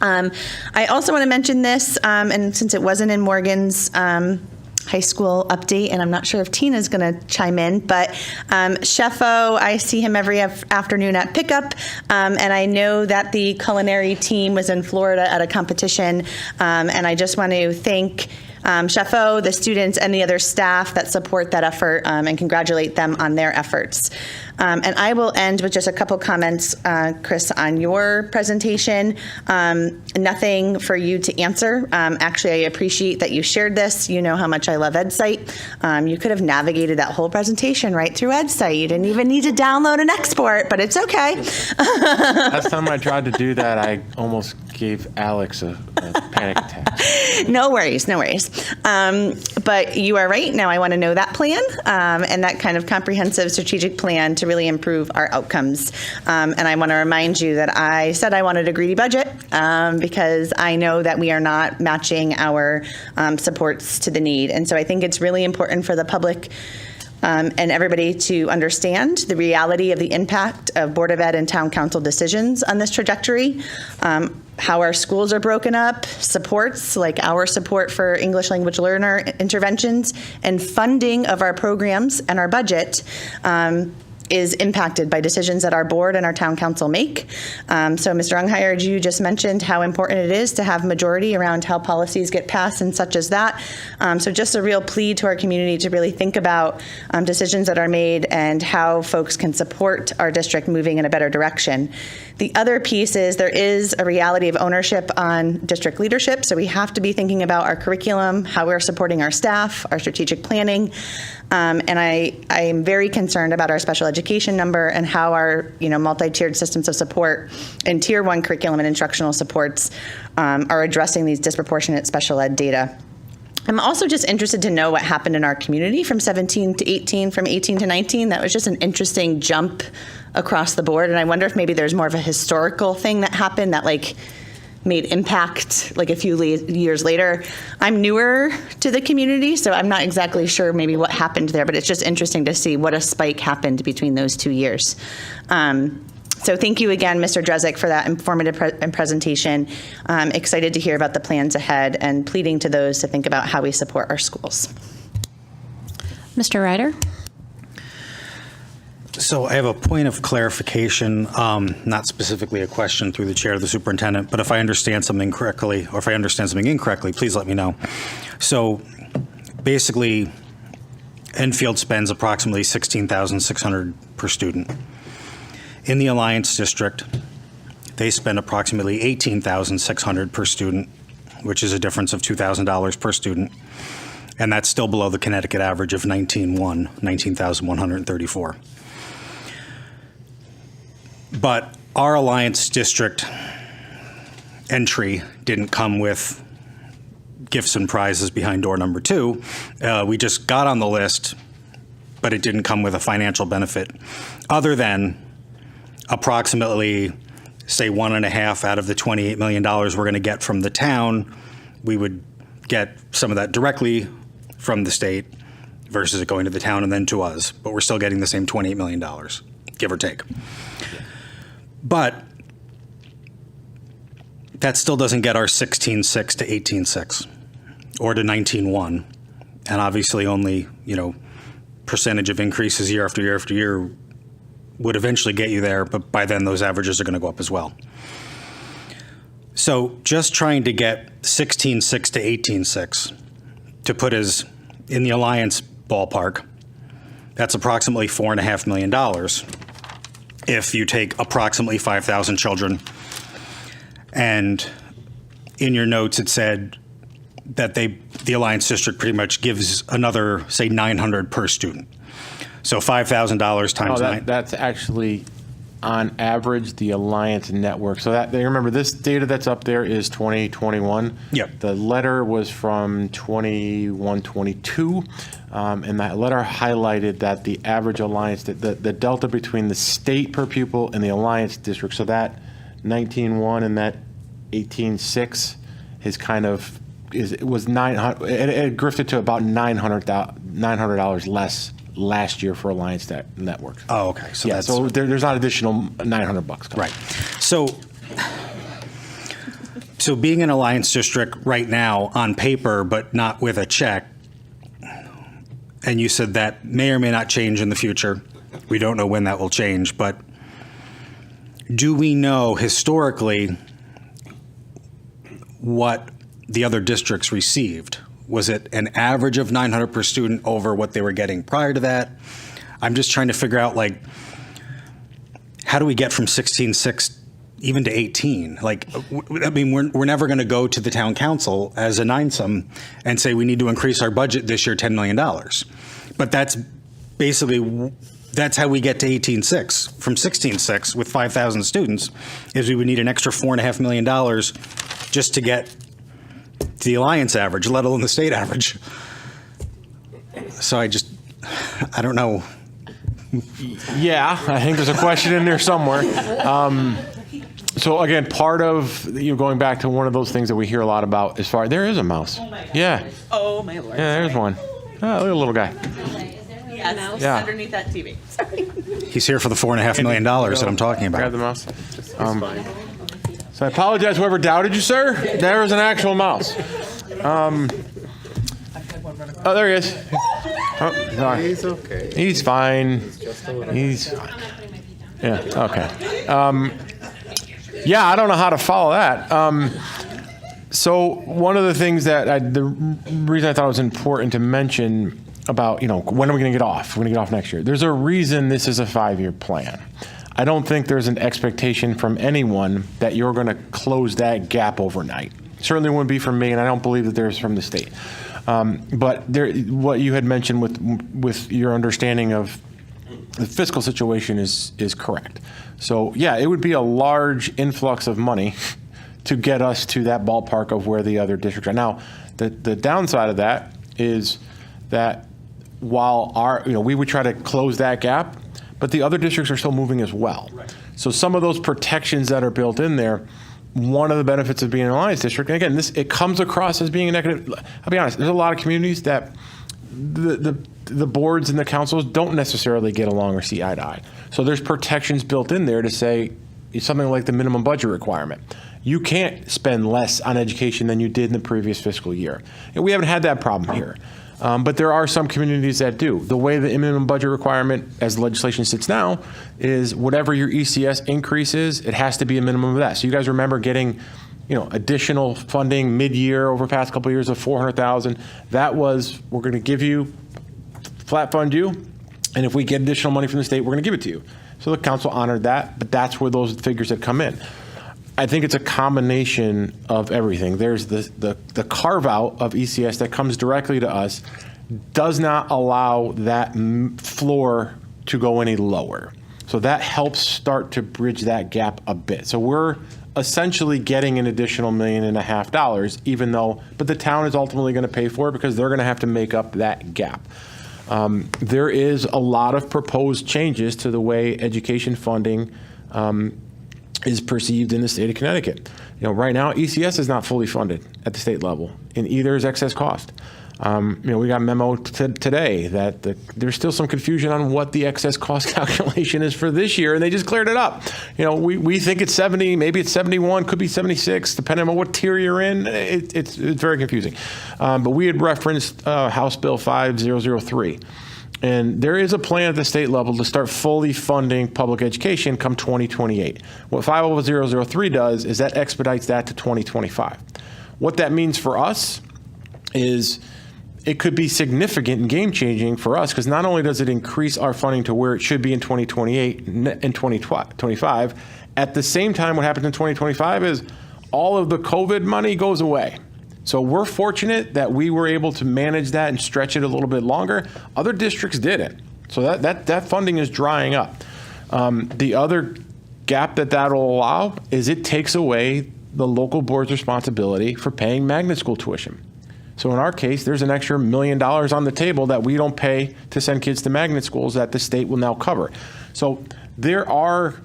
I also want to mention this, and since it wasn't in Morgan's high school update, and I'm not sure if Tina's going to chime in, but Chefo, I see him every afternoon at pickup, and I know that the culinary team was in Florida at a competition, and I just want to thank Chefo, the students, and the other staff that support that effort, and congratulate them on their efforts. And I will end with just a couple comments, Chris, on your presentation. Nothing for you to answer. Actually, I appreciate that you shared this. You know how much I love EdSite. You could have navigated that whole presentation right through EdSite. You didn't even need to download and export, but it's okay. Last time I tried to do that, I almost gave Alex a panic attack. No worries, no worries. But you are right. Now I want to know that plan and that kind of comprehensive strategic plan to really improve our outcomes. And I want to remind you that I said I wanted a greedy budget because I know that we are not matching our supports to the need. And so I think it's really important for the public and everybody to understand the reality of the impact of Board of Ed and Town Council decisions on this trajectory, how our schools are broken up, supports like our support for English language learner interventions, and funding of our programs and our budget is impacted by decisions that our board and our town council make. So Mr. Unghire, you just mentioned how important it is to have majority around how policies get passed and such as that. So just a real plea to our community to really think about decisions that are made and how folks can support our district moving in a better direction. The other piece is there is a reality of ownership on district leadership. So we have to be thinking about our curriculum, how we're supporting our staff, our strategic planning. And I am very concerned about our special education number and how our multi-tiered systems of support and tier 1 curriculum and instructional supports are addressing these disproportionate special ed data. I'm also just interested to know what happened in our community from 17 to 18, from 18 to 19. That was just an interesting jump across the board. And I wonder if maybe there's more of a historical thing that happened that made impact a few years later. I'm newer to the community, so I'm not exactly sure maybe what happened there, but it's just interesting to see what a spike happened between those 2 years. So thank you again, Mr. Drezek, for that informative presentation. I'm excited to hear about the plans ahead and pleading to those to think about how we support our schools. Mr. Ryder? So I have a point of clarification, not specifically a question through the chair of the superintendent, but if I understand something correctly or if I understand something incorrectly, please let me know. So basically, Enfield spends approximately $16,600 per student. In the Alliance District, they spend approximately $18,600 per student, which is a difference of $2,000 per student. And that's still below the Connecticut average of $19,134. But our Alliance District entry didn't come with gifts and prizes behind door number 2. We just got on the list, but it didn't come with a financial benefit other than approximately, say, 1.5 out of the $28 million we're going to get from the town. We would get some of that directly from the state versus it going to the town and then to us, but we're still getting the same $28 million, give or take. But that still doesn't get our 16.6 to 18.6 or to 19.1. And obviously only, percentage of increases year after year after year would eventually get you there, but by then those averages are going to go up as well. So just trying to get 16.6 to 18.6 to put us in the Alliance ballpark, that's approximately $4.5 million if you take approximately 5,000 children. And in your notes, it said that the Alliance District pretty much gives another, say, $900 per student. So $5,000 times nine. That's actually on average the Alliance network. So that, remember, this data that's up there is 2021. Yep. The letter was from 21-22, and that letter highlighted that the average Alliance, the delta between the state per pupil and the Alliance district, so that 19.1 and that 18.6 is kind of, it was $900, it grifted to about $900 less last year for Alliance networks. Oh, okay. So yeah, that's, so there's not additional $900 coming. right. So being an Alliance district right now on paper, but not with a check, and you said that may or may not change in the future. We don't know when that will change, but do we know historically what the other districts received? Was it an average of $900 per student over what they were getting prior to that? I'm just trying to figure out, how do we get from 16.6 even to 18? We're never going to go to the town council as a nine-sum and say we need to increase our budget this year $10 million. But that's basically, that's how we get to 18.6. From 16.6 with 5,000 students is we would need an extra $4.5 million just to get to the Alliance average, let alone the state average. So I don't know. Yeah, I think there's a question in there somewhere. So again, part of going back to one of those things that we hear a lot about as far, there is a mouse. Oh my God. Yeah. Oh my Lord. Yeah, there's one. Oh, look at the little guy. Yes, Yeah. underneath that TV. Sorry. He's here for the $4.5 million that I'm talking Grab the about. mouse. So I apologize, whoever doubted you, sir. There is an actual mouse. Oh, there he is. Oh, sorry. He's okay. He's fine. Just a little. He's fine. Yeah, okay. Yeah, I don't know how to follow that. So one of the things that the reason I thought it was important to mention about, when are we going to get off? We're going to get off next year. There's a reason this is a 5-year plan. I don't think there's an expectation from anyone that you're going to close that gap overnight. Certainly wouldn't be from me, and I don't believe that there's from the state. But what you had mentioned with your understanding of the fiscal situation is correct. So yeah, it would be a large influx of money to get us to that ballpark of where the other districts are. Now, the downside of that is that while we would try to close that gap, but the other districts are still moving as well. Right. So some of those protections that are built in there, one of the benefits of being an Alliance district, and again, it comes across as being a negative. I'll be honest, there's a lot of communities that the boards and the councils don't necessarily get along or see eye to eye. So there's protections built in there to say something like the minimum budget requirement. You can't spend less on education than you did in the previous fiscal year. And we haven't had that problem here. But there are some communities that do. The way the minimum budget requirement, as the legislation sits now, is whatever your ECS increase is, it has to be a minimum of that. So you guys remember getting, additional funding mid-year over the past couple of years of $400,000. That was, we're going to give you, flat fund you, and if we get additional money from the state, we're going to give it to you. So the council honored that, but that's where those figures had come in. I think it's a combination of everything. There's the carve out of ECS that comes directly to us, does not allow that floor to go any lower. So that helps start to bridge that gap a bit. So we're essentially getting an additional $1.5 million, even though, but the town is ultimately going to pay for it because they're going to have to make up that gap. There is a lot of proposed changes to the way education funding is perceived in the state of Connecticut. Right now, ECS is not fully funded at the state level, and either is excess cost. We got a memo today that there's still some confusion on what the excess cost calculation is for this year, and they just cleared it up. We think it's 70, maybe it's 71, could be 76, depending on what tier you're in. It's very confusing. But we had referenced House Bill 5003. And there is a plan at the state level to start fully funding public education come 2028. What 5003 does is that expedites that to 2025. What that means for us is it could be significant and game-changing for us, because not only does it increase our funding to where it should be in 2028 and 2025, at the same time, what happens in 2025 is all of the COVID money goes away. So we're fortunate that we were able to manage that and stretch it a little bit longer. Other districts didn't. So that funding is drying up. The other gap that'll allow is it takes away the local board's responsibility for paying magnet school tuition. So in our case, there's an extra $1 million on the table that we don't pay to send kids to magnet schools that the state will now cover. So there are,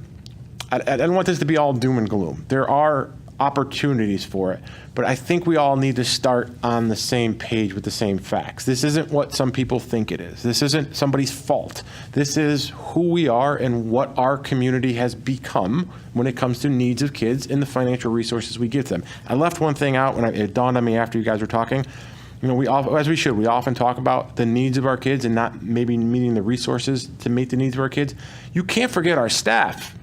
I don't want this to be all doom and gloom. There are opportunities for it, but I think we all need to start on the same page with the same facts. This isn't what some people think it is. This isn't somebody's fault. This is who we are and what our community has become when it comes to needs of kids and the financial resources we give them. I left one thing out when it dawned on me after you guys were talking. We often talk about the needs of our kids and not maybe meeting the resources to meet the needs of our kids. You can't forget our staff.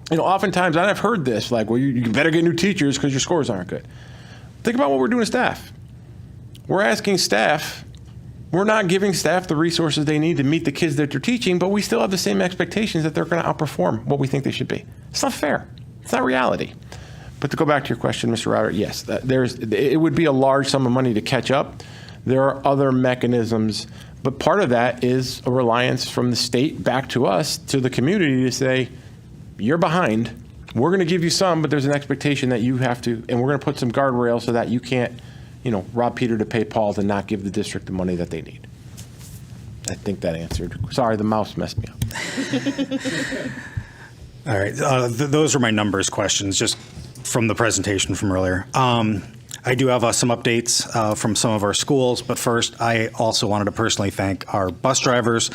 Oftentimes, and I've heard this, like, well, you better get new teachers because your scores aren't good. Think about what we're doing to staff. We're asking staff, we're not giving staff the resources they need to meet the kids that they're teaching, but we still have the same expectations that they're going to outperform what we think they should be. It's not fair. It's not reality. But to go back to your question, Mr. Ryder, yes, it would be a large sum of money to catch up. There are other mechanisms, but part of that is a reliance from the state back to us, to the community, to say, you're behind. We're going to give you some, but there's an expectation that you have to, and we're going to put some guardrails so that you can't, rob Peter to pay Paul to not give the district the money that they need. I think that answered. Sorry, the mouse messed me up. All right. Those are my numbers questions, just from the presentation from earlier. I do have some updates from some of our schools, but first, I also wanted to personally thank our bus drivers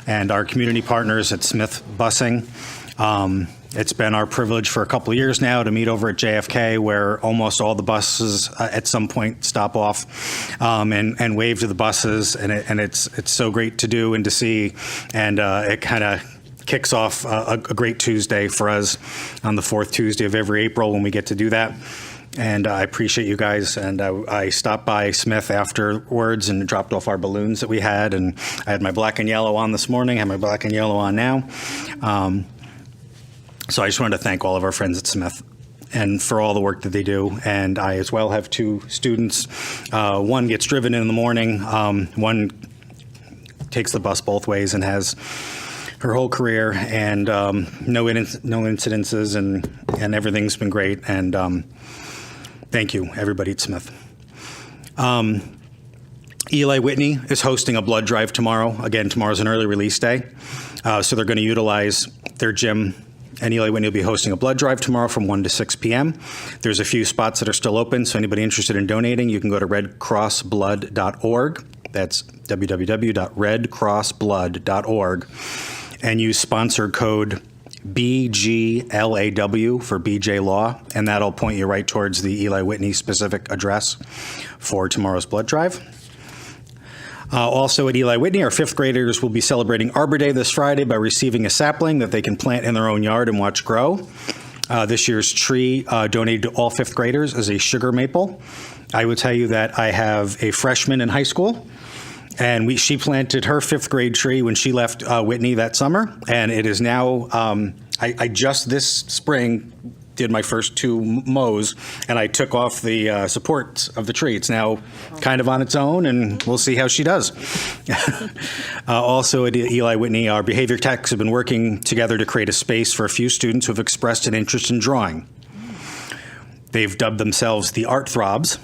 and our community partners at Smith Busing. It's been our privilege for a couple of years now to meet over at JFK, where almost all the buses at some point stop off and wave to the buses, and it's so great to do and to see, and it kind of kicks off a great Tuesday for us on the fourth Tuesday of every April when we get to do that. And I appreciate you guys. And I stopped by Smith afterwards and dropped off our balloons that we had. And I had my black and yellow on this morning, have my black and yellow on now. So I just wanted to thank all of our friends at Smith and for all the work that they do. And I as well have two students. One gets driven in the morning. One takes the bus both ways and has her whole career, and no incidences, and everything's been great. And thank you, everybody at Smith. Eli Whitney is hosting a blood drive tomorrow. Again, tomorrow's an early release day, so they're going to utilize their gym. And Eli Whitney will be hosting a blood drive tomorrow from 1 to 6 p.m. There's a few spots that are still open, so anybody interested in donating, you can go to redcrossblood.org. That's www.redcrossblood.org. And use sponsor code BGLAW for BJ Law, and that'll point you right towards the Eli Whitney specific address for tomorrow's blood drive. Also at Eli Whitney, our fifth graders will be celebrating Arbor Day this Friday by receiving a sapling that they can plant in their own yard and watch grow. This year's tree donated to all fifth graders is a sugar maple. I will tell you that I have a freshman in high school, and she planted her fifth grade tree when she left Whitney that summer, and it is now, I just this spring did my first two mows, and I took off the supports of the tree. It's now kind of on its own, and we'll see how she does. Also at Eli Whitney, our behavior techs have been working together to create a space for a few students who have expressed an interest in drawing. They've dubbed themselves the Art Throbs,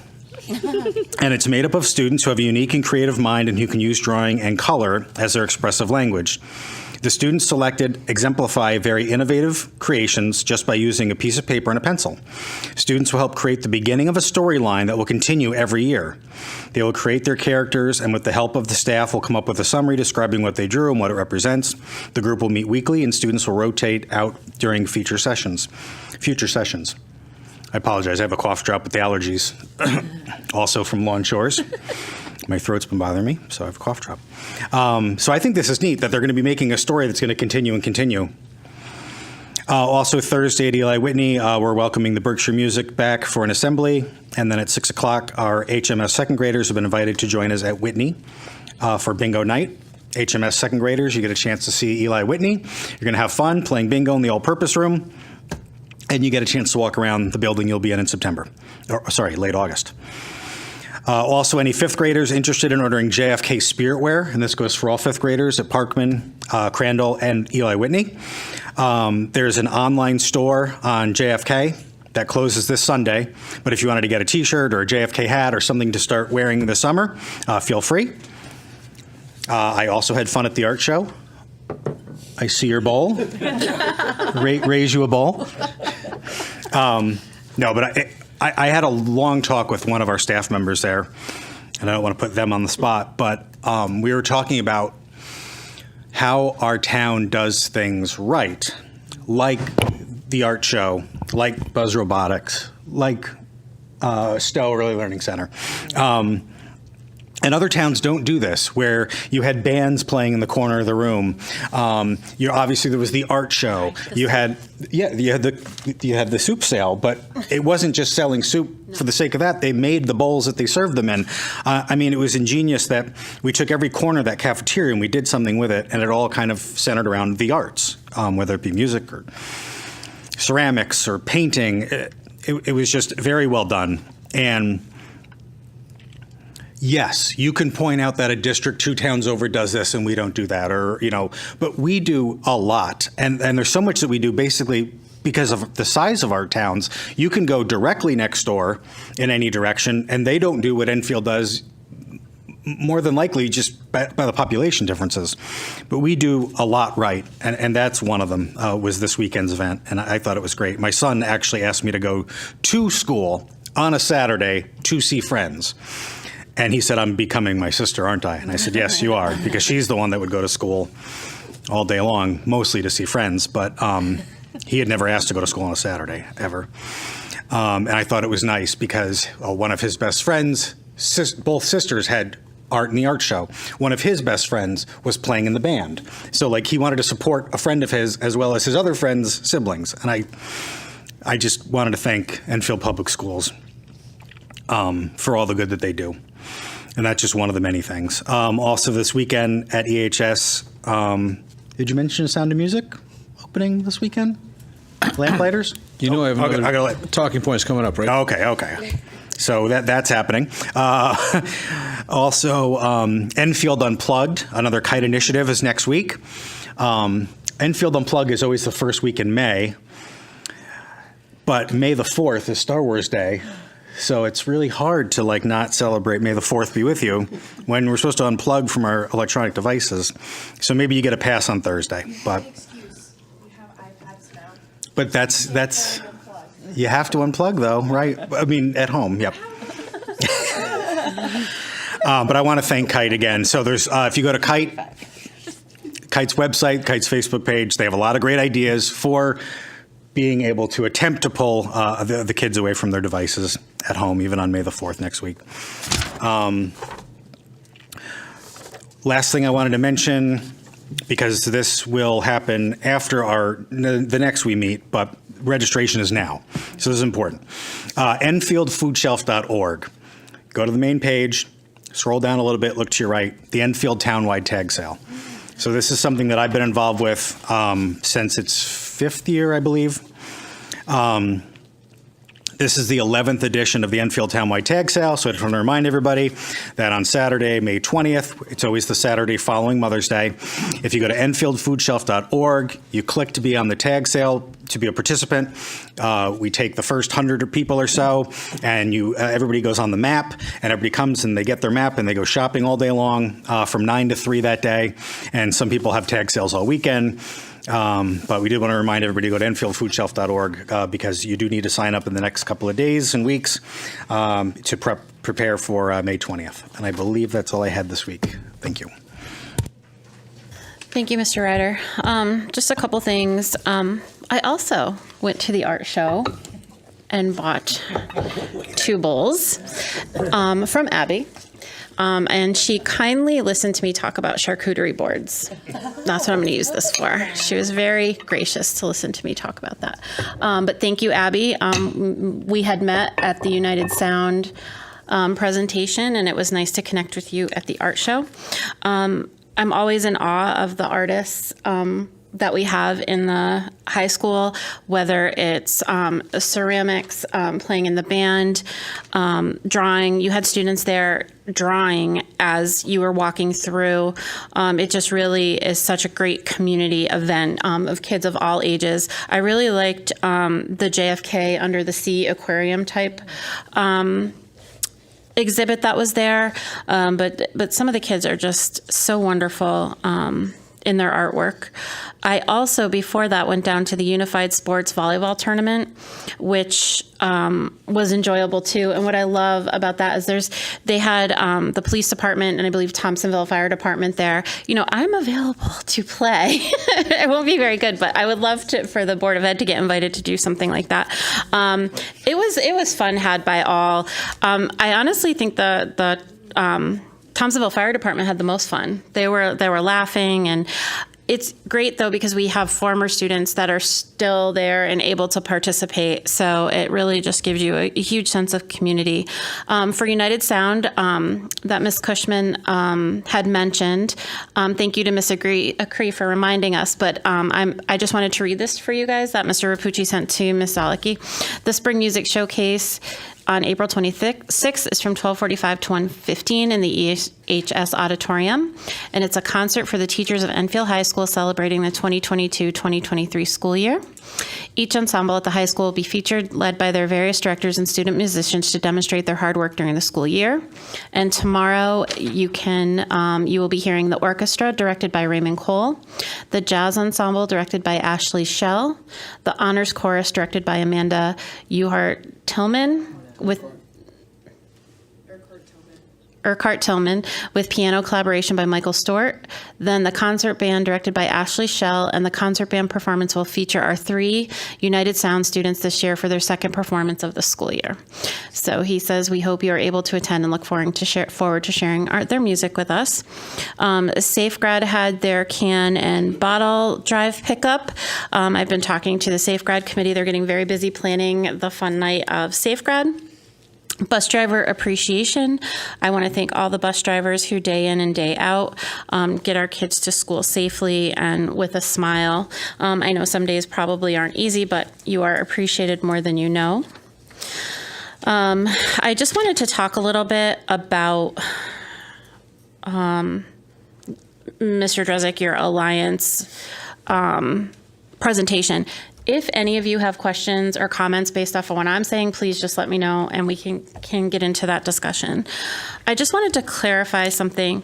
and it's made up of students who have a unique and creative mind and who can use drawing and color as their expressive language. The students selected exemplify very innovative creations just by using a piece of paper and a pencil. Students will help create the beginning of a storyline that will continue every year. They will create their characters, and with the help of the staff, will come up with a summary describing what they drew and what it represents. The group will meet weekly, and students will rotate out during future sessions. I apologize, I have a cough drop with the allergies, also from Lawn Shores. My throat's been bothering me, so I have a cough drop. So I think this is neat that they're going to be making a story that's going to continue and continue. Also Thursday at Eli Whitney, we're welcoming the Berkshire Music back for an assembly. And then at 6 o'clock, our HMS second graders have been invited to join us at Whitney for bingo night. HMS second graders, you get a chance to see Eli Whitney. You're going to have fun playing bingo in the all-purpose room. And you get a chance to walk around the building you'll be in September, late August. Also, any fifth graders interested in ordering JFK Spiritwear, and this goes for all fifth graders at Parkman, Crandall, and Eli Whitney. There's an online store on JFK that closes this Sunday, but if you wanted to get a t-shirt or a JFK hat or something to start wearing this summer, feel free. I also had fun at the art show. I see your bowl. Raise you a bowl. No, but I had a long talk with one of our staff members there, and I don't want to put them on the spot, but we were talking about how our town does things right, like the art show, like Buzz Robotics, like Stowe Early Learning Center. And other towns don't do this, where you had bands playing in the corner of the room. Obviously there was the art show. You had the soup sale, but it wasn't just selling soup for the sake of that. They made the bowls that they served them in. It was ingenious that we took every corner of that cafeteria and we did something with it, and it all kind of centered around the arts, whether it be music or ceramics or painting. It was just very well done. And yes, you can point out that a district 2 towns over does this and we don't do that, but we do a lot. And there's so much that we do basically because of the size of our towns. You can go directly next door in any direction, and they don't do what Enfield does, more than likely just by the population differences. But we do a lot right, and that's one of them, was this weekend's event, and I thought it was great. My son actually asked me to go to school on a Saturday to see friends. And he said, I'm becoming my sister, aren't I? And I said, yes, you are, because she's the one that would go to school all day long, mostly to see friends. But he had never asked to go to school on a Saturday, ever. And I thought it was nice because one of his best friends, both sisters had art in the art show. One of his best friends was playing in the band. So he wanted to support a friend of his as well as his other friend's siblings. And I just wanted to thank Enfield Public Schools for all the good that they do. And that's just one of the many things. Also this weekend at EHS, did you mention Sound of Music opening this weekend? Lamplighters? I have another talking points coming up, right? Okay. So that's happening. Also, Enfield Unplugged, another kite initiative, is next week. Enfield Unplugged is always the first week in May, but May the 4th is Star Wars Day. So it's really hard to not celebrate May the 4th be with you when we're supposed to unplug from our electronic devices. So maybe you get a pass on Thursday, but that's you have to unplug though, right? At home, yep. But I want to thank Kite again. So there's if you go to Kite's website, Kite's Facebook page, they have a lot of great ideas for being able to attempt to pull the kids away from their devices at home, even on May the 4th next week. Last thing I wanted to mention, because this will happen after the next we meet, but registration is now. So this is important. EnfieldFoodShelf.org. Go to the main page, scroll down a little bit, look to your right, the Enfield Townwide Tag Sale. So this is something that I've been involved with since its 5th year, I believe. This is the 11th edition of the Enfield Townwide Tag Sale, so I just want to remind everybody that on Saturday, May 20th, it's always the Saturday following Mother's Day. If you go to EnfieldFoodShelf.org, you click to be on the tag sale, to be a participant. We take the first 100 people or so, and everybody goes on the map, and everybody comes and they get their map, and they go shopping all day long from 9 to 3 that day. And some people have tag sales all weekend. But we did want to remind everybody to go to EnfieldFoodShelf.org because you do need to sign up in the next couple of days and weeks to prepare for May 20th. And I believe that's all I had this week. Thank you. Thank you, Mr. Ryder. Just a couple things. I also went to the art show and bought 2 bowls from Abby. And she kindly listened to me talk about charcuterie boards. That's what I'm going to use this for. She was very gracious to listen to me talk about that. But thank you, Abby. We had met at the United Sound presentation, and it was nice to connect with you at the art show. I'm always in awe of the artists that we have in the high school, whether it's ceramics, playing in the band, drawing. You had students there drawing as you were walking through. It just really is such a great community event of kids of all ages. I really liked the JFK Under the Sea aquarium type exhibit that was there, but some of the kids are just so wonderful in their artwork. I also, before that, went down to the Unified Sports Volleyball Tournament, which was enjoyable too. And what I love about that is they had the police department and I believe Thompsonville Fire Department there. You know, I'm available to play. I won't be very good, but I would love for the Board of Ed to get invited to do something like that. It was fun had by all. I honestly think the Thompsonville Fire Department had the most fun. They were laughing, and it's great though because we have former students that are still there and able to participate. So it really just gives you a huge sense of community. For United Sound, that Ms. Cushman had mentioned. Thank you to Ms. Acree for reminding us. But I just wanted to read this for you guys that Mr. Rapucci sent to Ms. Zalicki. The Spring Music Showcase on April 26th is from 12:45 to 1:15 in the EHS Auditorium, and it's a concert for the teachers of Enfield High School celebrating the 2022-2023 school year. Each ensemble at the high school will be featured, led by their various directors and student musicians to demonstrate their hard work during the school year. And tomorrow you will be hearing the orchestra directed by Raymond Cole, the jazz ensemble directed by Ashley Schell, the honors chorus directed by Amanda Uhart-Tillman, with Urquhart Tillman, with piano collaboration by Michael Stewart. Then the concert band directed by Ashley Schell, and the concert band performance will feature our 3 United Sound students this year for their second performance of the school year. So he says, we hope you are able to attend and look forward to sharing their music with us. SafeGrad had their can and bottle drive pickup. I've been talking to the SafeGrad committee. They're getting very busy planning the fun night of SafeGrad. Bus driver appreciation. I want to thank all the bus drivers who day in and day out get our kids to school safely and with a smile. I know some days probably aren't easy, but you are appreciated more than you know. I just wanted to talk a little bit about Mr. Drezek, your Alliance presentation. If any of you have questions or comments based off of what I'm saying, please just let me know and we can get into that discussion. I just wanted to clarify something.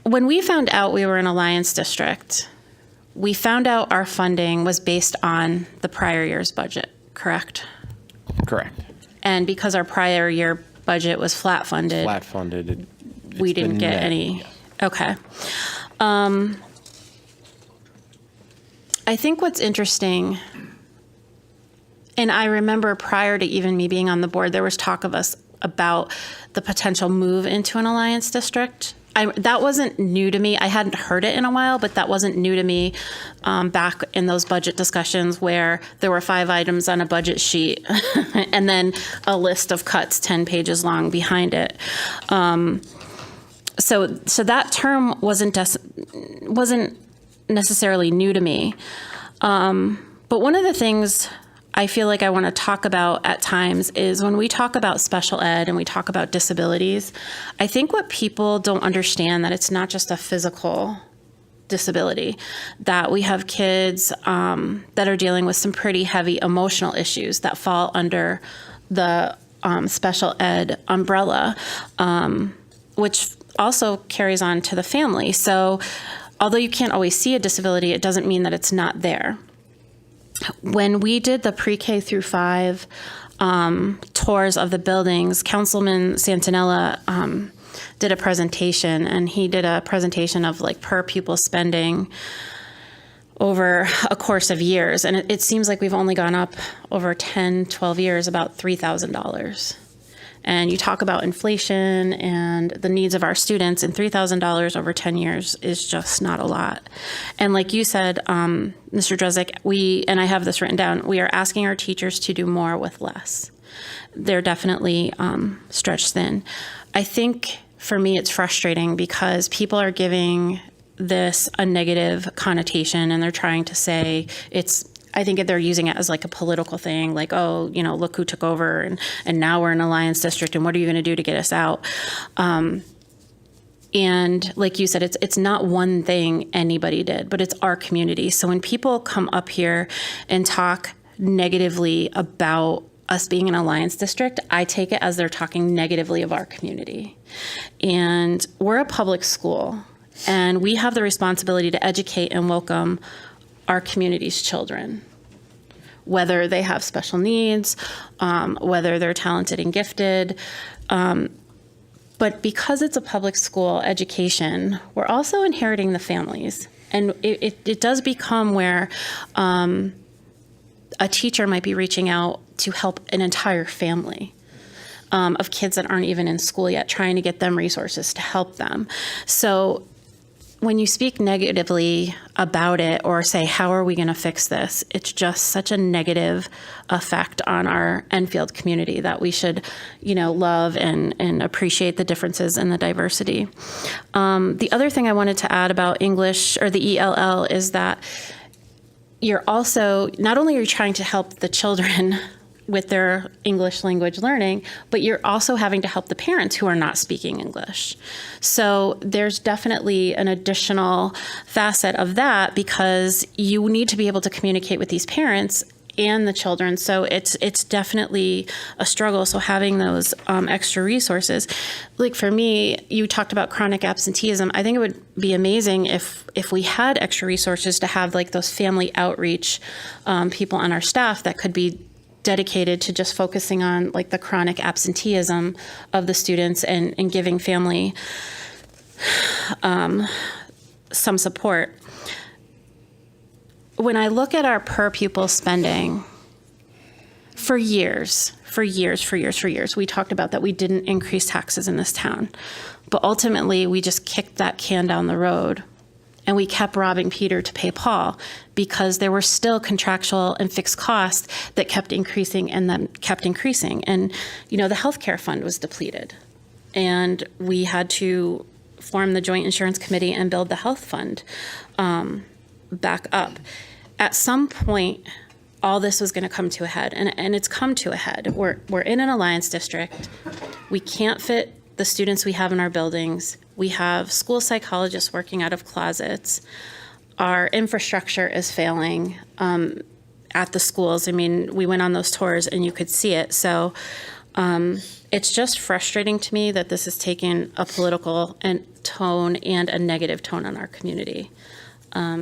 When we found out we were an Alliance district, we found out our funding was based on the prior year's budget, correct? Correct. And because our prior year budget was flat funded, we didn't get any. Okay. I think what's interesting, and I remember prior to even me being on the board, there was talk of us about the potential move into an Alliance district. That wasn't new to me. I hadn't heard it in a while, but that wasn't new to me back in those budget discussions where there were 5 items on a budget sheet and then a list of cuts 10 pages long behind it. So that term wasn't necessarily new to me. But one of the things I feel like I want to talk about at times is when we talk about special ed and we talk about disabilities, I think what people don't understand that it's not just a physical disability, that we have kids that are dealing with some pretty heavy emotional issues that fall under the special ed umbrella, which also carries on to the family. So although you can't always see a disability, it doesn't mean that it's not there. When we did the pre-K through 5 tours of the buildings, Councilman Santinella did a presentation, and he did a presentation of like per pupil spending over a course of years. And it seems like we've only gone up over 10, 12 years, about $3,000. And you talk about inflation and the needs of our students, and $3,000 over 10 years is just not a lot. And like you said, Mr. Drezek, and I have this written down, we are asking our teachers to do more with less. They're definitely stretched thin. I think for me it's frustrating because people are giving this a negative connotation, and they're trying to say I think they're using it as like a political thing, like, oh, look who took over, and now we're an alliance district, and what are you going to do to get us out? And like you said, it's not one thing anybody did, but it's our community. So when people come up here and talk negatively about us being an alliance district, I take it as they're talking negatively of our community. And we're a public school, and we have the responsibility to educate and welcome our community's children, whether they have special needs, whether they're talented and gifted. But because it's a public school education, we're also inheriting the families. And it does become where a teacher might be reaching out to help an entire family of kids that aren't even in school yet, trying to get them resources to help them. So when you speak negatively about it or say, how are we going to fix this? It's just such a negative effect on our Enfield community that we should, love and appreciate the differences and the diversity. The other thing I wanted to add about English or the ELL is that you're also, not only are you trying to help the children with their English language learning, but you're also having to help the parents who are not speaking English. So there's definitely an additional facet of that, because you need to be able to communicate with these parents and the children. So it's definitely a struggle. So having those extra resources, like for me, you talked about chronic absenteeism. I think it would be amazing if we had extra resources to have like those family outreach people on our staff that could be dedicated to just focusing on like the chronic absenteeism of the students and giving family some support. When I look at our per pupil spending, for years, we talked about that we didn't increase taxes in this town. But ultimately, we just kicked that can down the road, and we kept robbing Peter to pay Paul, because there were still contractual and fixed costs that kept increasing and then kept increasing. And, the healthcare fund was depleted, and we had to form the Joint Insurance Committee and build the health fund back up. At some point, all this was going to come to a head, and it's come to a head. We're in an alliance district. We can't fit the students we have in our buildings. We have school psychologists working out of closets. Our infrastructure is failing at the schools. I mean, we went on those tours and you could see it. So it's just frustrating to me that this has taken a political tone and a negative tone on our community.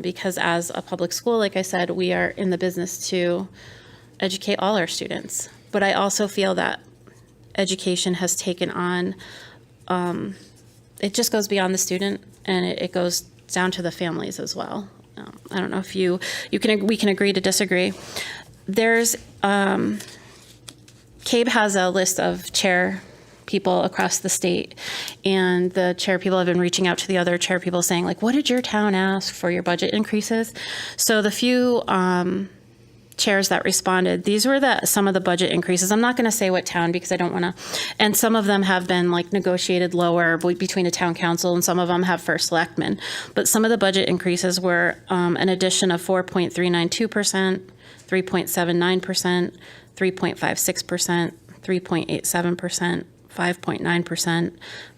Because as a public school, like I said, we are in the business to educate all our students. But I also feel that education has taken on, it just goes beyond the student, and it goes down to the families as well. I don't know if we can agree to disagree. There's, CABE has a list of chair people across the state, and the chair people have been reaching out to the other chair people saying, like, what did your town ask for your budget increases? So the few chairs that responded, these were some of the budget increases. I'm not going to say what town because I don't want to, and some of them have been like negotiated lower between the town council, and some of them have first selectmen. But some of the budget increases were an addition of 4.392%, 3.79%, 3.56%, 3.87%, 5.9%,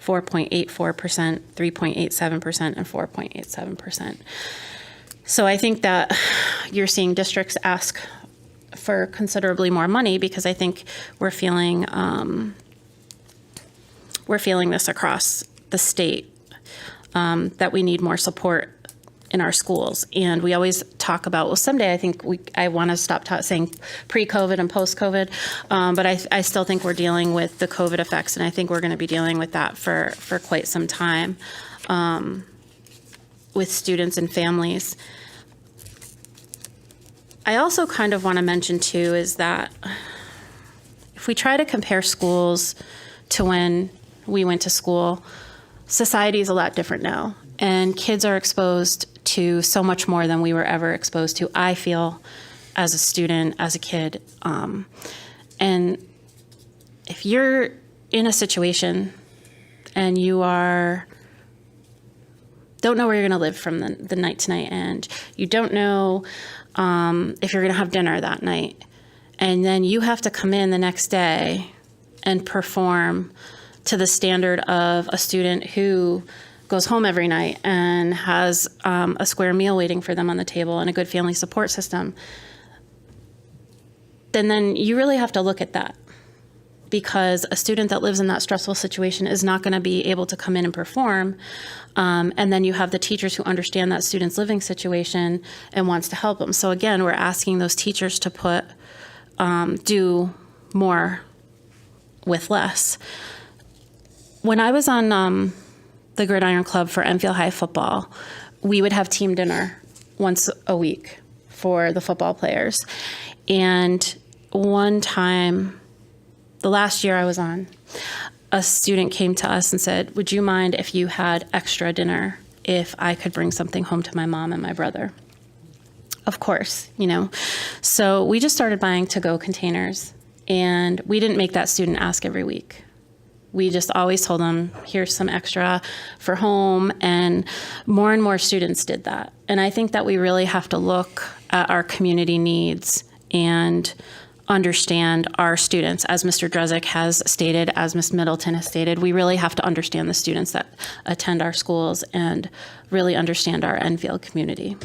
4.84%, 3.87%, and 4.87%. So I think that you're seeing districts ask for considerably more money because I think we're feeling this across the state, that we need more support in our schools. And we always talk about, well, someday I think I want to stop saying pre-COVID and post-COVID, but I still think we're dealing with the COVID effects, and I think we're going to be dealing with that for quite some time with students and families. I also kind of want to mention, too, is that if we try to compare schools to when we went to school, society is a lot different now, and kids are exposed to so much more than we were ever exposed to, I feel, as a student, as a kid. And if you're in a situation and you don't know where you're going to live from the night to night, and you don't know if you're going to have dinner that night, and then you have to come in the next day and perform to the standard of a student who goes home every night and has a square meal waiting for them on the table and a good family support system, then you really have to look at that, because a student that lives in that stressful situation is not going to be able to come in and perform. And then you have the teachers who understand that student's living situation and wants to help them. So again, we're asking those teachers to do more with less. When I was on the Gridiron Club for Enfield High football, we would have team dinner once a week for the football players. And one time, the last year I was on, a student came to us and said, "Would you mind if you had extra dinner if I could bring something home to my mom and my brother?" Of course, So we just started buying to-go containers, and we didn't make that student ask every week. We just always told them, here's some extra for home, and more students did that. And I think that we really have to look at our community needs and understand our students. As Mr. Drezek has stated, as Ms. Middleton has stated, we really have to understand the students that attend our schools and really understand our Enfield community.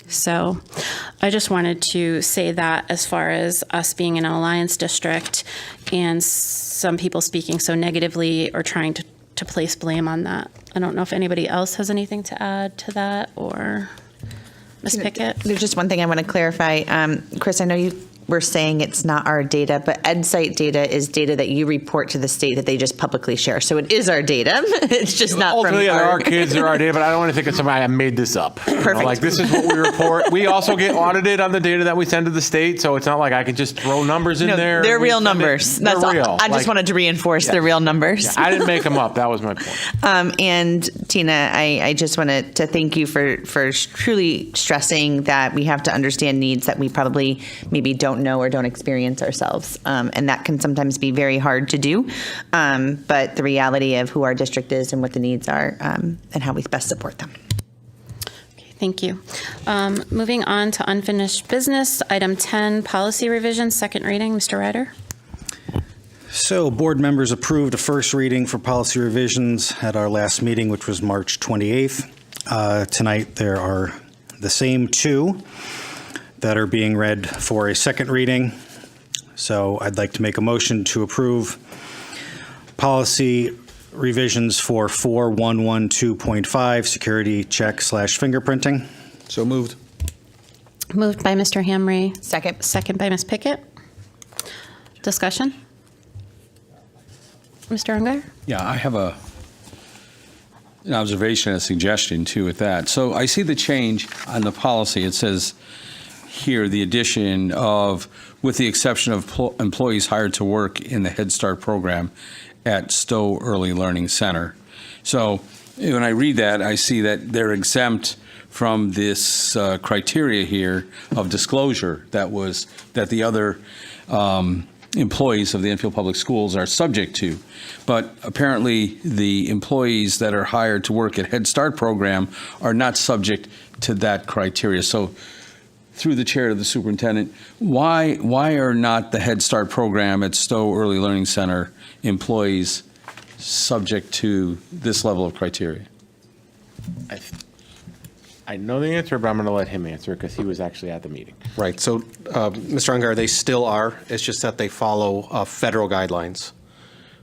So I just wanted to say that as far as us being an Alliance district and some people speaking so negatively or trying to place blame on that. I don't know if anybody else has anything to add to that, or Ms. Pickett? There's just one thing I want to clarify. Chris, I know you were saying it's not our data, but EdSite data is data that you report to the state that they just publicly share. So it is our data. It's just not Ultimately, from our kids are our data, but I don't want to think of somebody I made this up. Perfect. Like, this is what we report. We also get audited on the data that we send to the state, so it's not like I can just throw numbers in there. They're real numbers. They're That's real. all. I just wanted to reinforce they're real numbers. I didn't make them up. That was my point. And Tina, I just wanted to thank you for truly stressing that we have to understand needs that we probably maybe don't know or don't experience ourselves. And that can sometimes be very hard to do. But the reality of who our district is and what the needs are and how we best support them. Okay, thank you. Moving on to unfinished business, item 10, policy revision, second reading. Mr. Ryder? So board members approved a first reading for policy revisions at our last meeting, which was March 28th. Tonight, there are the same two that are being read for a second reading. So I'd like to make a motion to approve policy revisions for 4112.5, security check / fingerprinting. So moved. Moved by Mr. Hamre. Second. Second by Ms. Pickett. Discussion? Mr. Ungar? Yeah, I have an observation, a suggestion too with that. So I see the change on the policy. It says here the addition of, with the exception of employees hired to work in the Head Start program at Stowe Early Learning Center. So when I read that, I see that they're exempt from this criteria here of disclosure that the other employees of the Enfield Public Schools are subject to. But apparently the employees that are hired to work at Head Start program are not subject to that criteria. So through the chair to the superintendent, why are not the Head Start program at Stowe Early Learning Center employees subject to this level of criteria? I know the answer, but I'm going to let him answer because he was actually at the meeting. Right, so, Mr. Ungar, they still are, it's just that they follow federal guidelines.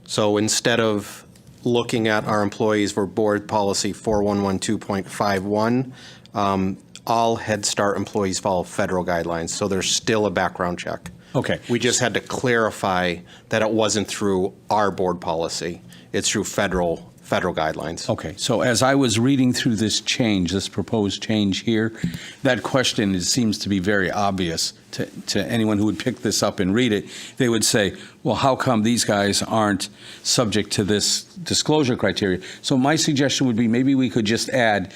So instead of looking at our employees for Board Policy 4112.51, all Head Start employees follow federal guidelines, so there's still a background check. Okay. We just had to clarify that it wasn't through our board policy, it's through federal guidelines. Okay, so as I was reading through this change, this proposed change here, that question seems to be very obvious to anyone who would pick this up and read it. They would say, well, how come these guys aren't subject to this disclosure criteria? So my suggestion would be maybe we could just add,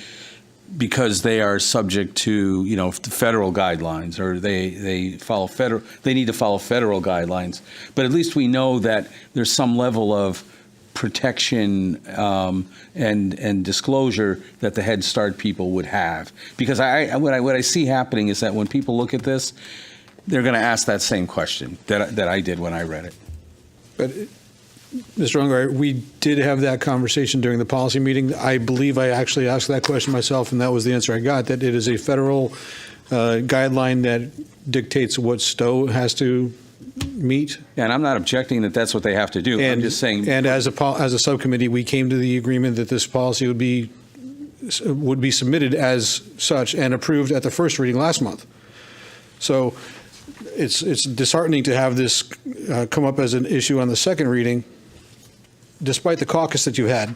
because they are subject to, the federal guidelines, or they need to follow federal guidelines. But at least we know that there's some level of protection and disclosure that the Head Start people would have. Because what I see happening is that when people look at this, they're going to ask that same question that I did when I read it. But, Mr. Ungar, we did have that conversation during the policy meeting. I believe I actually asked that question myself, and that was the answer I got, that it is a federal guideline that dictates what Stowe has to meet. And I'm not objecting that that's what they have to do. I'm just saying. And as a subcommittee, we came to the agreement that this policy would be submitted as such and approved at the first reading last month. So it's disheartening to have this come up as an issue on the second reading, despite the caucus that you had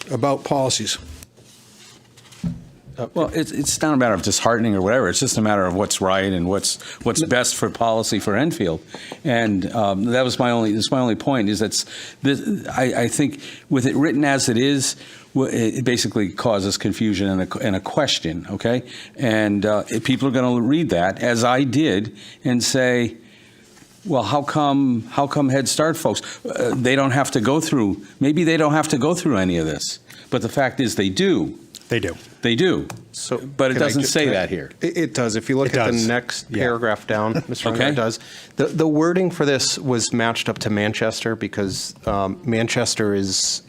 about policies. Well, it's not a matter of disheartening or whatever. It's just a matter of what's right and what's best for policy for Enfield. And that was my only point, is that I think with it written as it is, it basically causes confusion and a question, okay? And people are going to read that, as I did, and say, well, how come Head Start folks, they don't have to go through, maybe they don't have to go through any of this. But the fact is they do. They do. They do. So, but it doesn't say that here. It does. If you look at the next paragraph down, Mr. Ungar, it does. The wording for this was matched up to Manchester because Manchester is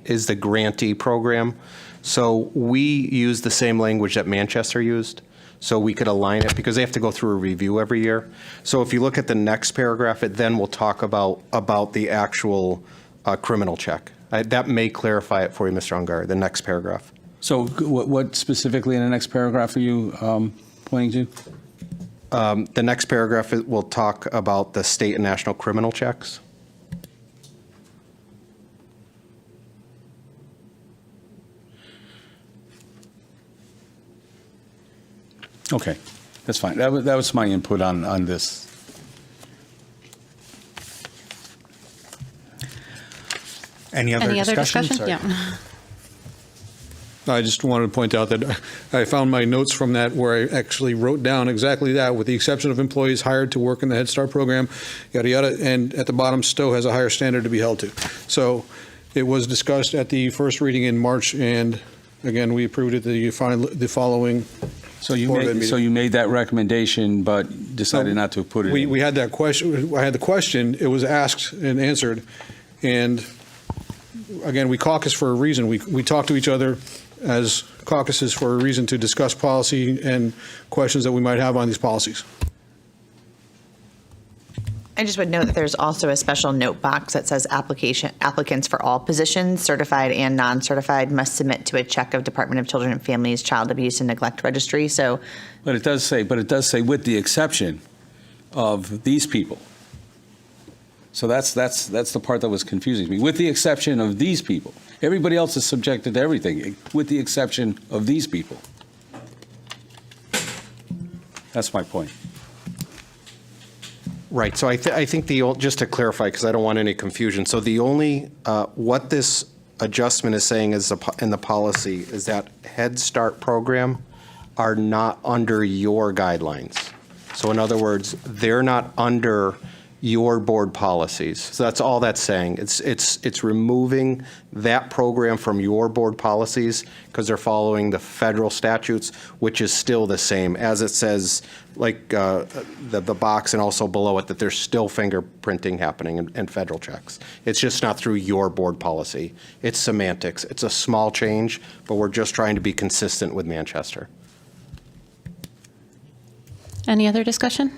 the grantee program. So we use the same language that Manchester used, so we could align it because they have to go through a review every year. So if you look at the next paragraph, it then will talk about the actual criminal check. That may clarify it for you, Mr. Ungar, the next paragraph. So what specifically in the next paragraph are you pointing to? The next paragraph will talk about the state and national criminal checks. Okay, that's fine. That was my input on this. Any other discussion? Sorry. Yeah. I just wanted to point out that I found my notes from that where I actually wrote down exactly that, with the exception of employees hired to work in the Head Start program, yada, yada, and at the bottom, Stowe has a higher standard to be held to. So it was discussed at the first reading in March, and again, we approved it the following. So you made that recommendation, but decided not to put it in. We had that question. I had the question. It was asked and answered, and again, we caucus for a reason. We talk to each other as caucuses for a reason to discuss policy and questions that we might have on these policies. I just would note that there's also a special note box that says applicants for all positions, certified and non-certified, must submit to a check of Department of Children and Families Child Abuse and Neglect Registry. So, but it does say with the exception of these people. So that's the part that was confusing me. With the exception of these people, everybody else is subjected to everything, with the exception of these people. That's my point. Right. So I think just to clarify, because I don't want any confusion. So the only what this adjustment is saying is in the policy is that Head Start program are not under your guidelines. So in other words, they're not under your board policies. So that's all that's saying. It's removing that program from your board policies because they're following the federal statutes, which is still the same as it says, like the box and also below it, that there's still fingerprinting happening and federal checks. It's just not through your board policy. It's semantics. It's a small change, but we're just trying to be consistent with Manchester. Any other discussion?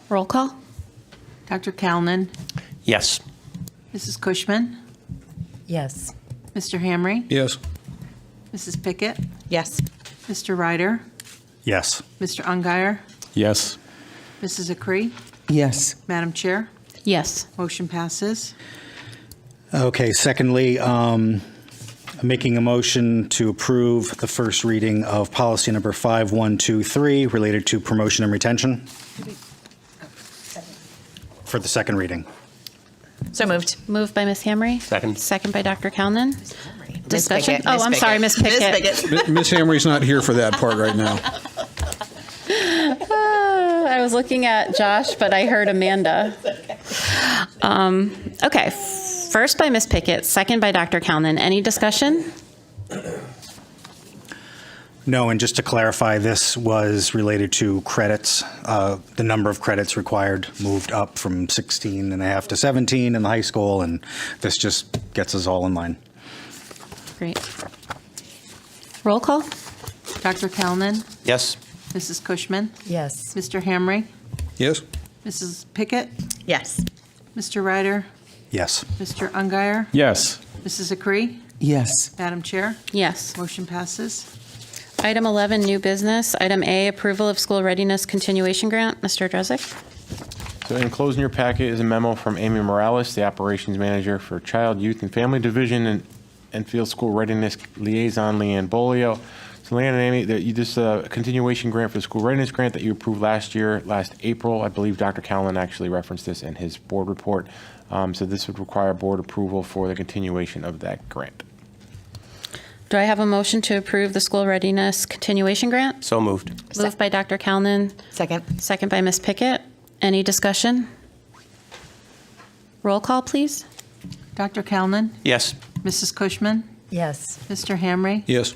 Roll call? Dr. Calnan, Yes. Mrs. Cushman, Yes. Mr. Hamry, Yes. Mrs. Pickett, Yes. Mr. Ryder, Yes. Mr. Ungary, Yes. Mrs. Acree, Yes. Madam Chair, Yes. motion passes. Okay, secondly, I'm making a motion to approve the first reading of policy number 5123 related to promotion and retention. For the second reading. So moved. Moved by Ms. Hamry. Second. Second by Dr. Calnan. Discussion? Pickett, Oh, Miss I'm sorry, Ms. Pickett. Miss Pickett. Ms. Hamry's not here for that part right now. I was looking at Josh, but I heard Amanda. Okay, first by Ms. Pickett, second by Dr. Calnan. Any discussion? No, and just to clarify, this was related to credits. The number of credits required moved up from 16 and a half to 17 in the high school, and this just gets us all in line. Great. Roll call? Dr. Calnan, Yes. Mrs. Cushman, Yes. Mr. Hamry, Yes? Mrs. Pickett, Yes. Mr. Ryder, Yes. Mr. Ungary, Yes. Mrs. Acree, Yes. Madam Chair, Yes. motion passes. Item 11, new business. Item A, approval of school readiness continuation grant. Mr. Dresik? So enclosed in your packet is a memo from Amy Morales, the Operations Manager for Child, Youth, and Family Division and Enfield School Readiness Liaison, Leanne Bolio. So Leanne and Amy, this continuation grant for the school readiness grant that you approved last April. I believe Dr. Callan actually referenced this in his board report. So this would require board approval for the continuation of that grant. Do I have a motion to approve the school readiness continuation grant? So moved. Moved by Dr. Calnan, Second. second by Ms. Pickett. Any discussion? Roll call, please. Dr. Calnan, Yes. Mrs. Cushman, Yes. Mr. Hamry, Yes.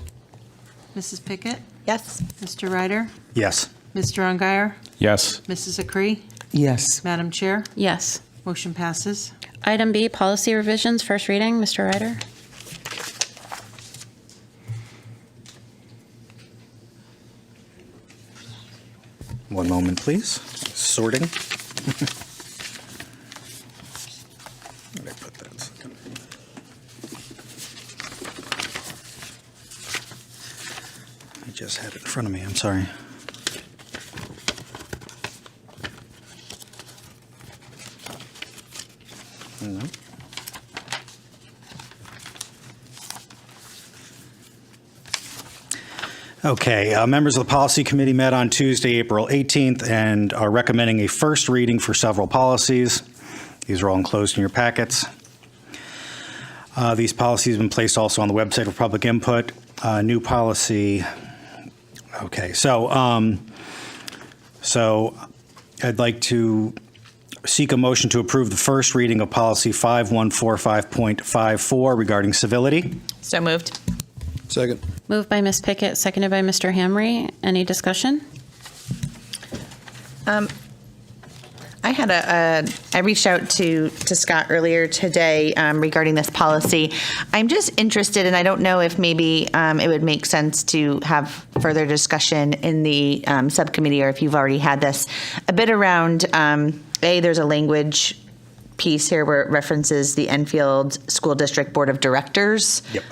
Mrs. Pickett, Yes. Mr. Ryder, Yes. Mr. Ungary, Yes. Mrs. Acree, Yes. Madam Chair, Yes. motion passes. Item B, policy revisions, first reading. Mr. Ryder? One moment, please. Sorting. Where'd I put that second? I just had it in front of me, I'm sorry. No. Okay, members of the Policy Committee met on Tuesday, April 18th, and are recommending a first reading for several policies. These are all enclosed in your packets. These policies have been placed also on the website for public input. New policy. Okay, so I'd like to seek a motion to approve the first reading of policy 5145.54 regarding civility. So moved. Second. Moved by Ms. Pickett, seconded by Mr. Hamry. Any discussion? I reached out to Scott earlier today regarding this policy. I'm just interested, and I don't know if maybe it would make sense to have further discussion in the subcommittee, or if you've already had this, a bit around, there's a language piece here where it references the Enfield School District Board of Directors. Yep.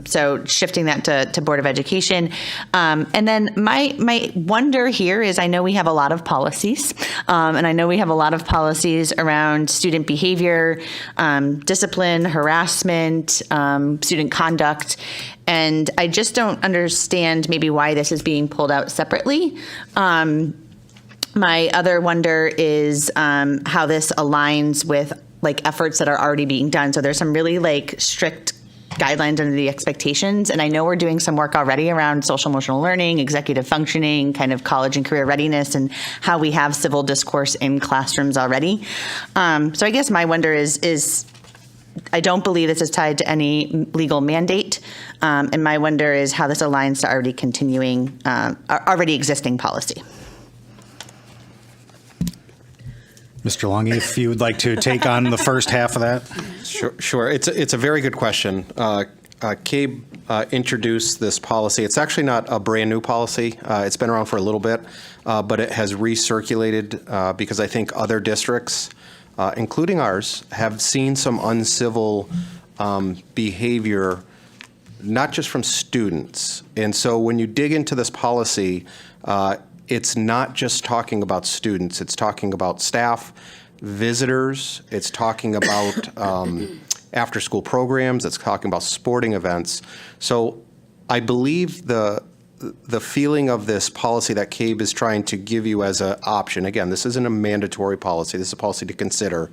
So shifting that to Board of Education. And then my wonder here is, I know we have a lot of policies, and I know we have a lot of policies around student behavior, discipline, harassment, student conduct, and I just don't understand maybe why this is being pulled out separately. My other wonder is how this aligns with like efforts that are already being done. So there's some really like strict guidelines under the expectations. And I know we're doing some work already around social emotional learning, executive functioning, kind of college and career readiness, and how we have civil discourse in classrooms already. So I guess my wonder is I don't believe this is tied to any legal mandate. And my wonder is how this aligns to already existing policy. Mr. Longy, if you would like to take on the first half of that. Sure. It's a very good question. CABE introduced this policy. It's actually not a brand-new policy. It's been around for a little bit, but it has recirculated because I think other districts, including ours, have seen some uncivil behavior, not just from students. And so when you dig into this policy, it's not just talking about students. It's talking about staff, visitors. It's talking about after-school programs. It's talking about sporting events. So I believe the feeling of this policy that CABE is trying to give you as an option, again, this isn't a mandatory policy, this is a policy to consider,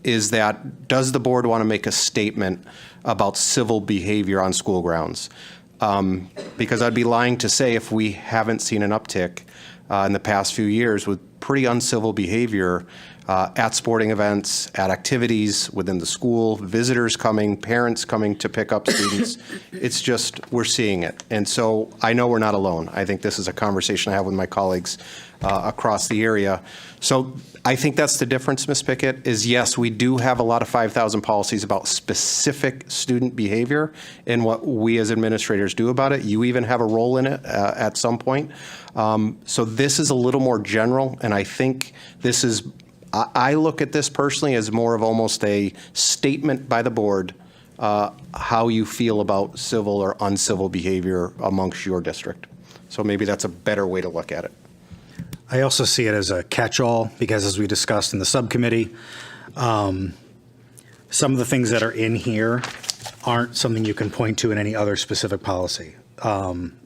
is that does the board want to make a statement about civil behavior on school grounds? Because I'd be lying to say if we haven't seen an uptick in the past few years with pretty uncivil behavior at sporting events, at activities within the school, visitors coming, parents coming to pick up students. It's just, we're seeing it. And so I know we're not alone. I think this is a conversation I have with my colleagues across the area. So I think that's the difference, Ms. Pickett, is yes, we do have a lot of 5,000 policies about specific student behavior and what we as administrators do about it. You even have a role in it at some point. So this is a little more general, and I think this is, I look at this personally as more of almost a statement by the board how you feel about civil or uncivil behavior amongst your district. So maybe that's a better way to look at it. I also see it as a catch-all because, as we discussed in the subcommittee, some of the things that are in here aren't something you can point to in any other specific policy.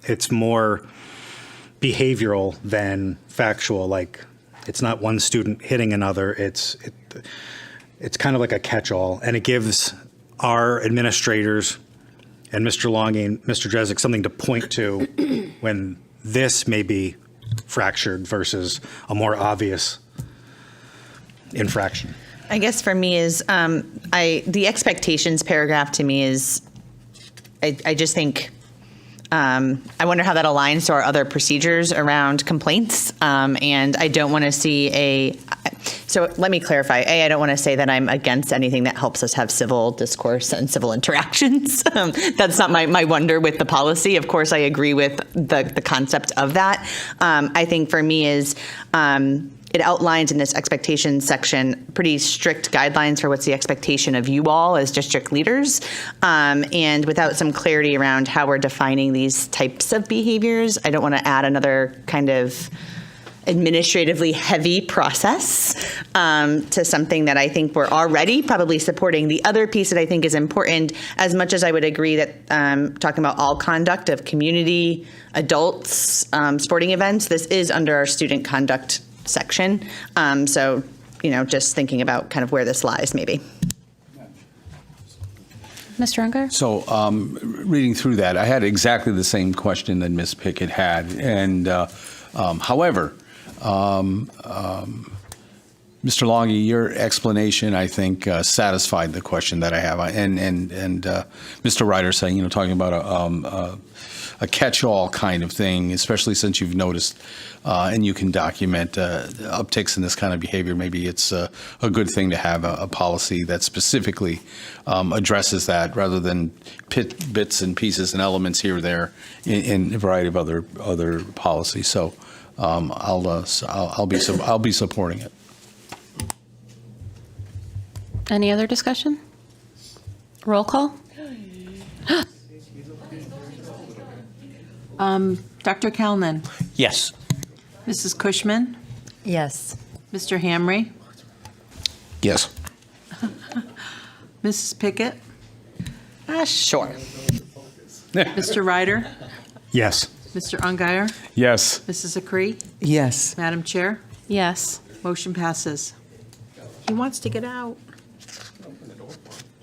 It's more behavioral than factual. Like, it's not one student hitting another. It's kind of like a catch-all, and it gives our administrators and Mr. Longy and Mr. Drezek something to point to when this may be fractured versus a more obvious infraction. I guess for me is the expectations paragraph to me is I just think I wonder how that aligns to our other procedures around complaints, and I don't want to see so let me clarify. I don't want to say that I'm against anything that helps us have civil discourse and civil interactions. That's not my wonder with the policy. Of course, I agree with the concept of that. I think for me is it outlines in this expectations section pretty strict guidelines for what's the expectation of you all as district leaders. And without some clarity around how we're defining these types of behaviors, I don't want to add another kind of administratively heavy process to something that I think we're already probably supporting. The other piece that I think is important, as much as I would agree that talking about all conduct of community, adults, sporting events, this is under our student conduct section. So, just thinking about kind of where this lies, maybe. Mr. Ungar? So, reading through that, I had exactly the same question that Ms. Pickett had. And however, Mr. Longy, your explanation, I think, satisfied the question that I have. And Mr. Ryder saying, talking about a catch-all kind of thing, especially since you've noticed and you can document upticks in this kind of behavior. Maybe it's a good thing to have a policy that specifically addresses that rather than pit bits and pieces and elements here or there in a variety of other policies. So I'll be supporting it. Any other discussion? Roll call? Dr. Kalnin, Yes. Mrs. Cushman, Yes. Mr. Hamry, Yes. Mrs. Pickett, Sure. Mr. Ryder, Yes. Mr. Ungary, Yes. Mrs. Acree, Yes. Madam Chair, Yes. motion passes. He wants to get out.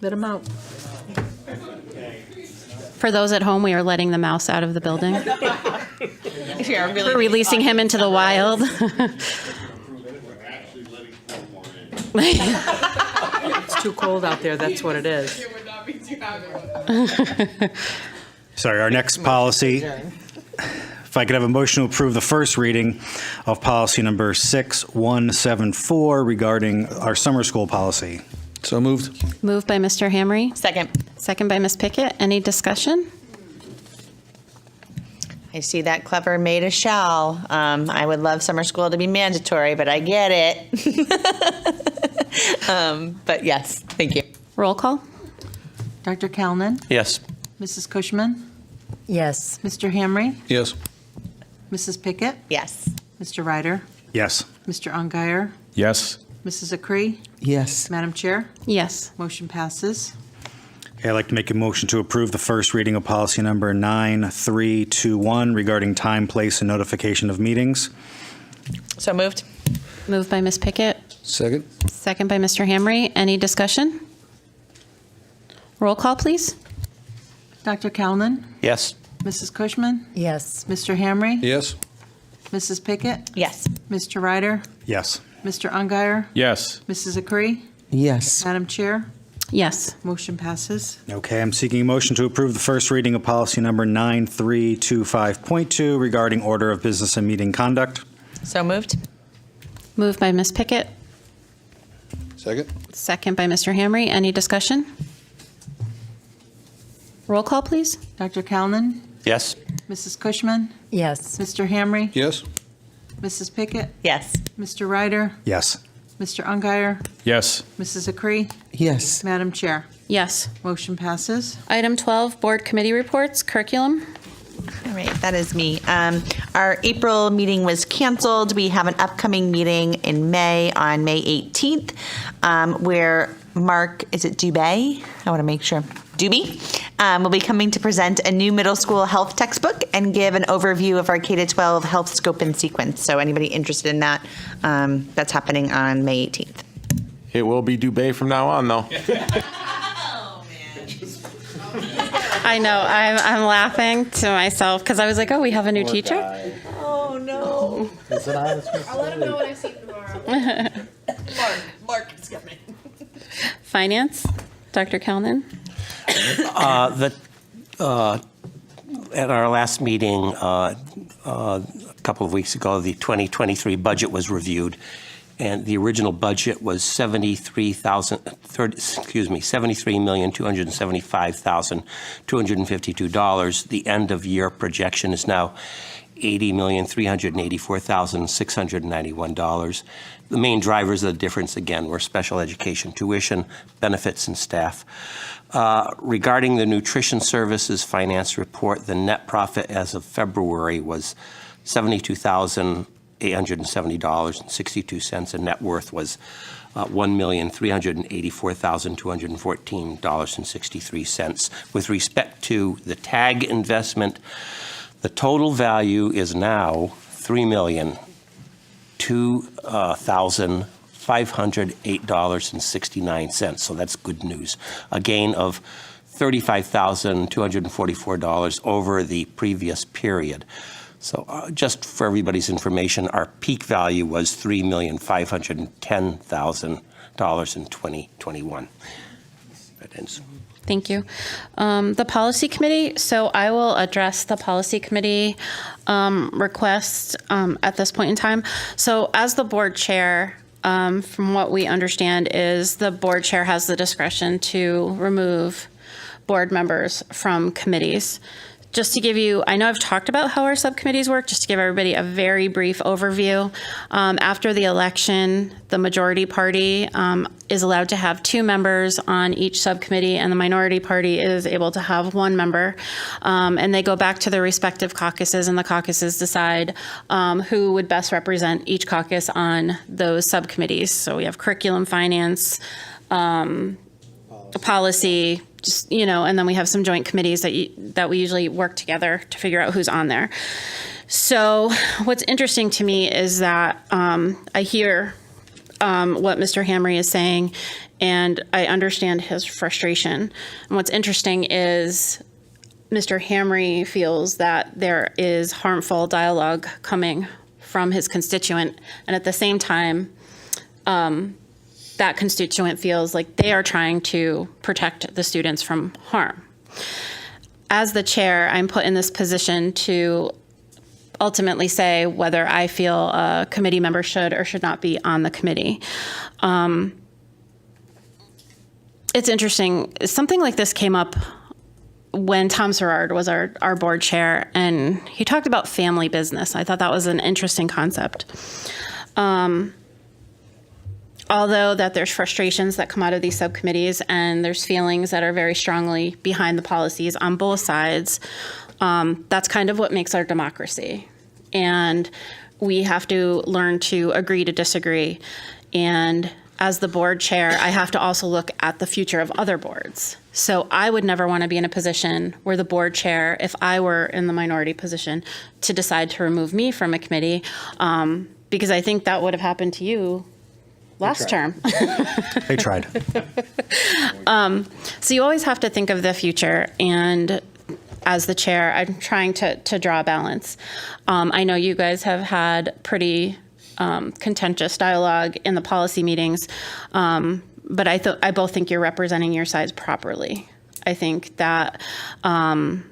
Let him out. For those at home, we are letting the mouse out of the building. Yeah, We're releasing him into the wild. It's too cold out there, that's what it is. Sorry, our next policy, if I could have a motion to approve the first reading of policy number 6174 regarding our summer school policy. So moved. Moved by Mr. Hamry, Second. second by Ms. Pickett. Any discussion? I see that clever made a shall. I would love summer school to be mandatory, but I get it. But yes, thank you. Roll call? Dr. Calnan? Yes. Mrs. Cushman? Yes. Mr. Hamry? Yes. Mrs. Pickett? Yes. Mr. Ryder? Yes. Mr. Ungary? Yes. Mrs. Acree? Yes. Madam Chair? Yes. Motion passes. Okay, I'd like to make a motion to approve the first reading of policy number 9321 regarding time, place, and notification of meetings. So moved. Moved by Ms. Pickett, Second? second by Mr. Hamry. Any discussion? Roll call, please. Dr. Calnan? Yes. Mrs. Cushman? Yes. Mr. Hamry? Yes. Mrs. Pickett? Yes. Mr. Ryder? Yes. Mr. Ungary? Yes. Mrs. Acree? Yes. Madam Chair? Yes. Motion passes. Okay, I'm seeking a motion to approve the first reading of policy number 9325.2 regarding order of business and meeting conduct. So moved. Moved by Ms. Pickett, Second? second by Mr. Hamry. Any discussion? Roll call, please. Dr. Calnan? Yes. Mrs. Cushman? Yes. Mr. Hamry? Yes. Mrs. Pickett? Yes. Mr. Ryder? Yes. Mr. Ungary? Yes. Mrs. Acree? Yes. Madam Chair? Yes. Motion passes. Item 12, board committee reports, curriculum. All right, that is me. Our April meeting was canceled. We have an upcoming meeting in May on May 18th where Mark, is it Dubé? I want to make sure. Doobie will be coming to present a new middle school health textbook and give an overview of our K-12 health scope and sequence. So anybody interested in that, that's happening on May 18th. It will be Dubé from now on, though. I know, I'm laughing to myself because I was like, oh, we have a new teacher? Oh, no. I'll let him know when I see him tomorrow. Mark is coming. Finance, Dr. Calnan. At our last meeting a couple of weeks ago, the 2023 budget was reviewed, and the original budget was $73,275,252. The end of year projection is now $80,384,691. The main drivers of the difference, again, were special education tuition, benefits, and staff. Regarding the nutrition services finance report, the net profit as of February was $72,870.62, and net worth was $1,384,214.63. With respect to the TAG investment, the total value is now $3,002,508.69. So that's good news. A gain of $35,244 over the previous period. So just for everybody's information, our peak value was $3,510,000 in 2021. That ends. Thank you. The policy committee, so I will address the policy committee request at this point in time. So as the board chair, from what we understand is the board chair has the discretion to remove board members from committees. Just to give you, I know I've talked about how our subcommittees work, just to give everybody a very brief overview. After the election, the majority party is allowed to have 2 members on each subcommittee, and the minority party is able to have 1 member. And they go back to their respective caucuses, and the caucuses decide who would best represent each caucus on those subcommittees. So we have curriculum, finance, policy, just, and then we have some joint committees that we usually work together to figure out who's on there. So what's interesting to me is that I hear what Mr. Hamry is saying, and I understand his frustration. And what's interesting is Mr. Hamry feels that there is harmful dialogue coming from his constituent, and at the same time, that constituent feels like they are trying to protect the students from harm. As the chair, I'm put in this position to ultimately say whether I feel a committee member should or should not be on the committee. It's interesting. Something like this came up when Tom Serrard was our board chair, and he talked about family business. I thought that was an interesting concept. Although that there's frustrations that come out of these subcommittees and there's feelings that are very strongly behind the policies on both sides, that's kind of what makes our democracy. And we have to learn to agree to disagree. And as the board chair, I have to also look at the future of other boards. So I would never want to be in a position where the board chair, if I were in the minority position, to decide to remove me from a committee, because I think that would have happened to you last term. They tried. So you always have to think of the future, and as the chair, I'm trying to draw a balance. I know you guys have had pretty contentious dialogue in the policy meetings, but I both think you're representing your sides properly. I think that the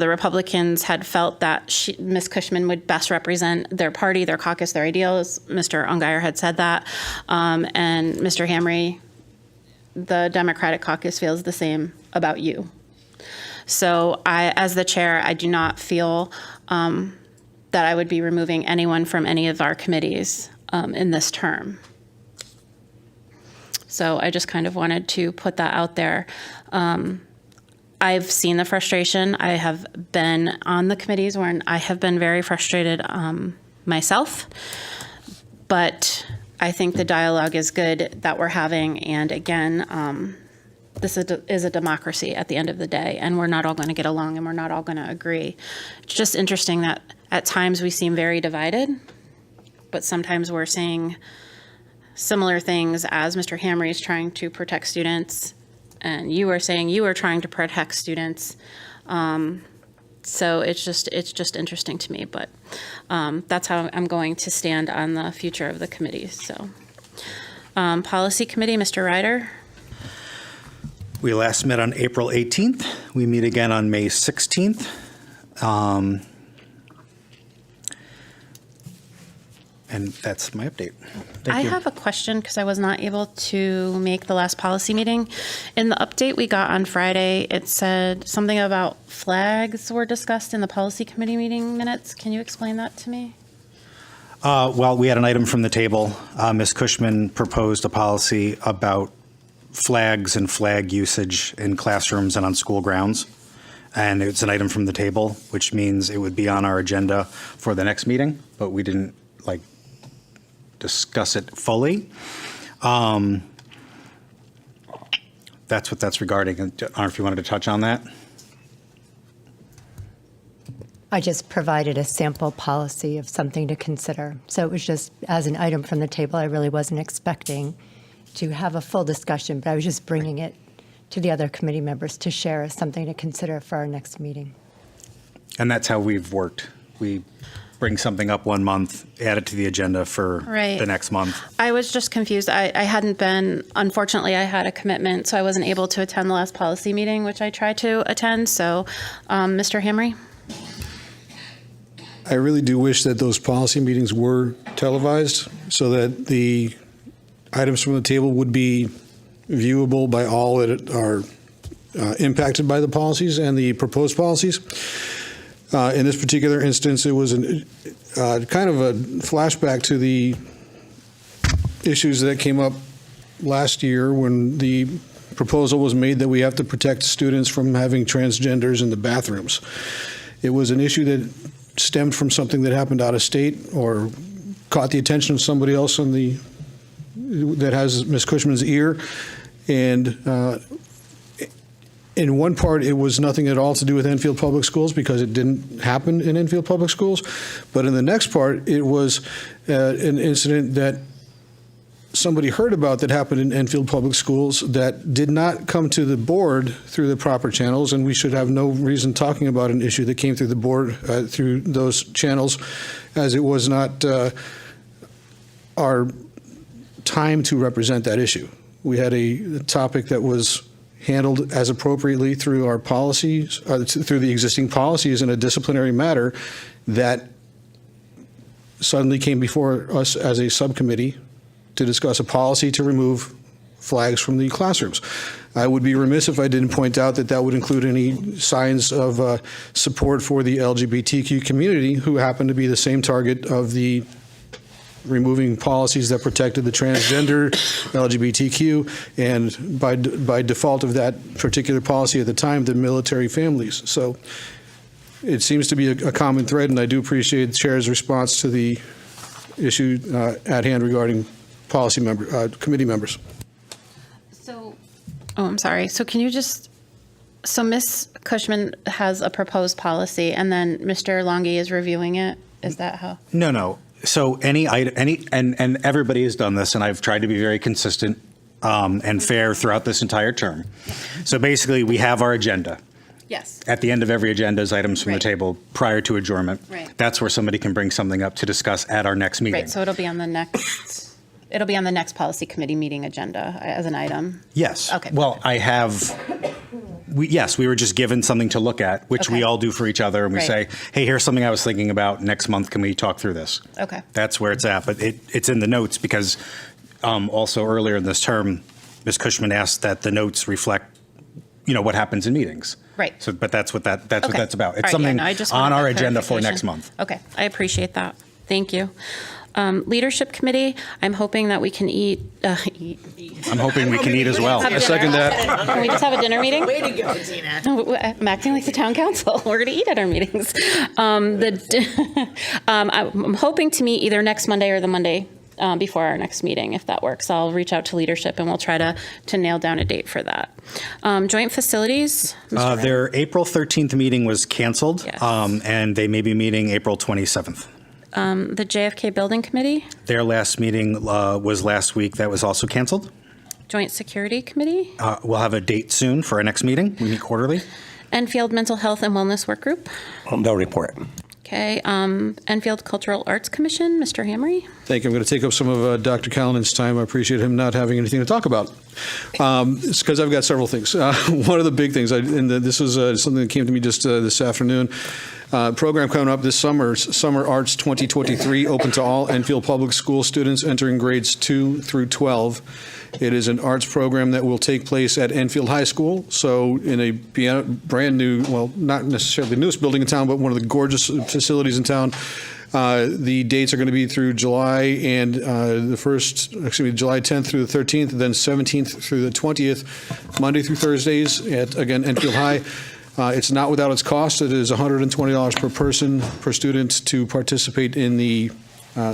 Republicans had felt that Ms. Cushman would best represent their party, their caucus, their ideals. Mr. Ungeyer had said that. And Mr. Hamry, the Democratic caucus, feels the same about you. So as the chair, I do not feel that I would be removing anyone from any of our committees in this term. So I just kind of wanted to put that out there. I've seen the frustration. I have been on the committees where I have been very frustrated myself, but I think the dialogue is good that we're having. And again, this is a democracy at the end of the day, and we're not all going to get along and we're not all going to agree. It's just interesting that at times we seem very divided, but sometimes we're saying similar things as Mr. Hamry is trying to protect students, and you are saying you are trying to protect students. So it's just interesting to me, but that's how I'm going to stand on the future of the committees. So, Policy Committee, Mr. Ryder. We last met on April 18th. We meet again on May 16th. And that's my update. Thank you. I have a question because I was not able to make the last policy meeting. In the update we got on Friday, it said something about flags were discussed in the policy committee meeting minutes. Can you explain that to me? Well, we had an item from the table. Ms. Cushman proposed a policy about flags and flag usage in classrooms and on school grounds. And it's an item from the table, which means it would be on our agenda for the next meeting, but we didn't discuss it fully. That's what that's regarding. I don't know if you wanted to touch on that. I just provided a sample policy of something to consider. So it was just as an item from the table. I really wasn't expecting to have a full discussion, but I was just bringing it to the other committee members to share as something to consider for our next meeting. And that's how we've worked. We bring something up one month, add it to the agenda for the next month. I was just confused. I hadn't been, unfortunately, I had a commitment, so I wasn't able to attend the last policy meeting, which I tried to attend. So, Mr. Hamry? I really do wish that those policy meetings were televised so that the items from the table would be viewable by all that are impacted by the policies and the proposed policies. In this particular instance, it was kind of a flashback to the issues that came up last year when the proposal was made that we have to protect students from having transgenders in the bathrooms. It was an issue that stemmed from something that happened out of state or caught the attention of somebody else that has Ms. Cushman's ear. And in one part, it was nothing at all to do with Enfield Public Schools because it didn't happen in Enfield Public Schools. But in the next part, it was an incident that somebody heard about that happened in Enfield Public Schools that did not come to the board through the proper channels, and we should have no reason talking about an issue that came through the board through those channels, as it was not our time to represent that issue. We had a topic that was handled as appropriately through our policies, through the existing policies in a disciplinary matter that suddenly came before us as a subcommittee to discuss a policy to remove flags from the classrooms. I would be remiss if I didn't point out that that would include any signs of support for the LGBTQ community, who happen to be the same target of the removing policies that protected the transgender, LGBTQ, and by default of that particular policy at the time, the military families. So it seems to be a common thread, and I do appreciate the Chair's response to the issue at hand regarding committee members. So, I'm sorry. So can you just, so Ms. Cushman has a proposed policy, and then Mr. Longi is reviewing it? Is that how? No. So and everybody has done this, and I've tried to be very consistent and fair throughout this entire term. So basically, we have our agenda. Yes. At the end of every agenda is items from the table prior to adjournment. Right. That's where somebody can bring something up to discuss at our next meeting. Right, so it'll be on the next policy committee meeting agenda as an item? Yes. Okay. Well, we were just given something to look at, which we Okay. all do for each other, and we Right. say, hey, here's something I was thinking about. Next month, can we talk through this? Okay. That's where it's at, but it's in the notes because also earlier in this term, Ms. Cushman asked that the notes reflect, what happens in meetings. Right. So, but that's what what Okay. that's about. All It's right, something no, I just on wanted our that agenda for clarification. next month. Okay, I appreciate that. Thank you. Leadership Committee, I'm hoping that we can eat. I'm hoping we can eat as well. Have I second dinner. that. Can we just have a dinner meeting? Way to go, Tina. I'm acting like the town council. We're going to eat at our meetings. I'm hoping to meet either next Monday or the Monday before our next meeting, if that works. I'll reach out to leadership and we'll try to nail down a date for that. Joint facilities. Mr. Wright? Their April 13th meeting was canceled, Yes. and they may be meeting April 27th. The JFK Building Committee. Their last meeting was last week. That was also canceled. Joint Security Committee. We'll have a date soon for our next meeting. We meet quarterly. Enfield Mental Health and Wellness Work Group. No report. Okay. Enfield Cultural Arts Commission, Mr. Hamry. Thank you. I'm going to take up some of Dr. Callanan's time. I appreciate him not having anything to talk about. It's because I've got several things. One of the big things, this is something that came to me just this afternoon. Program coming up this summer, Summer Arts 2023, open to all Enfield Public School students entering grades 2 through 12. It is an arts program that will take place at Enfield High School. So in a brand new, well, not necessarily the newest building in town, but one of the gorgeous facilities in town. The dates are going to be through July and July 10th through the 13th, then 17th through the 20th, Monday through Thursdays at, again, Enfield High. It's not without its cost. It is $120 per person, per student to participate in the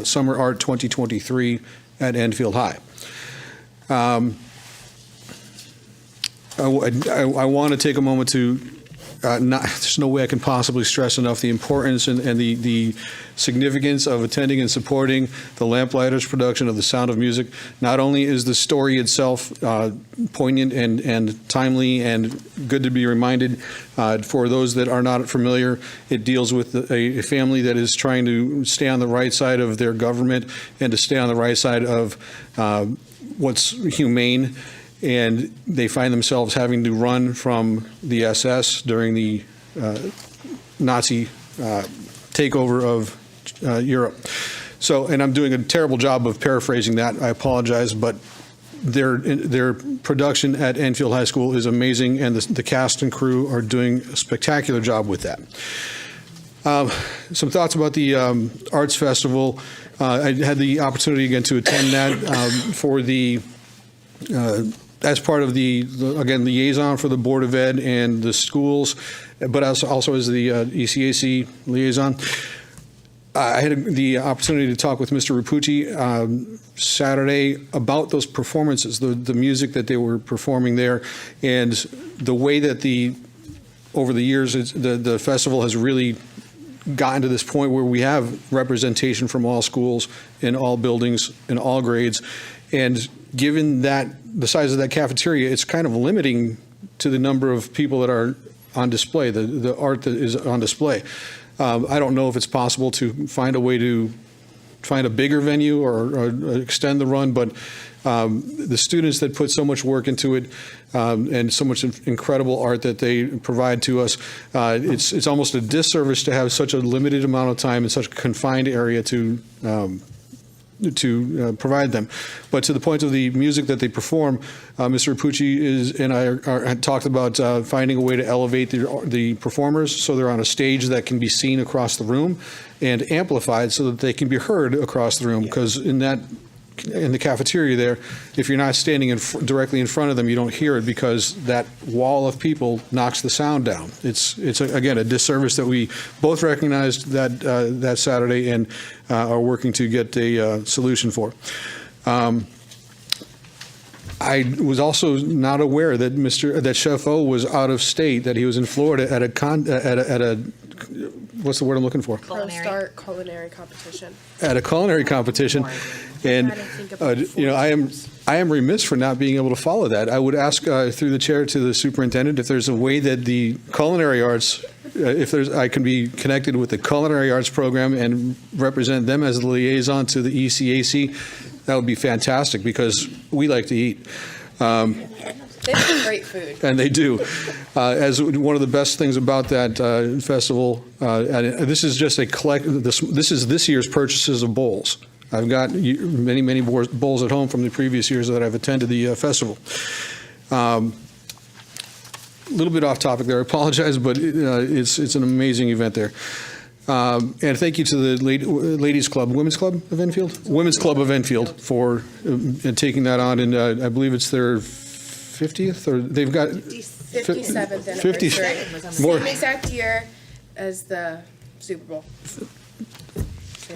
Summer Art 2023 at Enfield High. I want to take a moment to there's no way I can possibly stress enough the importance and the significance of attending and supporting the Lamplighters production of The Sound of Music. Not only is the story itself poignant and timely and good to be reminded, for those that are not familiar, it deals with a family that is trying to stay on the right side of their government and to stay on the right side of what's humane. And they find themselves having to run from the SS during the Nazi takeover of Europe. So, and I'm doing a terrible job of paraphrasing that. I apologize, but their production at Enfield High School is amazing, and the cast and crew are doing a spectacular job with that. Some thoughts about the Arts Festival. I had the opportunity again to attend that for the as part of the liaison for the Board of Ed and the schools, but also as the ECAC liaison. I had the opportunity to talk with Mr. Rapucci Saturday about those performances, the music that they were performing there, and the way that over the years the festival has really gotten to this point where we have representation from all schools in all buildings in all grades, And given that, the size of that cafeteria, it's kind of limiting to the number of people that are on display, the art that is on display. I don't know if it's possible to find a way to find a bigger venue or extend the run, but the students that put so much work into it and so much incredible art that they provide to us, it's almost a disservice to have such a limited amount of time in such a confined area to provide them. But to the point of the music that they perform, Mr. Pucci and I had talked about finding a way to elevate the performers so they're on a stage that can be seen across the room and amplified so that they can be heard across the room, because in the cafeteria there, if you're not standing directly in front of them, you don't hear it because that wall of people knocks the sound down. It's again, a disservice that we both recognized that Saturday and are working to get a solution for. I was also not aware that Chef O was out of state, that he was in Florida at a what's the word I'm looking for? Start culinary competition. At a culinary competition, and I am remiss for not being able to follow that. I would ask through the chair to the superintendent if there's a way that the culinary arts, I can be connected with the culinary arts program and represent them as the liaison to the ECAC. That would be fantastic because we like to eat. They have great food. And they do. As one of the best things about that festival, and this is just this is this year's purchases of bowls. I've got many bowls at home from the previous years that I've attended the festival. A little bit off topic there, I apologize, but it's an amazing event there. And thank you to the Ladies Club, Women's Club of Enfield? Women's Club of Enfield for taking that on, and I believe it's their 50th, or they've got 57th anniversary. 50 more. Same exact year as the Super Bowl.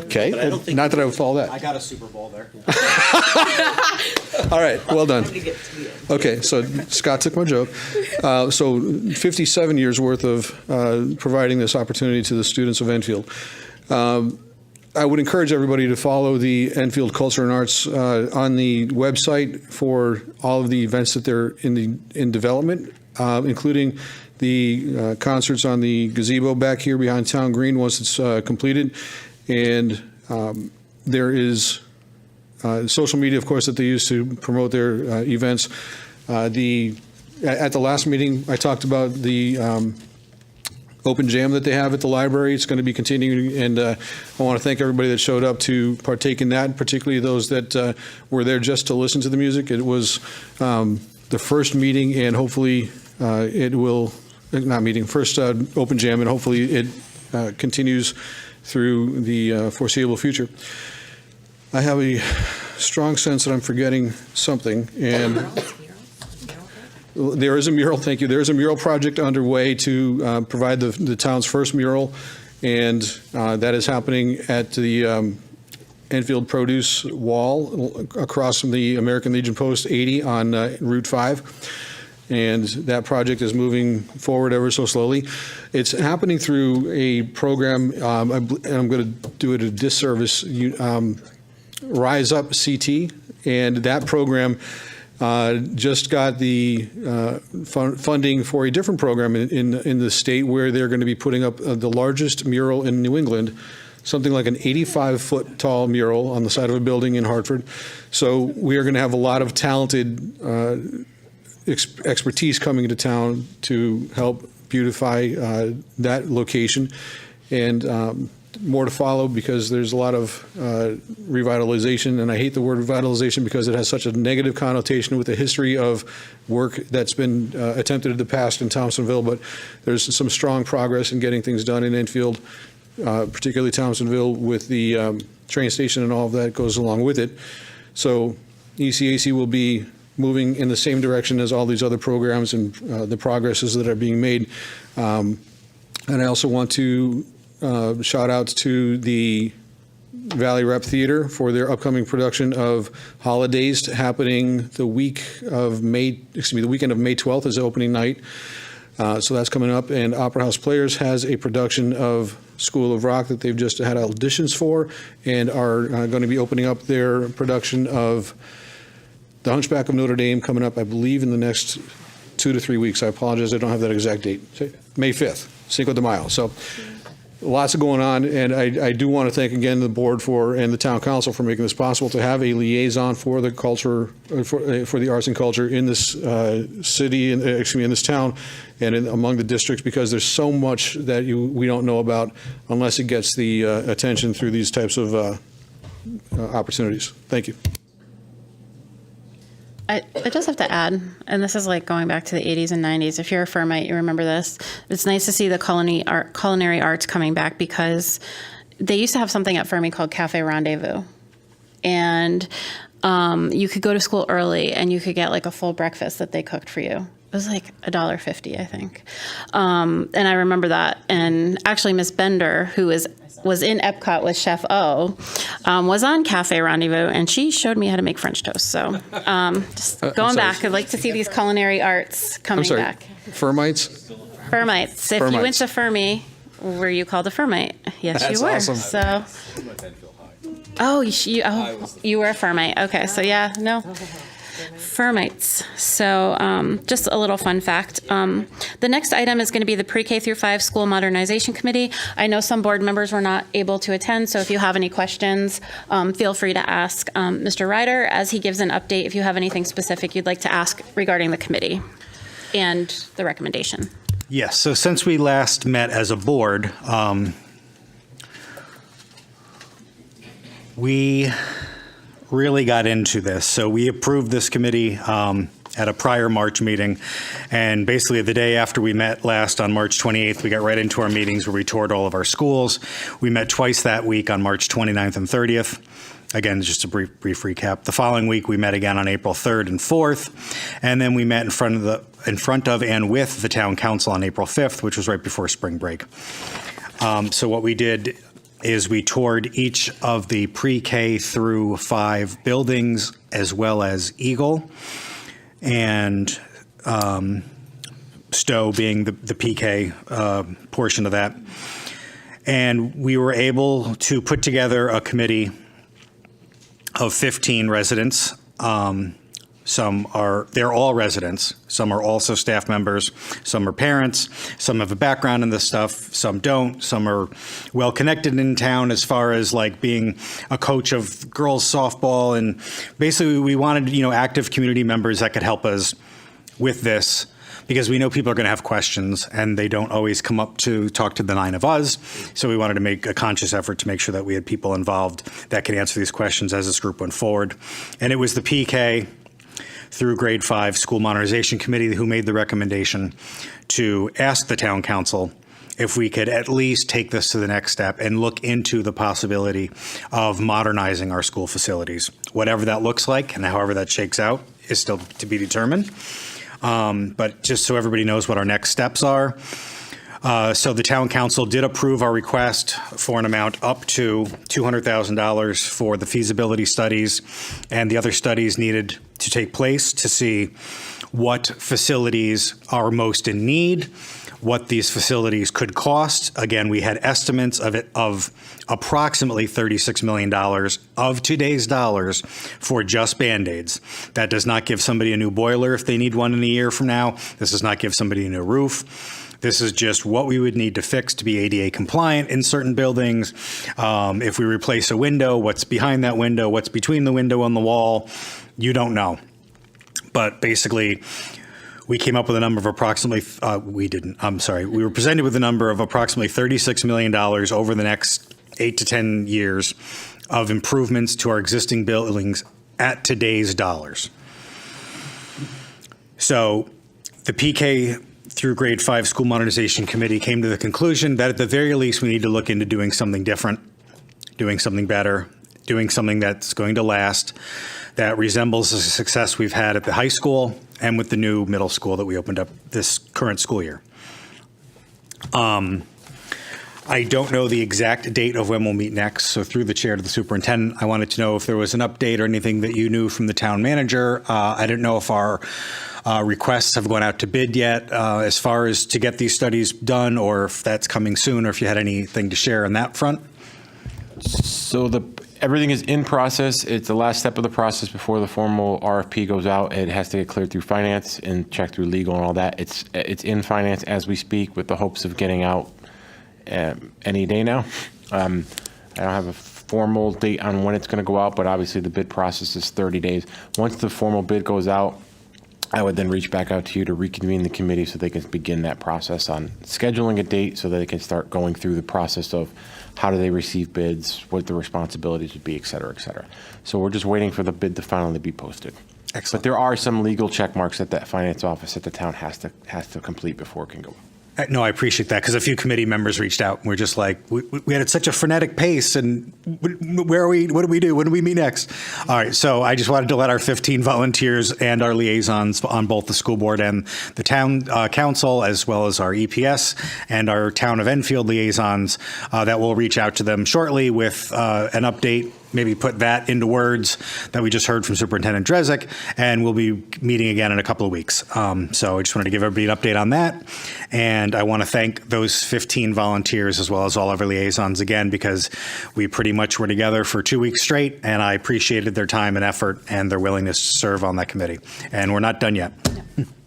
Okay, But I don't think- not that I would follow that. I got a Super Bowl there. All right, well done. Okay, so Scott took my joke. So 57 years worth of providing this opportunity to the students of Enfield. I would encourage everybody to follow the Enfield Culture and Arts on the website for all of the events that they're in development, including the concerts on the gazebo back here behind Town Green once it's completed. And there is social media, of course, that they use to promote their events. At the last meeting, I talked about the open jam that they have at the library. It's going to be continuing, and I want to thank everybody that showed up to partake in that, particularly those that were there just to listen to the music. It was the first meeting, and hopefully it will, not meeting, first open jam, and hopefully it continues through the foreseeable future. I have a strong sense that I'm forgetting something, and there is a mural, thank you. There is a mural project underway to provide the town's first mural, and that is happening at the Enfield Produce Wall across from the American Legion Post 80 on Route 5. And that project is moving forward ever so slowly. It's happening through a program, and I'm going to do it a disservice, Rise Up CT, and that program just got the funding for a different program in the state where they're going to be putting up the largest mural in New England, something like an 85-foot tall mural on the side of a building in Hartford. So we are going to have a lot of talented expertise coming into town to help beautify that location, and more to follow because there's a lot of revitalization, and I hate the word revitalization because it has such a negative connotation with the history of work that's been attempted in the past in Thompsonville, but there's some strong progress in getting things done in Enfield, particularly Thompsonville, with the train station and all of that goes along with it. So ECAC will be moving in the same direction as all these other programs and the progresses that are being made. And I also want to shout out to the Valley Rep Theater for their upcoming production of Holidays, happening the weekend of May 12th is the opening night. So that's coming up. And Opera House Players has a production of School of Rock that they've just had auditions for, and are going to be opening up their production of the Hunchback of Notre Dame coming up, I believe, in the next 2 to 3 weeks. I apologize, I don't have that exact date. May 5th, Cinco de Mayo. So lots of going on, and I do want to thank again the board and the town council for making this possible to have a liaison for the culture, for the arts and culture in this city, in this town, and among the districts, because there's so much that we don't know about unless it gets the attention through these types of opportunities. Thank you. I just have to add, and this is like going back to the 80s and 90s. If you're a Firmite, you remember this. It's nice to see the culinary arts coming back, because they used to have something at Fermi called Cafe Rendezvous. And you could go to school early and you could get like a full breakfast that they cooked for you. It was like $1.50, I think. And I remember that. And actually, Miss Bender, who was in Epcot with Chef O, was on Cafe Rendezvous, and she showed me how to make French toast. So just going back, I'd like to see these culinary arts coming back. Firmites? Firmites. If you went to Fermi, were you called a Firmite? Yes, That's you were. awesome. So, you were a Firmite. Okay, so yeah, no. Firmites. So just a little fun fact. The next item is going to be the Pre-K through 5 School Modernization Committee. I know some board members were not able to attend, so if you have any questions, feel free to ask Mr. Ryder as he gives an update if you have anything specific you'd like to ask regarding the committee and the recommendation. Yes, so since we last met as a board, we really got into this. So we approved this committee at a prior March meeting. And basically the day after we met last on March 28th, we got right into our meetings where we toured all of our schools. We met twice that week on March 29th and 30th. Again, just a brief recap. The following week, we met again on April 3rd and 4th. And then we met in front of and with the town council on April 5th, which was right before spring break. So what we did is we toured each of the pre-K through 5 buildings, as well as Eagle, and Stowe being the PK portion of that. And we were able to put together a committee of 15 residents. They're all residents. Some are also staff members. Some are parents. Some have a background in this stuff. Some don't. Some are well connected in town as far as like being a coach of girls softball. And basically we wanted, active community members that could help us with this, because we know people are going to have questions and they don't always come up to talk to the 9 of us. So we wanted to make a conscious effort to make sure that we had people involved that could answer these questions as this group went forward. And it was the PK through grade 5 School Modernization Committee who made the recommendation to ask the town council if we could at least take this to the next step and look into the possibility of modernizing our school facilities. Whatever that looks like and however that shakes out is still to be determined. But just so everybody knows what our next steps are. So the town council did approve our request for an amount up to $200,000 for the feasibility studies and the other studies needed to take place to see what facilities are most in need, what these facilities could cost. Again, we had estimates of approximately $36 million of today's dollars for just Band-Aids. That does not give somebody a new boiler if they need one in a year from now. This does not give somebody a new roof. This is just what we would need to fix to be ADA compliant in certain buildings. If we replace a window, what's behind that window, what's between the window and the wall, you don't know. But basically, we came up with a number of approximately, we were presented with a number of approximately $36 million over the next 8 to 10 years of improvements to our existing buildings at today's dollars. So the PK through grade 5 School Modernization Committee came to the conclusion that at the very least we need to look into doing something different, doing something better, doing something that's going to last, that resembles the success we've had at the high school and with the new middle school that we opened up this current school year. I don't know the exact date of when we'll meet next, so through the chair to the superintendent, I wanted to know if there was an update or anything that you knew from the town manager. I didn't know if our requests have gone out to bid yet as far as to get these studies done, or if that's coming soon, or if you had anything to share on that front. So everything is in process. It's the last step of the process before the formal RFP goes out. It has to get cleared through finance and checked through legal and all that. It's in finance as we speak with the hopes of getting out any day now. I don't have a formal date on when it's going to go out, but obviously the bid process is 30 days. Once the formal bid goes out, I would then reach back out to you to reconvene the committee so they can begin that process on scheduling a date so that they can start going through the process of how do they receive bids, what the responsibilities would be, et cetera, et cetera. So we're just waiting for the bid to finally be posted. Excellent. But there are some legal check marks that finance office at the town has to complete before it can go. No, I appreciate that because a few committee members reached out and we're just like, we had such a frenetic pace and where are we? What do we do? When do we meet next? All right. So I just wanted to let our 15 volunteers and our liaisons on both the school board and the town council, as well as our EPS and our town of Enfield liaisons, that we'll reach out to them shortly with an update. Maybe put that into words that we just heard from Superintendent Drezek, and we'll be meeting again in a couple of weeks. So I just wanted to give everybody an update on that. And I want to thank those 15 volunteers as well as all of our liaisons again, because we pretty much were together for 2 weeks straight, and I appreciated their time and effort and their willingness to serve on that committee. And we're not done yet.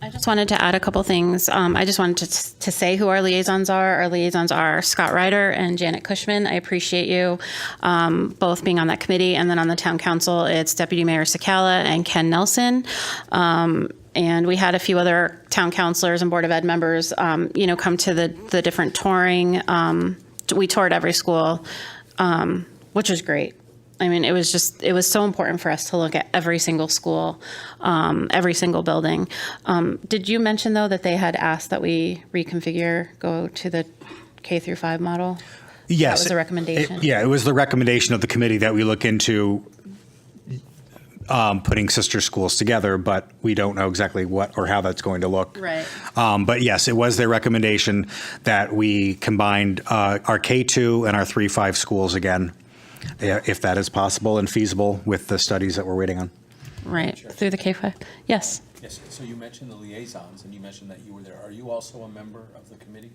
I just wanted to add a couple things. I just wanted to say who our liaisons are. Our liaisons are Scott Ryder and Janet Cushman. I appreciate you both being on that committee. And then on the town council, it's Deputy Mayor Sakala and Ken Nelson. And we had a few other town councilors and Board of Ed members, come to the different touring. We toured every school, which was great. I mean, it was so important for us to look at every single school, every single building. Did you mention, though, that they had asked that we go to the K through 5 model? Yes. That was a recommendation? It was the recommendation of the committee that we look into putting sister schools together, but we don't know exactly what or how that's going to look. Right. But yes, it was their recommendation that we combined our K2 and our 3-5 schools again, if that is possible and feasible with the studies that we're waiting on. Right, through the K-5. Yes. Yes, so you mentioned the liaisons, and you mentioned that you were there. Are you also a member of the committee?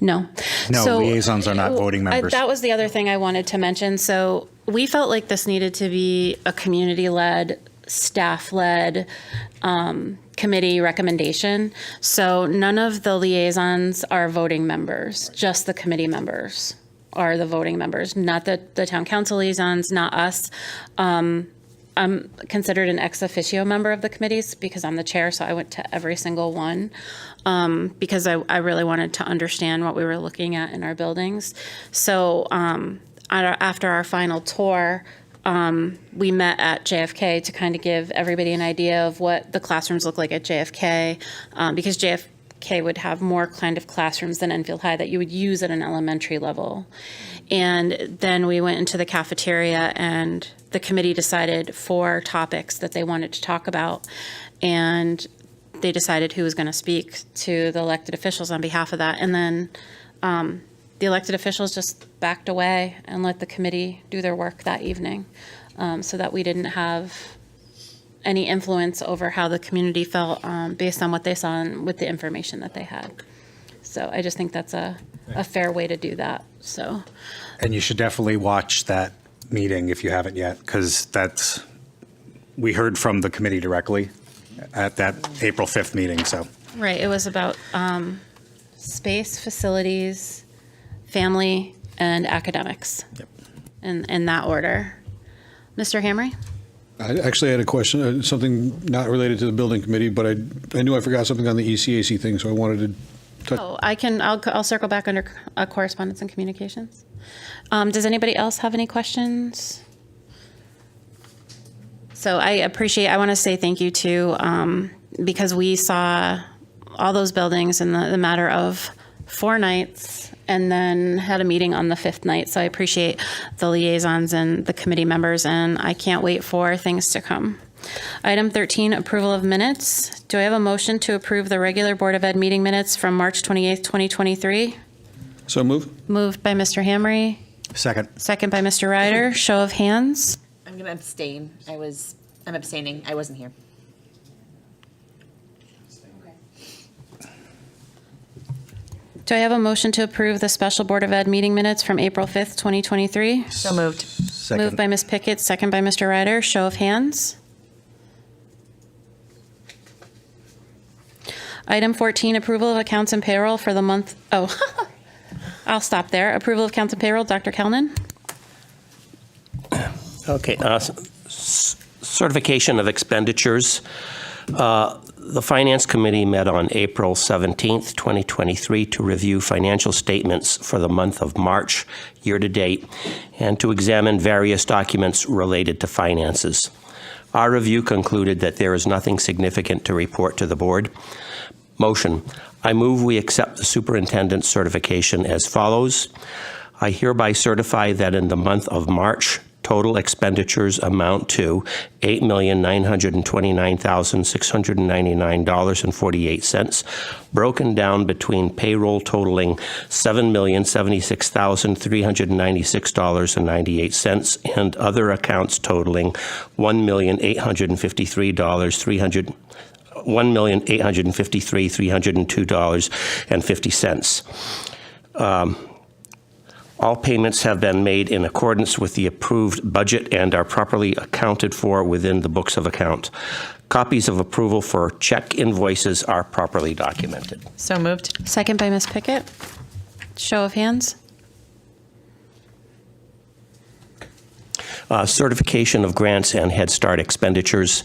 No. No, liaisons are not voting members. That was the other thing I wanted to mention. So we felt like this needed to be a community-led, staff-led committee recommendation. So none of the liaisons are voting members, just the committee members are the voting members, not the town council liaisons, not us. I'm considered an ex officio member of the committees because I'm the chair, so I went to every single one because I really wanted to understand what we were looking at in our buildings. So after our final tour, we met at JFK to kind of give everybody an idea of what the classrooms look like at JFK because JFK would have more kind of classrooms than Enfield High that you would use at an elementary level. And then we went into the cafeteria and the committee decided 4 topics that they wanted to talk about. And they decided who was going to speak to the elected officials on behalf of that. And then the elected officials just backed away and let the committee do their work that evening so that we didn't have any influence over how the community felt based on what they saw and with the information that they had. So I just think that's a fair way to do that. So, And you should definitely watch that meeting if you haven't yet, because we heard from the committee directly at that April 5th meeting. So right, it was about space, facilities, family, and academics. Yep. In that order. Mr. Hamry? I actually had a question, something not related to the building committee, but I knew I forgot something on the ECAC thing, so I wanted to touch. Oh, I'll circle back under correspondence and communications. Does anybody else have any questions? So I want to say thank you to, because we saw all those buildings in the matter of 4 nights and then had a meeting on the 5th night. So I appreciate the liaisons and the committee members, and I can't wait for things to come. Item 13, approval of minutes. Do I have a motion to approve the regular Board of Ed meeting minutes from March 28th, 2023? So move. Moved by Mr. Hamry. Second. Second by Mr. Ryder. Show of hands. I'm going to abstain. I'm abstaining. I wasn't here. Do I have a motion to approve the special Board of Ed meeting minutes from April 5th, 2023? So moved. Moved by Ms. Pickett, second by Mr. Ryder. Show of hands. Item 14, approval of accounts and payroll for the month, I'll stop there. Approval of accounts and payroll, Dr. Kellnan. Okay, certification of expenditures. The Finance Committee met on April 17th, 2023 to review financial statements for the month of March year-to-date and to examine various documents related to finances. Our review concluded that there is nothing significant to report to the board. Motion. I move we accept the superintendent's certification as follows. I hereby certify that in the month of March, total expenditures amount to $8,929,699.48, broken down between payroll totaling $7,076,396.98 and other accounts totaling $1,853,302.50. All payments have been made in accordance with the approved budget and are properly accounted for within the books of account. Copies of approval for check invoices are properly documented. So moved. Second by Ms. Pickett. Show of hands. Certification of grants and Head Start expenditures.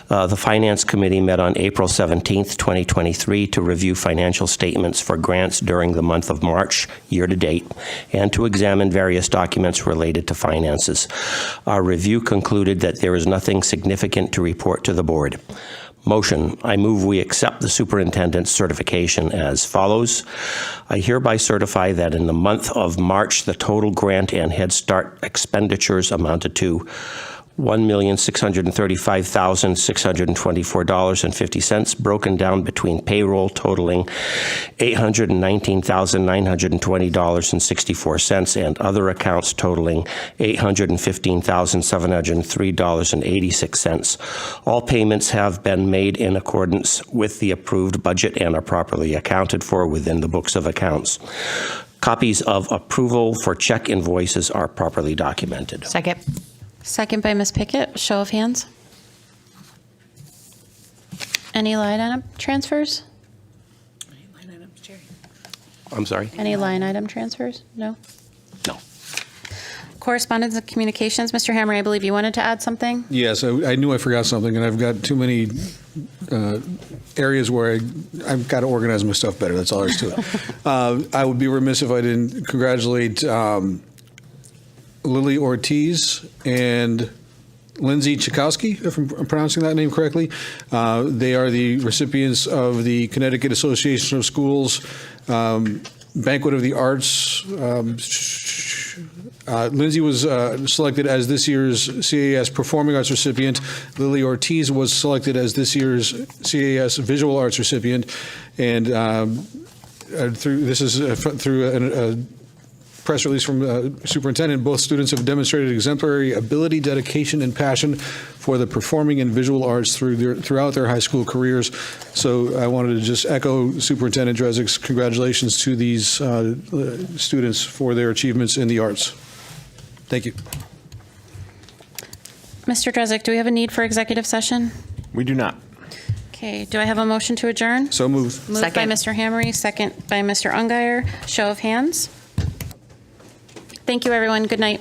The Finance Committee met on April 17th, 2023 to review financial statements for grants during the month of March year-to-date and to examine various documents related to finances. Our review concluded that there is nothing significant to report to the board. Motion. I move we accept the superintendent's certification as follows. I hereby certify that in the month of March, the total grant and Head Start expenditures amounted to $1,635,624.50, broken down between payroll totaling $819,920.64 and other accounts totaling $815,703.86. All payments have been made in accordance with the approved budget and are properly accounted for within the books of accounts. Copies of approval for check invoices are properly documented. Second. Second by Ms. Pickett. Show of hands. Any line item transfers? I'm sorry? Any line item transfers? No? No. Correspondence and communications. Mr. Hammer, I believe you wanted to add something? Yes, I knew I forgot something, and I've got too many areas where I've got to organize my stuff better. That's all there is to it. I would be remiss if I didn't congratulate Lily Ortiz and Lindsay Chakowski, if I'm pronouncing that name correctly. They are the recipients of the Connecticut Association of Schools Banquet of the Arts. Lindsay was selected as this year's CAS Performing Arts recipient. Lily Ortiz was selected as this year's CAS Visual Arts recipient. And through a press release from superintendent, both students have demonstrated exemplary ability, dedication, and passion for the performing and visual arts throughout their high school careers. So I wanted to just echo Superintendent Drezick's congratulations to these students for their achievements in the arts. Thank you. Mr. Drezick, do we have a need for executive session? We do not. Okay, do I have a motion to adjourn? So moved. Moved by Mr. Hammery, second by Mr. Ungary. Show of hands. Thank you, everyone. Good night.